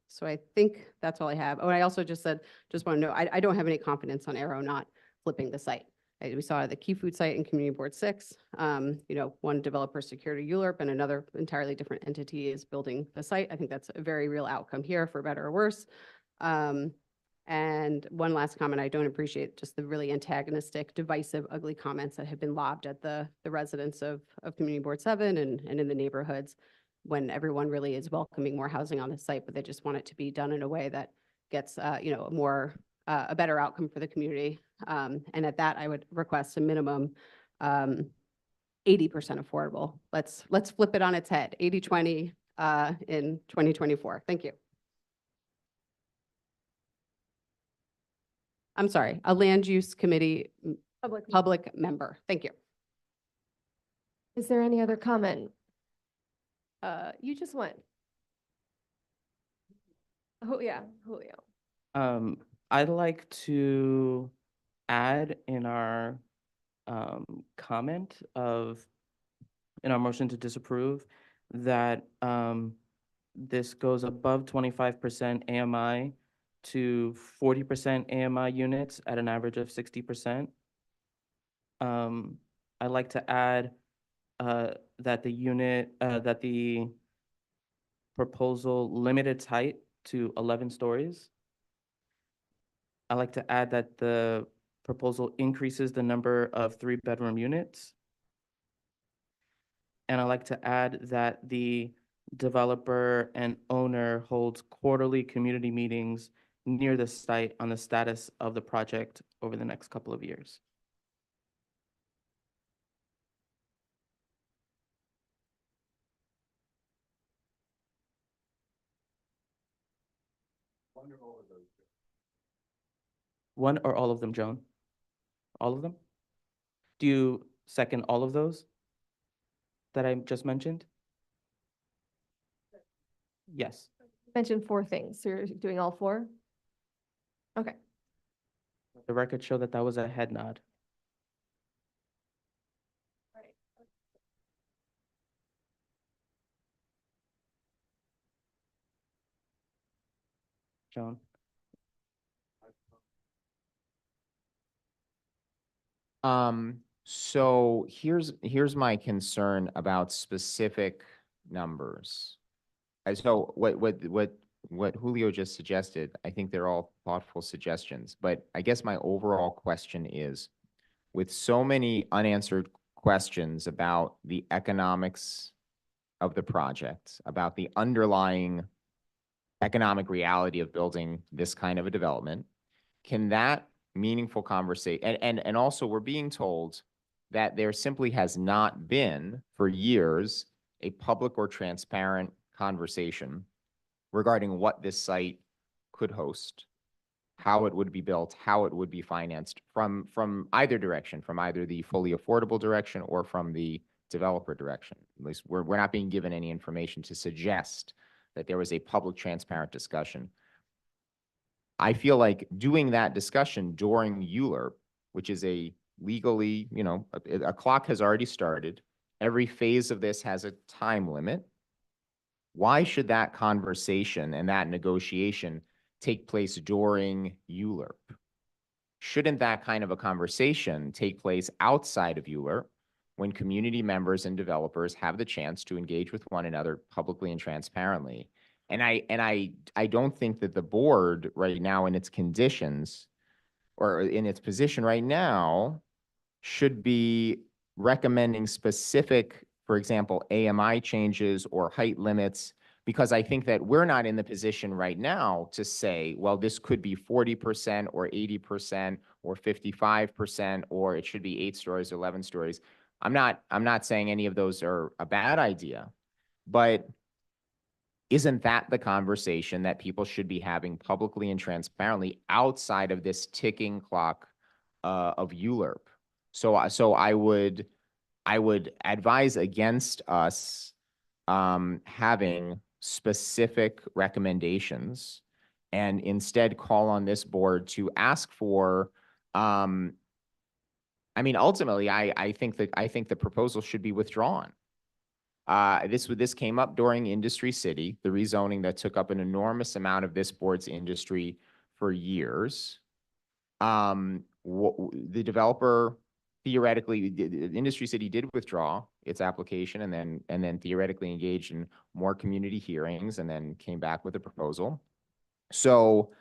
So I think that's all I have. Oh, and I also just want to know, I don't have any confidence on Arrow not flipping the site. We saw the Key Food site in Community Board 6. One developer secured a ULURP and another entirely different entity is building the site. I think that's a very real outcome here, for better or worse. And one last comment, I don't appreciate just the really antagonistic, divisive, ugly comments that have been lobbed at the residents of Community Board 7 and in the neighborhoods, when everyone really is welcoming more housing on the site, but they just want it to be done in a way that gets, a better outcome for the community. And at that, I would request a minimum 80% affordable. Let's flip it on its head, 80-20 in 2024. Thank you. I'm sorry, a land use committee public member. Thank you. Is there any other comment? You just went. Oh, yeah, Julio. I'd like to add in our comment in our motion to disapprove that this goes above 25% AMI to 40% AMI units at an average of 60%. I'd like to add that the proposal limit its height to 11 stories. I'd like to add that the proposal increases the number of 3-bedroom units. And I'd like to add that the developer and owner holds quarterly community meetings near the site on the status of the project over the next couple of years. One or all of them, Joan? All of them? Do you second all of those that I just mentioned? Yes. Mentioned 4 things, so you're doing all 4? Okay. The record show that that was a head nod. Joan? So here's my concern about specific numbers. So what Julio just suggested, I think they're all thoughtful suggestions, but I guess my overall question is, with so many unanswered questions about the economics of the project, about the underlying economic reality of building this kind of a development, can that meaningful conversation, and also we're being told that there simply has not been for years a public or transparent conversation regarding what this site could host, how it would be built, how it would be financed from either direction, from either the fully affordable direction or from the developer direction. At least we're not being given any information to suggest that there was a public transparent discussion. I feel like doing that discussion during ULURP, which is a legally, a clock has already started. Every phase of this has a time limit. Why should that conversation and that negotiation take place during ULURP? Shouldn't that kind of a conversation take place outside of ULURP when community members and developers have the chance to engage with one another publicly and transparently? And I don't think that the board right now in its conditions or in its position right now should be recommending specific, for example, AMI changes or height limits, because I think that we're not in the position right now to say, well, this could be 40% or 80% or 55%, or it should be 8 stories, 11 stories. I'm not saying any of those are a bad idea, but isn't that the conversation that people should be having publicly and transparently outside of this ticking clock of ULURP? So I would advise against us having specific recommendations and instead call on this board to ask for, ultimately, I think the proposal should be withdrawn. This came up during Industry City, the rezoning that took up an enormous amount of this board's industry for years. The developer theoretically, Industry City did withdraw its application and then theoretically engaged in more community hearings and then came back with a proposal. So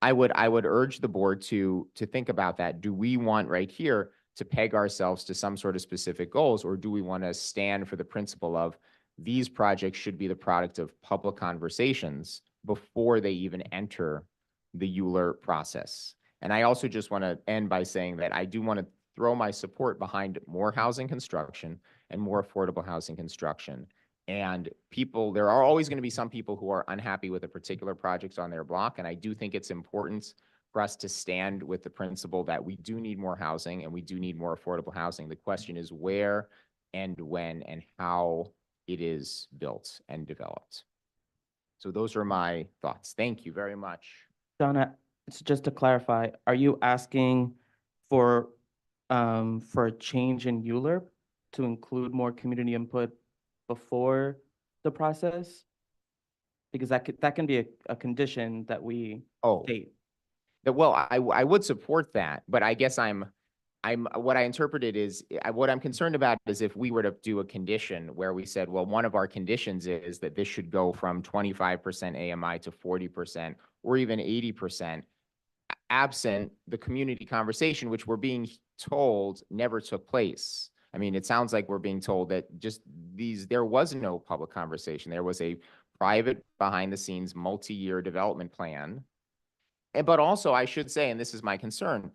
I would urge the board to think about that. Do we want right here to peg ourselves to some sort of specific goals, or do we want to stand for the principle of these projects should be the product of public conversations before they even enter the ULURP process? And I also just want to end by saying that I do want to throw my support behind more housing construction and more affordable housing construction. And there are always going to be some people who are unhappy with a particular project on their block. And I do think it's important for us to stand with the principle that we do need more housing and we do need more affordable housing. The question is where and when and how it is built and developed. So those are my thoughts. Thank you very much. Donna, so just to clarify, are you asking for a change in ULURP to include more community input before the process? Because that can be a condition that we Oh, state. well, I would support that, but I guess what I interpreted is, what I'm concerned about is if we were to do a condition where we said, well, one of our conditions is that this should go from 25% AMI to 40% or even 80%, absent the community conversation, which we're being told never took place. I mean, it sounds like we're being told that there was no public conversation. There was a private, behind the scenes, multi-year development plan. But also, I should say, and this is my concern,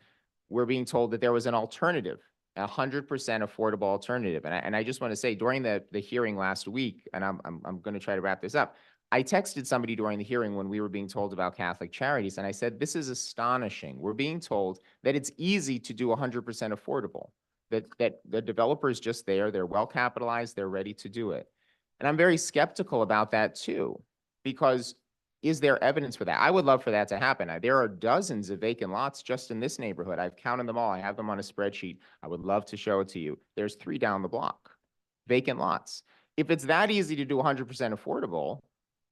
we're being told that there was an alternative, 100% affordable alternative. And I just want to say, during the hearing last week, and I'm going to try to wrap this up, I texted somebody during the hearing when we were being told about Catholic Charities, and I said, this is astonishing. We're being told that it's easy to do 100% affordable, that the developer is just there, they're well capitalized, they're ready to do it. And I'm very skeptical about that too, because is there evidence for that? I would love for that to happen. There are dozens of vacant lots just in this neighborhood. I've counted them all. I have them on a spreadsheet. I would love to show it to you. There's 3 down the block, vacant lots. If it's that easy to do 100% affordable,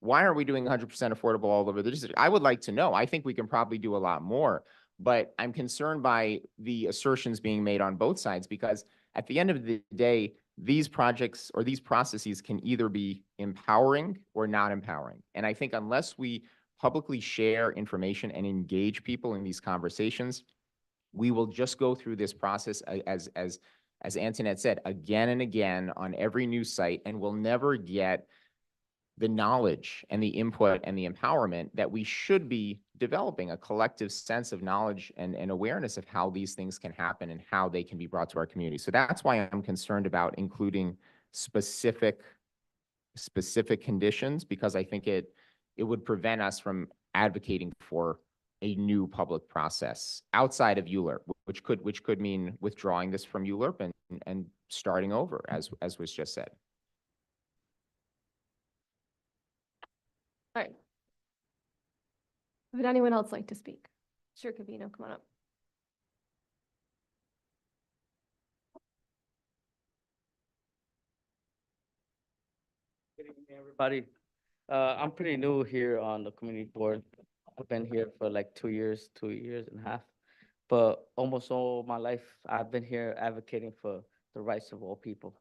why aren't we doing 100% affordable all over the district? I would like to know. I think we can probably do a lot more, but I'm concerned by the assertions being made on both sides, because at the end of the day, these projects or these processes can either be empowering or not empowering. And I think unless we publicly share information and engage people in these conversations, we will just go through this process, as Antoinette said, again and again on every new site, and we'll never get the knowledge and the input and the empowerment that we should be developing, a collective sense of knowledge and awareness of how these things can happen and how they can be brought to our community. So that's why I'm concerned about including specific conditions, because I think it would prevent us from advocating for a new public process outside of ULURP, which could mean withdrawing this from ULURP and starting over, as was just said. All right. Would anyone else like to speak? Sure, Cavino, come on up. Good evening, everybody. I'm pretty new here on the community board. I've been here for like 2 years and a half. But almost all my life, I've been here advocating for the rights of all people.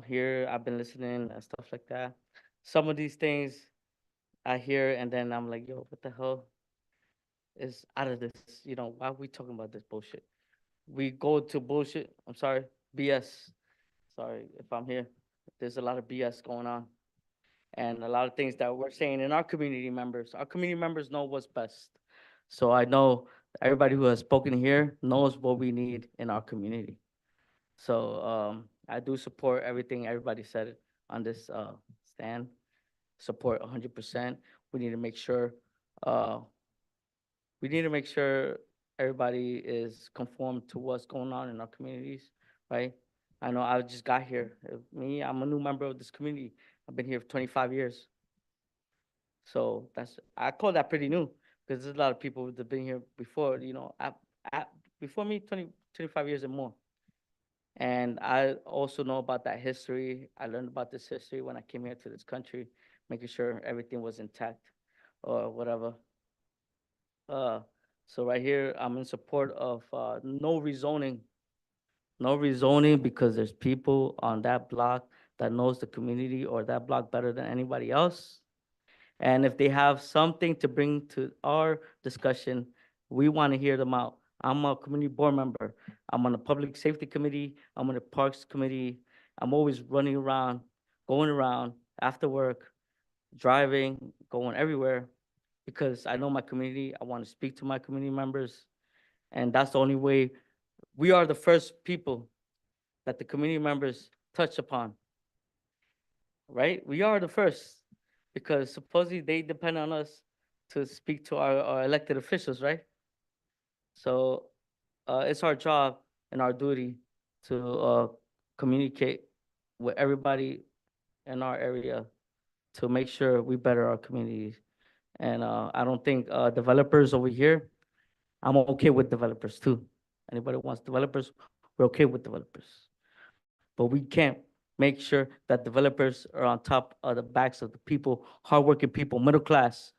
Here, I've been listening and stuff like that. Some of these things I hear, and then I'm like, yo, what the hell is out of this? You know, why are we talking about this bullshit? We go to bullshit, I'm sorry, BS. Sorry if I'm here. There's a lot of BS going on. And a lot of things that we're saying in our community members know what's best. So I know everybody who has spoken here knows what we need in our community. So I do support everything everybody said on this stand. Support 100%. We need to make sure everybody is conformed to what's going on in our communities, right? I know I just got here. I'm a new member of this community. I've been here for 25 years. So I call that pretty new, because there's a lot of people that have been here before, you know, before me, 25 years and more. And I also know about that history. I learned about this history when I came here to this country, making sure everything was intact or whatever. So right here, I'm in support of no rezoning. No rezoning, because there's people on that block that knows the community or that block better than anybody else. And if they have something to bring to our discussion, we want to hear them out. I'm a community board member. I'm on the public safety committee. I'm on the parks committee. I'm always running around, going around after work, driving, going everywhere, because I know my community. I want to speak to my community members. And that's the only way. We are the first people that the community members touch upon, right? We are the first, because supposedly they depend on us to speak to our elected officials, right? So it's our job and our duty to communicate with everybody in our area to make sure we better our communities. And I don't think developers over here, I'm okay with developers too. Anybody wants developers, we're okay with developers. But we can't make sure that developers are on top of the backs of the people, hardworking people, middle class,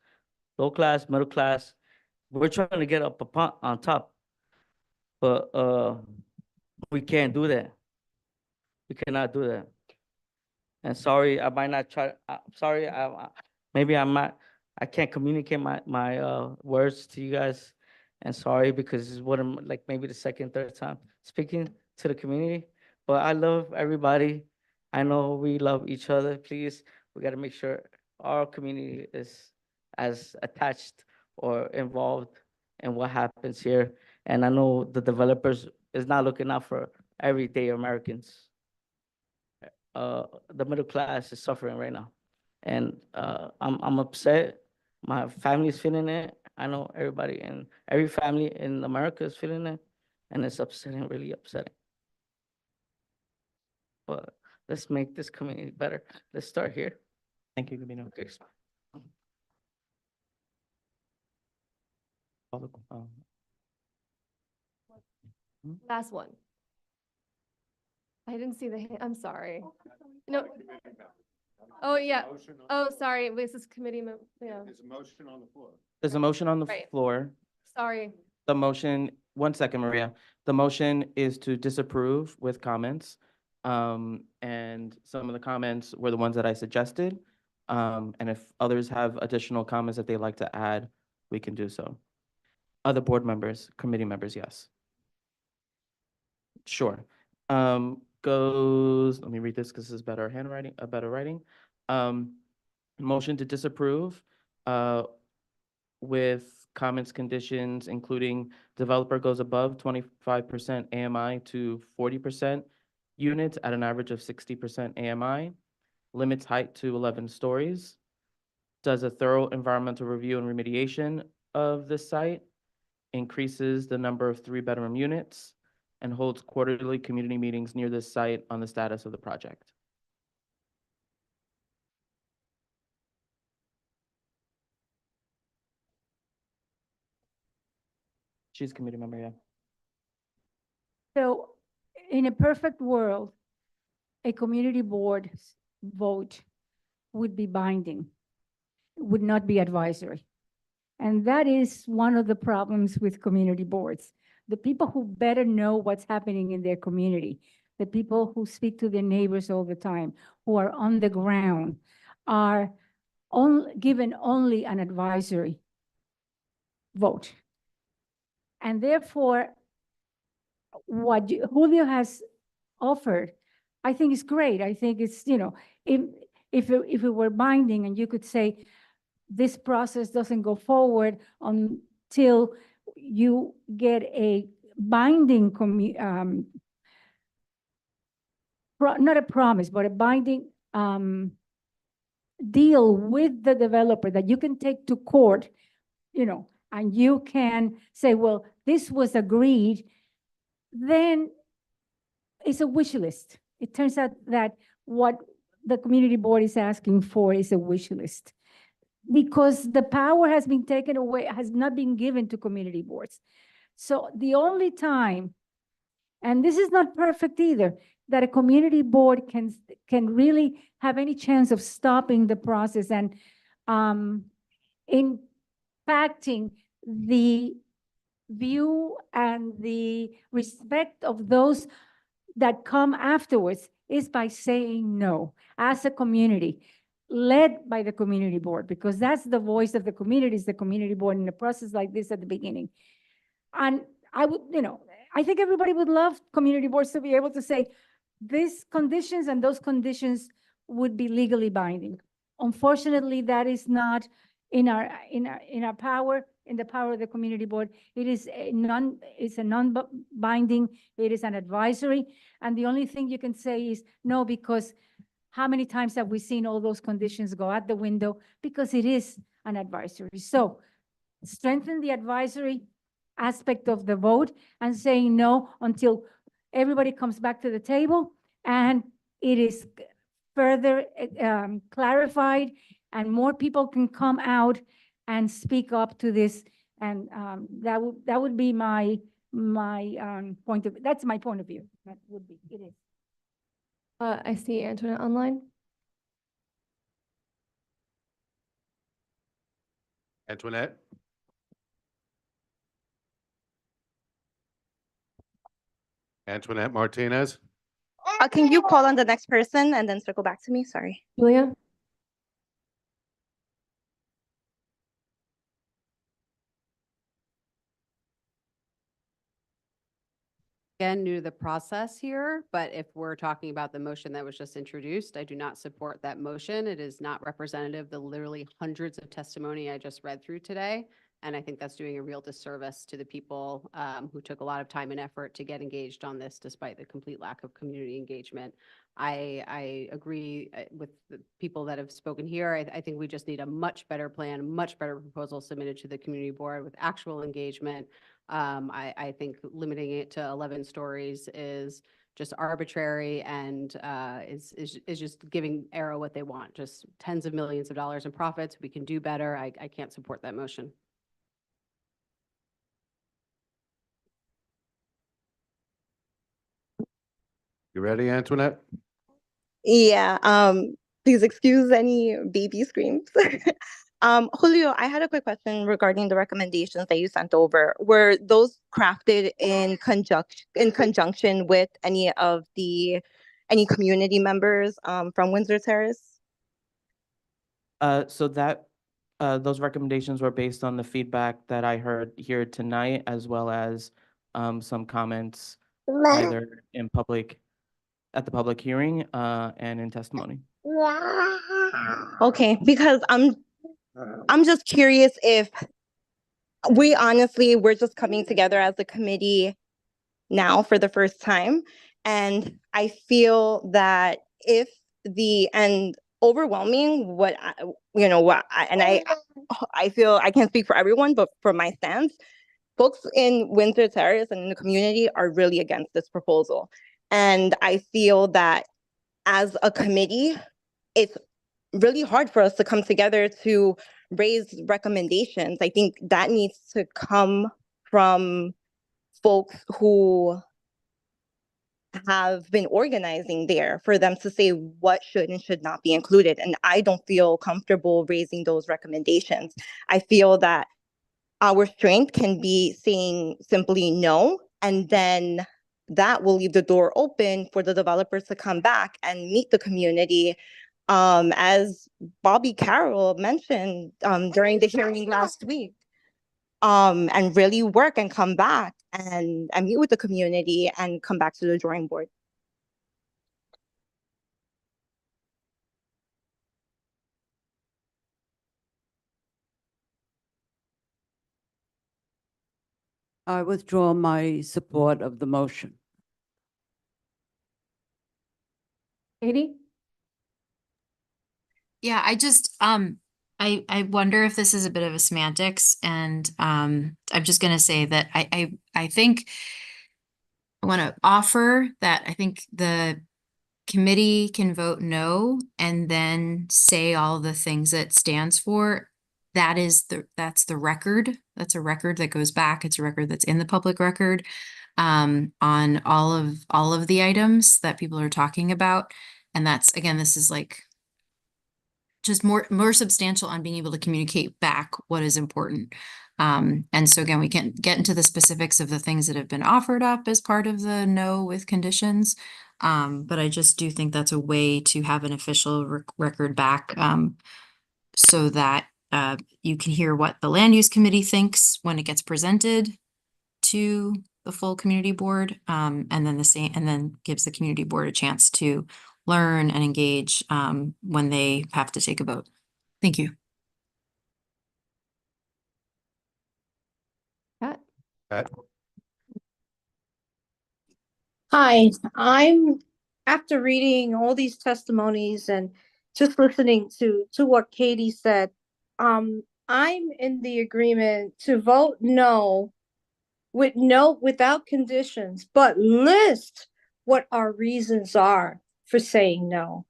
low class, middle class. We're trying to get up upon, on top, but we can't do that. We cannot do that. And sorry, I might not try, sorry, maybe I can't communicate my words to you guys. And sorry, because it's what I'm, like, maybe the second, third time speaking to the community. But I love everybody. I know we love each other. Please, we gotta make sure our community is as attached or involved in what happens here. And I know the developers is not looking out for everyday Americans. The middle class is suffering right now. And I'm upset. My family's feeling it. I know everybody and every family in America is feeling it. And it's upsetting, really upsetting. But let's make this community better. Let's start here. Thank you, Gabino. Okay. Last one. I didn't see the hand. I'm sorry. No. Oh, yeah. Oh, sorry. This is committee, yeah. There's a motion on the floor. There's a motion on the Right. floor. Sorry. The motion, one second, Maria. The motion is to disapprove with comments. And some of the comments were the ones that I suggested. And if others have additional comments that they'd like to add, we can do so. Other board members, committee members, yes. Sure. Goes, let me read this because this is better handwriting, better writing. Motion to disapprove, with comments, conditions, including developer goes above 25% AMI to 40% units at an average of 60% AMI, limits height to 11 stories, does a thorough environmental review and remediation of the site, increases the number of 3-bedroom units, and holds quarterly community meetings near this site on the status of the project. She's a committee member, yeah. So in a perfect world, a community board vote would be binding, would not be advisory. And that is one of the problems with community boards. The people who better know what's happening in their community, the people who speak to their neighbors all the time, who are on the ground, are given only an advisory vote. And therefore, what Julio has offered, I think is great. I think it's, you know, if it were binding and you could say, this process doesn't go forward until you get a binding, not a promise, but a binding deal with the developer that you can take to court, you know, and you can say, well, this was agreed, then it's a wish list. It turns out that what the community board is asking for is a wish list, because the power has been taken away, has not been given to community boards. So the only time, and this is not perfect either, that a community board can really have any chance of stopping the process and impacting the view and the respect of those that come afterwards is by saying no as a community, led by the community board, because that's the voice of the community, is the community board in a process like this at the beginning. And I would, you know, I think everybody would love community boards to be able to say these conditions and those conditions would be legally binding. Unfortunately, that is not in our power, in the power of the community board. It is a non-binding, it is an advisory. And the only thing you can say is no, because how many times have we seen all those conditions go out the window? Because it is an advisory. So strengthen the advisory aspect of the vote and saying no until everybody comes back to the table and it is further clarified, and more people can come out and speak up to this. And that would be my point of, that's my point of view. That would be, it is. I see Antoinette online. Antoinette? Antoinette Martinez? Can you call on the next person and then circle back to me? Sorry. Julia? Again, new to the process here, but if we're talking about the motion that was just introduced, I do not support that motion. It is not representative of the literally hundreds of testimony I just read through today. And I think that's doing a real disservice to the people who took a lot of time and effort to get engaged on this, despite the complete lack of community engagement. I agree with the people that have spoken here. I think we just need a much better plan, much better proposal submitted to the community board with actual engagement. I think limiting it to 11 stories is just arbitrary and is just giving Arrow what they want, just tens of millions of dollars in profits. We can do better. I can't support that motion. You ready, Antoinette? Yeah, please excuse any baby screams. Julio, I had a quick question regarding the recommendations that you sent over. Were those crafted in conjunction with any community members from Windsor Terrace? So those recommendations were based on the feedback that I heard here tonight, as well as some comments either in public, at the public hearing, and in testimony. Okay, because I'm just curious if we're just coming together as a committee now for the first time. And I feel that overwhelming I feel I can't speak for everyone, but for my stance, folks in Windsor Terrace and in the community are really against this proposal. And I feel that as a committee, it's really hard for us to come together to raise recommendations. I think that needs to come from folks who have been organizing there, for them to say what should and should not be included. And I don't feel comfortable raising those recommendations. I feel that our strength can be saying simply no, and then that will leave the door open for the developers to come back and meet the community. As Bobby Carroll mentioned during the hearing last week, and really work and come back and meet with the community and come back to the drawing board. I withdraw my support of the motion. Katie? Yeah, I just I wonder if this is a bit of a semantics, and I'm just gonna say that I think I want to offer that I think the committee can vote no and then say all the things it stands for. That's the record. That's a record that goes back. It's a record that's in the public record on all of the items that people are talking about. And that's, again, this is like just more substantial on being able to communicate back what is important. And so again, we can't get into the specifics of the things that have been offered up as part of the no with conditions. But I just do think that's a way to have an official record back, so that you can hear what the land use committee thinks when it gets presented to the full community board, and then gives the community board a chance to learn and engage when they have to take a vote. Thank you. Pat? Pat? Hi, I'm after reading all these testimonies and just listening to what Katie said, I'm in the agreement to vote no without conditions, but list what our reasons are for saying no.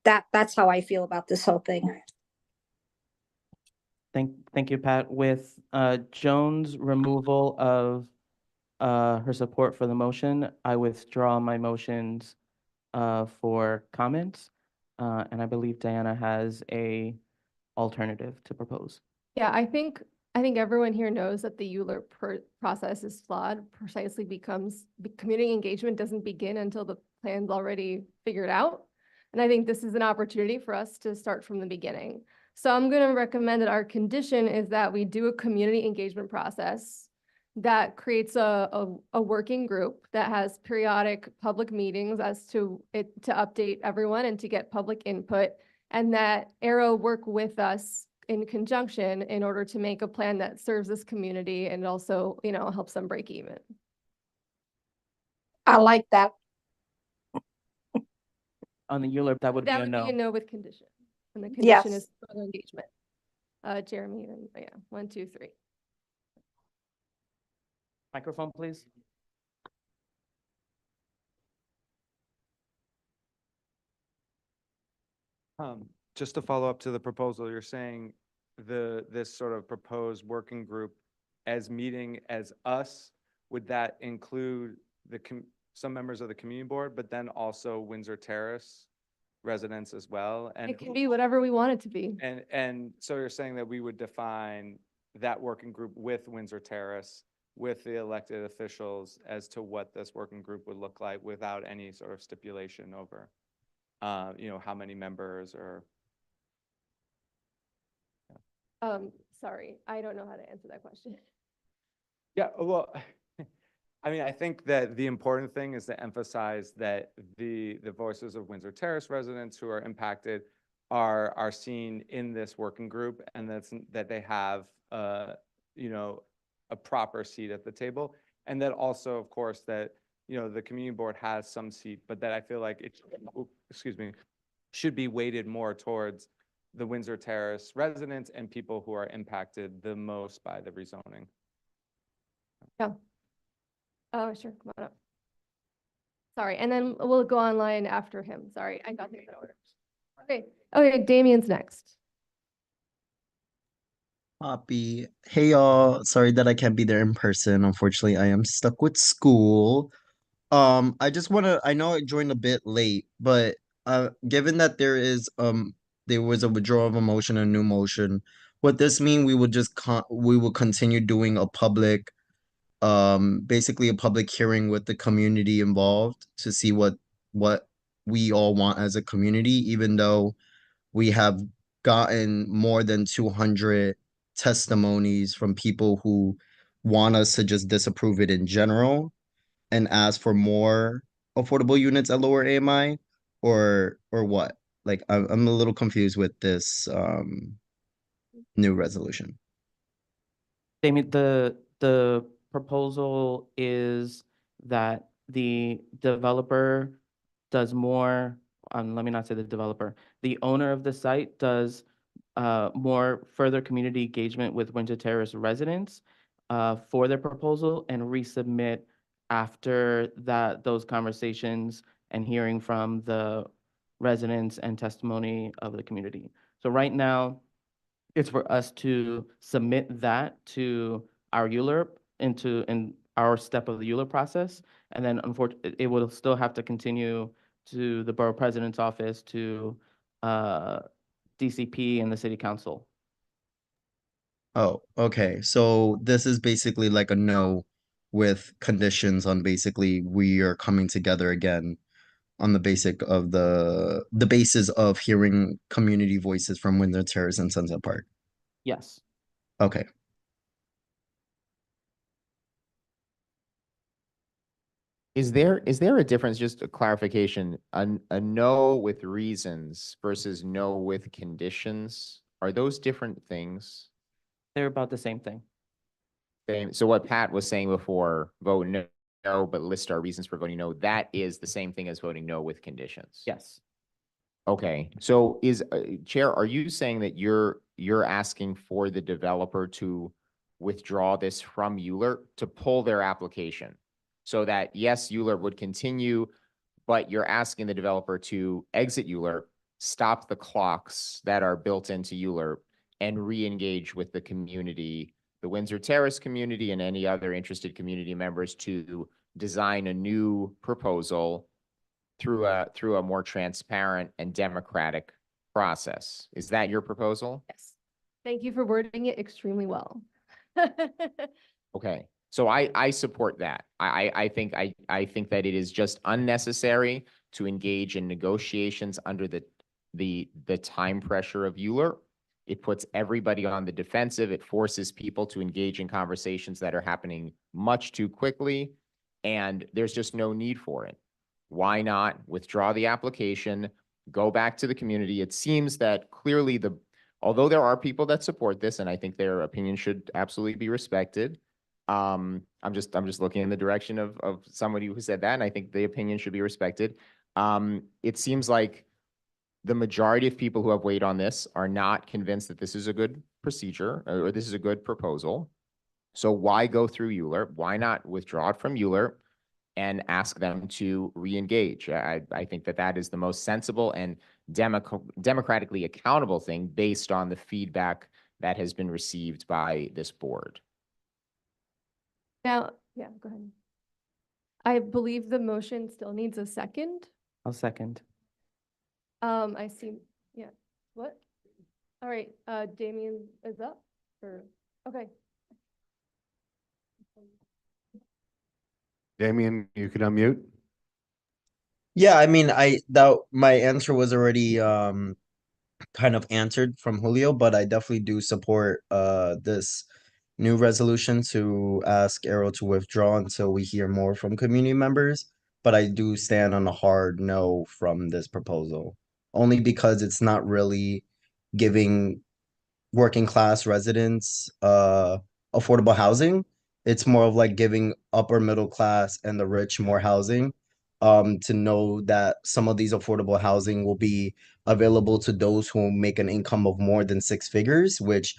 That's how I feel about this whole thing. Thank you, Pat. With Joan's removal of her support for the motion, I withdraw my motions for comments. And I believe Diana has a alternative to propose. Yeah, I think everyone here knows that the ULURP process is flawed precisely because community engagement doesn't begin until the plan's already figured out. And I think this is an opportunity for us to start from the beginning. So I'm going to recommend that our condition is that we do a community engagement process that creates a working group that has periodic public meetings as to it, to update everyone and to get public input, and that Arrow work with us in conjunction in order to make a plan that serves this community and also, you know, helps them break even. I like that. On the ULURP, that would be That a would be a no. no with condition. And the Yes. condition is further engagement. Jeremy, and yeah, 1, 2, 3. Microphone, please. Just to follow up to the proposal, you're saying this sort of proposed working group as meeting as us, would that include some members of the community board, but then also Windsor Terrace residents as well? And It can be whatever we want it to be. And so you're saying that we would define that working group with Windsor Terrace, with the elected officials, as to what this working group would look like without any sort of stipulation over, you know, how many members or. Sorry, I don't know how to answer that question. Yeah, well, I mean, I think that the important thing is to emphasize that the voices of Windsor Terrace residents who are impacted are seen in this working group, and that they have you know, a proper seat at the table, and that also, of course, that, you know, the community board has some seat, but that I feel like it, excuse me, should be weighted more towards the Windsor Terrace residents and people who are impacted the most by the rezoning. Yeah. Oh, sure, come on up. Sorry, and then we'll go online after him. Sorry, I got things in order. Okay, Damien's next. Poppy. Hey y'all, sorry that I can't be there in person. Unfortunately, I am stuck with school. I know I joined a bit late, but given that there was a withdrawal of a motion, a new motion, would this mean we would we will continue doing a public basically a public hearing with the community involved to see what we all want as a community, even though we have gotten more than 200 testimonies from people who want us to just disapprove it in general and ask for more affordable units at lower AMI, or what? Like, I'm a little confused with this new resolution. Damien, the proposal is that the developer does more, let me not say the developer, the owner of the site does more further community engagement with Windsor Terrace residents for their proposal and resubmit after those conversations and hearing from the residents and testimony of the community. So right now, it's for us to submit that to our ULURP in our step of the ULURP process. And then unfortunately, it will still have to continue to the borough president's office, to DCP and the city council. Oh, okay. So this is basically like a no with conditions on basically we are coming together again on the basis of hearing community voices from Windsor Terrace and Sunset Park. Yes. Okay. Is there a difference, just a clarification, a no with reasons versus no with conditions? Are those different things? They're about the same thing. So what Pat was saying before, vote no, but list our reasons for voting no, that is the same thing as voting no with conditions? Yes. Okay, so Chair, are you saying that you're asking for the developer to withdraw this from ULURP, to pull their application? so that yes, ULURP would continue, but you're asking the developer to exit ULURP, stop the clocks that are built into ULURP, and re-engage with the community, the Windsor Terrace community and any other interested community members to design a new proposal through a more transparent and democratic process. Is that your proposal? Yes. Thank you for wording it extremely well. Okay, so I support that. I think that it is just unnecessary to engage in negotiations under the time pressure of ULURP. It puts everybody on the defensive. It forces people to engage in conversations that are happening much too quickly, and there's just no need for it. Why not withdraw the application, go back to the community? It seems that clearly although there are people that support this, and I think their opinion should absolutely be respected. I'm just looking in the direction of somebody who said that, and I think the opinion should be respected. It seems like the majority of people who have weighed on this are not convinced that this is a good procedure or this is a good proposal. So why go through ULURP? Why not withdraw it from ULURP and ask them to re-engage? I think that is the most sensible and democratically accountable thing based on the feedback that has been received by this board. Now, yeah, go ahead. I believe the motion still needs a second. I'll second. I see, yeah, what? All right, Damien is up, or, okay. Damien, you can unmute. Yeah, I mean, my answer was already kind of answered from Julio, but I definitely do support this new resolution to ask Arrow to withdraw until we hear more from community members. But I do stand on a hard no from this proposal, only because it's not really giving working class residents affordable housing. It's more of like giving upper middle class and the rich more housing. To know that some of these affordable housing will be available to those who make an income of more than 6 figures, which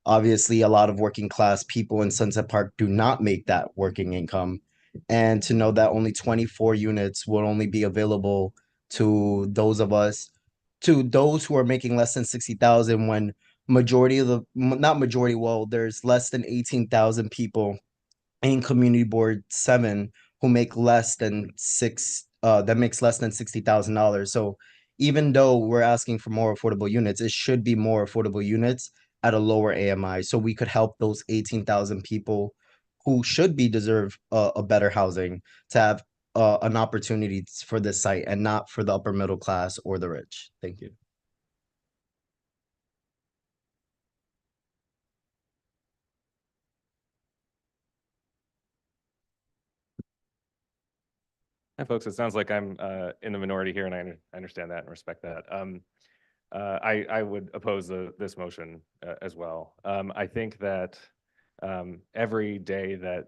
obviously a lot of working class people in Sunset Park do not make that working income. And to know that only 24 units will only be available to those of us, to those who are making less than 60,000, when majority of not majority, well, there's less than 18,000 people in Community Board 7 who make less than that makes less than $60,000. So even though we're asking for more affordable units, it should be more affordable units at a lower AMI, so we could help those 18,000 people who should deserve a better housing to have an opportunity for this site and not for the upper middle class or the rich. Thank you. Hi, folks. It sounds like I'm in the minority here, and I understand that and respect that. I would oppose this motion as well. I think that every day that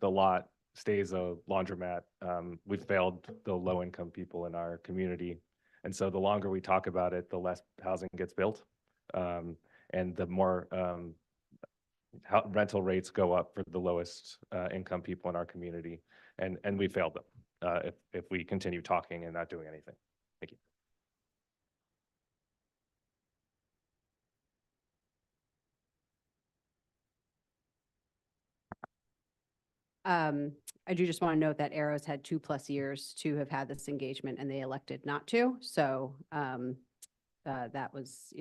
the lot stays a laundromat, we've failed the low-income people in our community. And so the longer we talk about it, the less housing gets built, and the more rental rates go up for the lowest income people in our community. And we failed them if we continue talking and not doing anything. Thank you. I do just want to note that Arrow's had 2+ years to have had this engagement and they elected not to. So that was,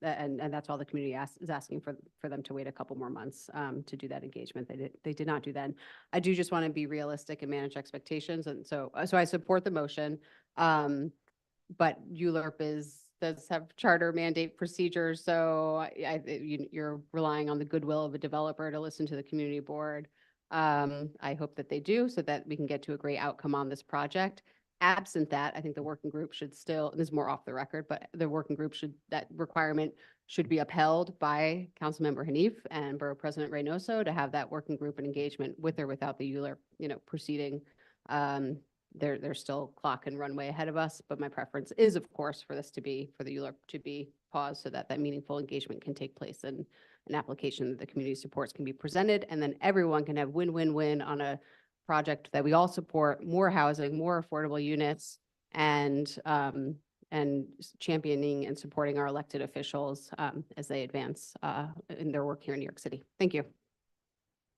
and that's all the community is asking for them to wait a couple more months to do that engagement. They did not do that. And I do just want to be realistic and manage expectations. And so I support the motion. But ULURP does have charter mandate procedures. So you're relying on the goodwill of a developer to listen to the community board. I hope that they do so that we can get to a great outcome on this project. Absent that, I think the working group should still, and this is more off the record, but the working group that requirement should be upheld by Councilmember Hanif and Borough President Reynoso to have that working group and engagement with or without the ULURP, proceeding. There's still clock and runway ahead of us, but my preference is, of course, for the ULURP to be paused so that meaningful engagement can take place and an application that the community supports can be presented, and then everyone can have win-win-win on a project that we all support, more housing, more affordable units, and championing and supporting our elected officials as they advance in their work here in New York City. Thank you.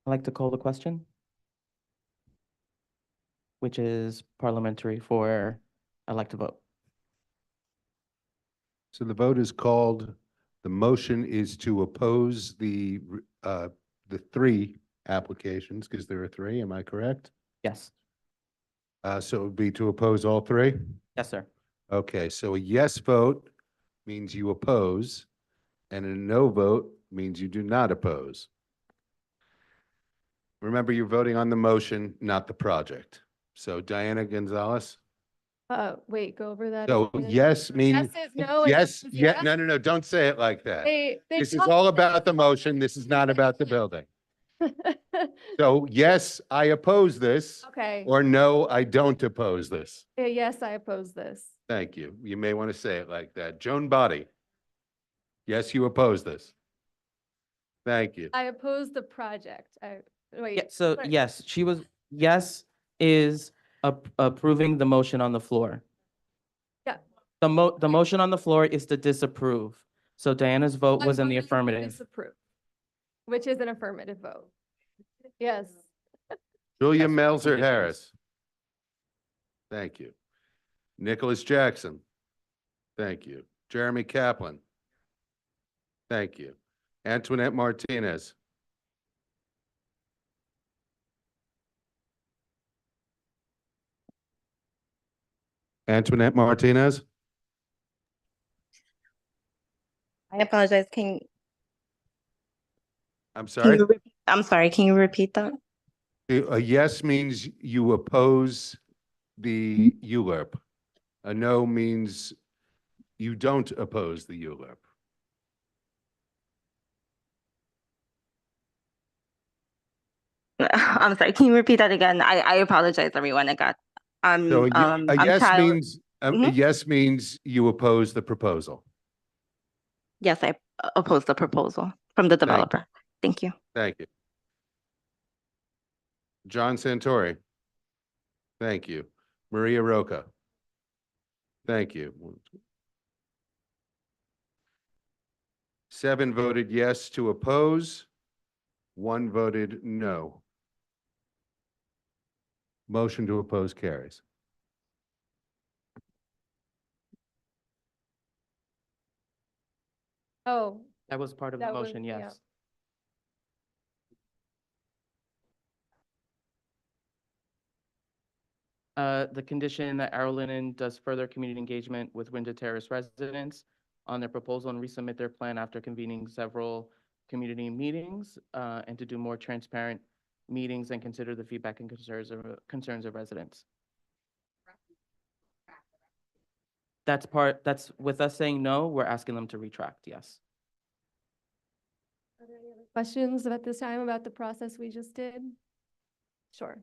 I'd like to call the question, which is parliamentary for I'd like to vote. So the vote is called. The motion is to oppose the three applications, because there are three, am I correct? Yes. So it would be to oppose all three? Yes, sir. Okay, so a yes vote means you oppose, and a no vote means you do not oppose. Remember, you're voting on the motion, not the project. So Diana Gonzalez? Wait, go over that. So again. yes means, Yes is no. and yes, no is yeah, yes? no, don't say it like that. They This is talk- all about the motion. This is not about the building. So yes, I oppose this. Okay. Or no, I don't oppose this. Yes, I oppose this. Thank you. You may want to say it like that. Joan Body. Yes, you oppose this. Thank you. I oppose the project. Wait. Yeah, so sorry. yes, yes is approving the motion on the floor. Yeah. The motion on the floor is to disapprove. So Diana's vote I'm was in the voting to affirmative. Disapprove, which is an affirmative vote. Yes. Julia Yes, Melzer conditions. Harris. Thank you. Nicholas Jackson. Thank you. Jeremy Kaplan. Thank you. Antoinette Martinez. Antoinette Martinez. I apologize. I'm Can sorry. you repeat? I'm sorry. Can you repeat that? A yes means you oppose the ULURP. A no means you don't oppose the ULURP. I'm sorry. Can you repeat that again? I apologize, everyone. I got. So a I'm yes child. means a Mhm. yes means you oppose the proposal. Yes, I oppose the proposal from the developer. Thank you. Thank you. John Santori. Thank you. Maria Roca. Thank you. 7 voted yes to oppose. 1 voted no. Motion to oppose carries. Oh, That was part of the That was- motion, yeah. yes. The condition that Arrow Linen does further community engagement with Windsor Terrace residents on their proposal and resubmit their plan after convening several community meetings, and to do more transparent meetings and consider the feedback and concerns of residents. That's with us saying no, we're asking them to retract, yes. Are there any other questions at this time about the process we just did? Sure.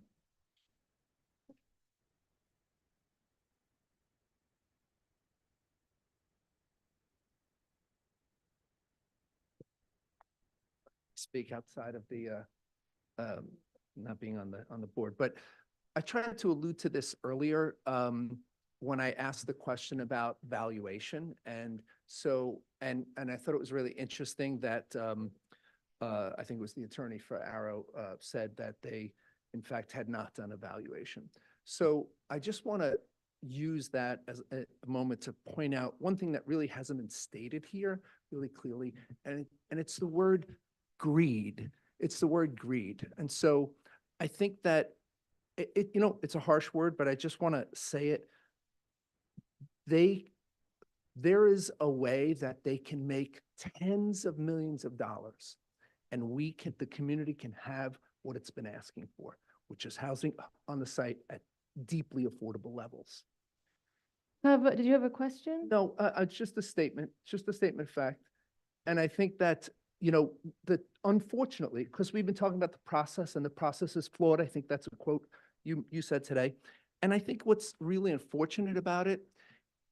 Speak outside of the, not being on the board, but I tried to allude to this earlier when I asked the question about valuation. And so, and I thought it was really interesting that I think it was the attorney for Arrow said that they, in fact, had not done a valuation. So I just want to use that as a moment to point out one thing that really hasn't been stated here really clearly, and it's the word greed. It's the word greed. And so I think that it's a harsh word, but I just want to say it. There is a way that they can make tens of millions of dollars, and the community can have what it's been asking for, which is housing on the site at deeply affordable levels. Did you have a question? No, it's just a statement, of fact. And I think that, that unfortunately, because we've been talking about the process and the process is flawed, I think that's a quote you said today. And I think what's really unfortunate about it,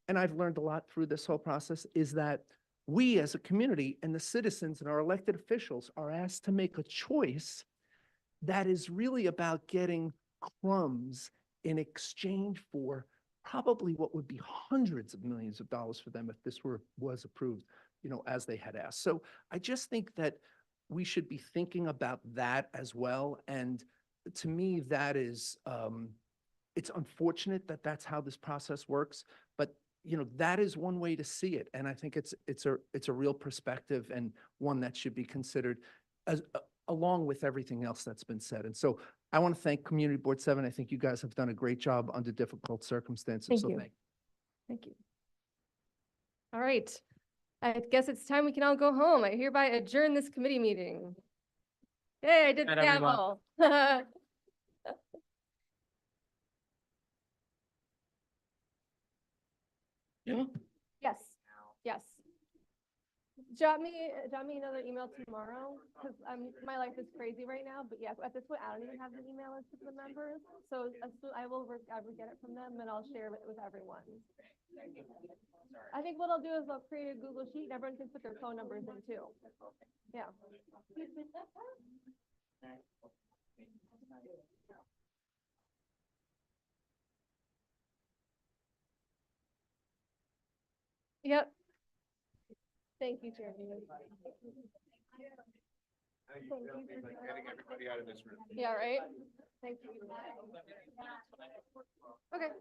and I've learned a lot through this whole process, is that we as a community and the citizens and our elected officials are asked to make a choice that is really about getting crumbs in exchange for probably what would be hundreds of millions of dollars for them if this was approved, as they had asked. So I just think that we should be thinking about that as well. And to me, that is, it's unfortunate that that's how this process works, but that is one way to see it. And I think it's a real perspective and one that should be considered as along with everything else that's been said. And so I want to thank Community Board 7. I think you guys have done a great job under difficult circumstances. Thank So you. Thank you. All right. I guess it's time we can all go home. I hereby adjourn this committee meeting. Yay, I did the Night, everyone. gavel. Yeah. Yes, yes. Drop me another email tomorrow, because my life is crazy right now, but yeah, at this point, I don't even have the email list of the members. So I will get it from them and I'll share it with everyone. I think what I'll do is I'll create a Google Sheet and everyone can put their phone numbers in too. Yeah. Yep. Thank you, Jeremy. Getting everybody out of this room. Yeah, right? Thank you. Okay.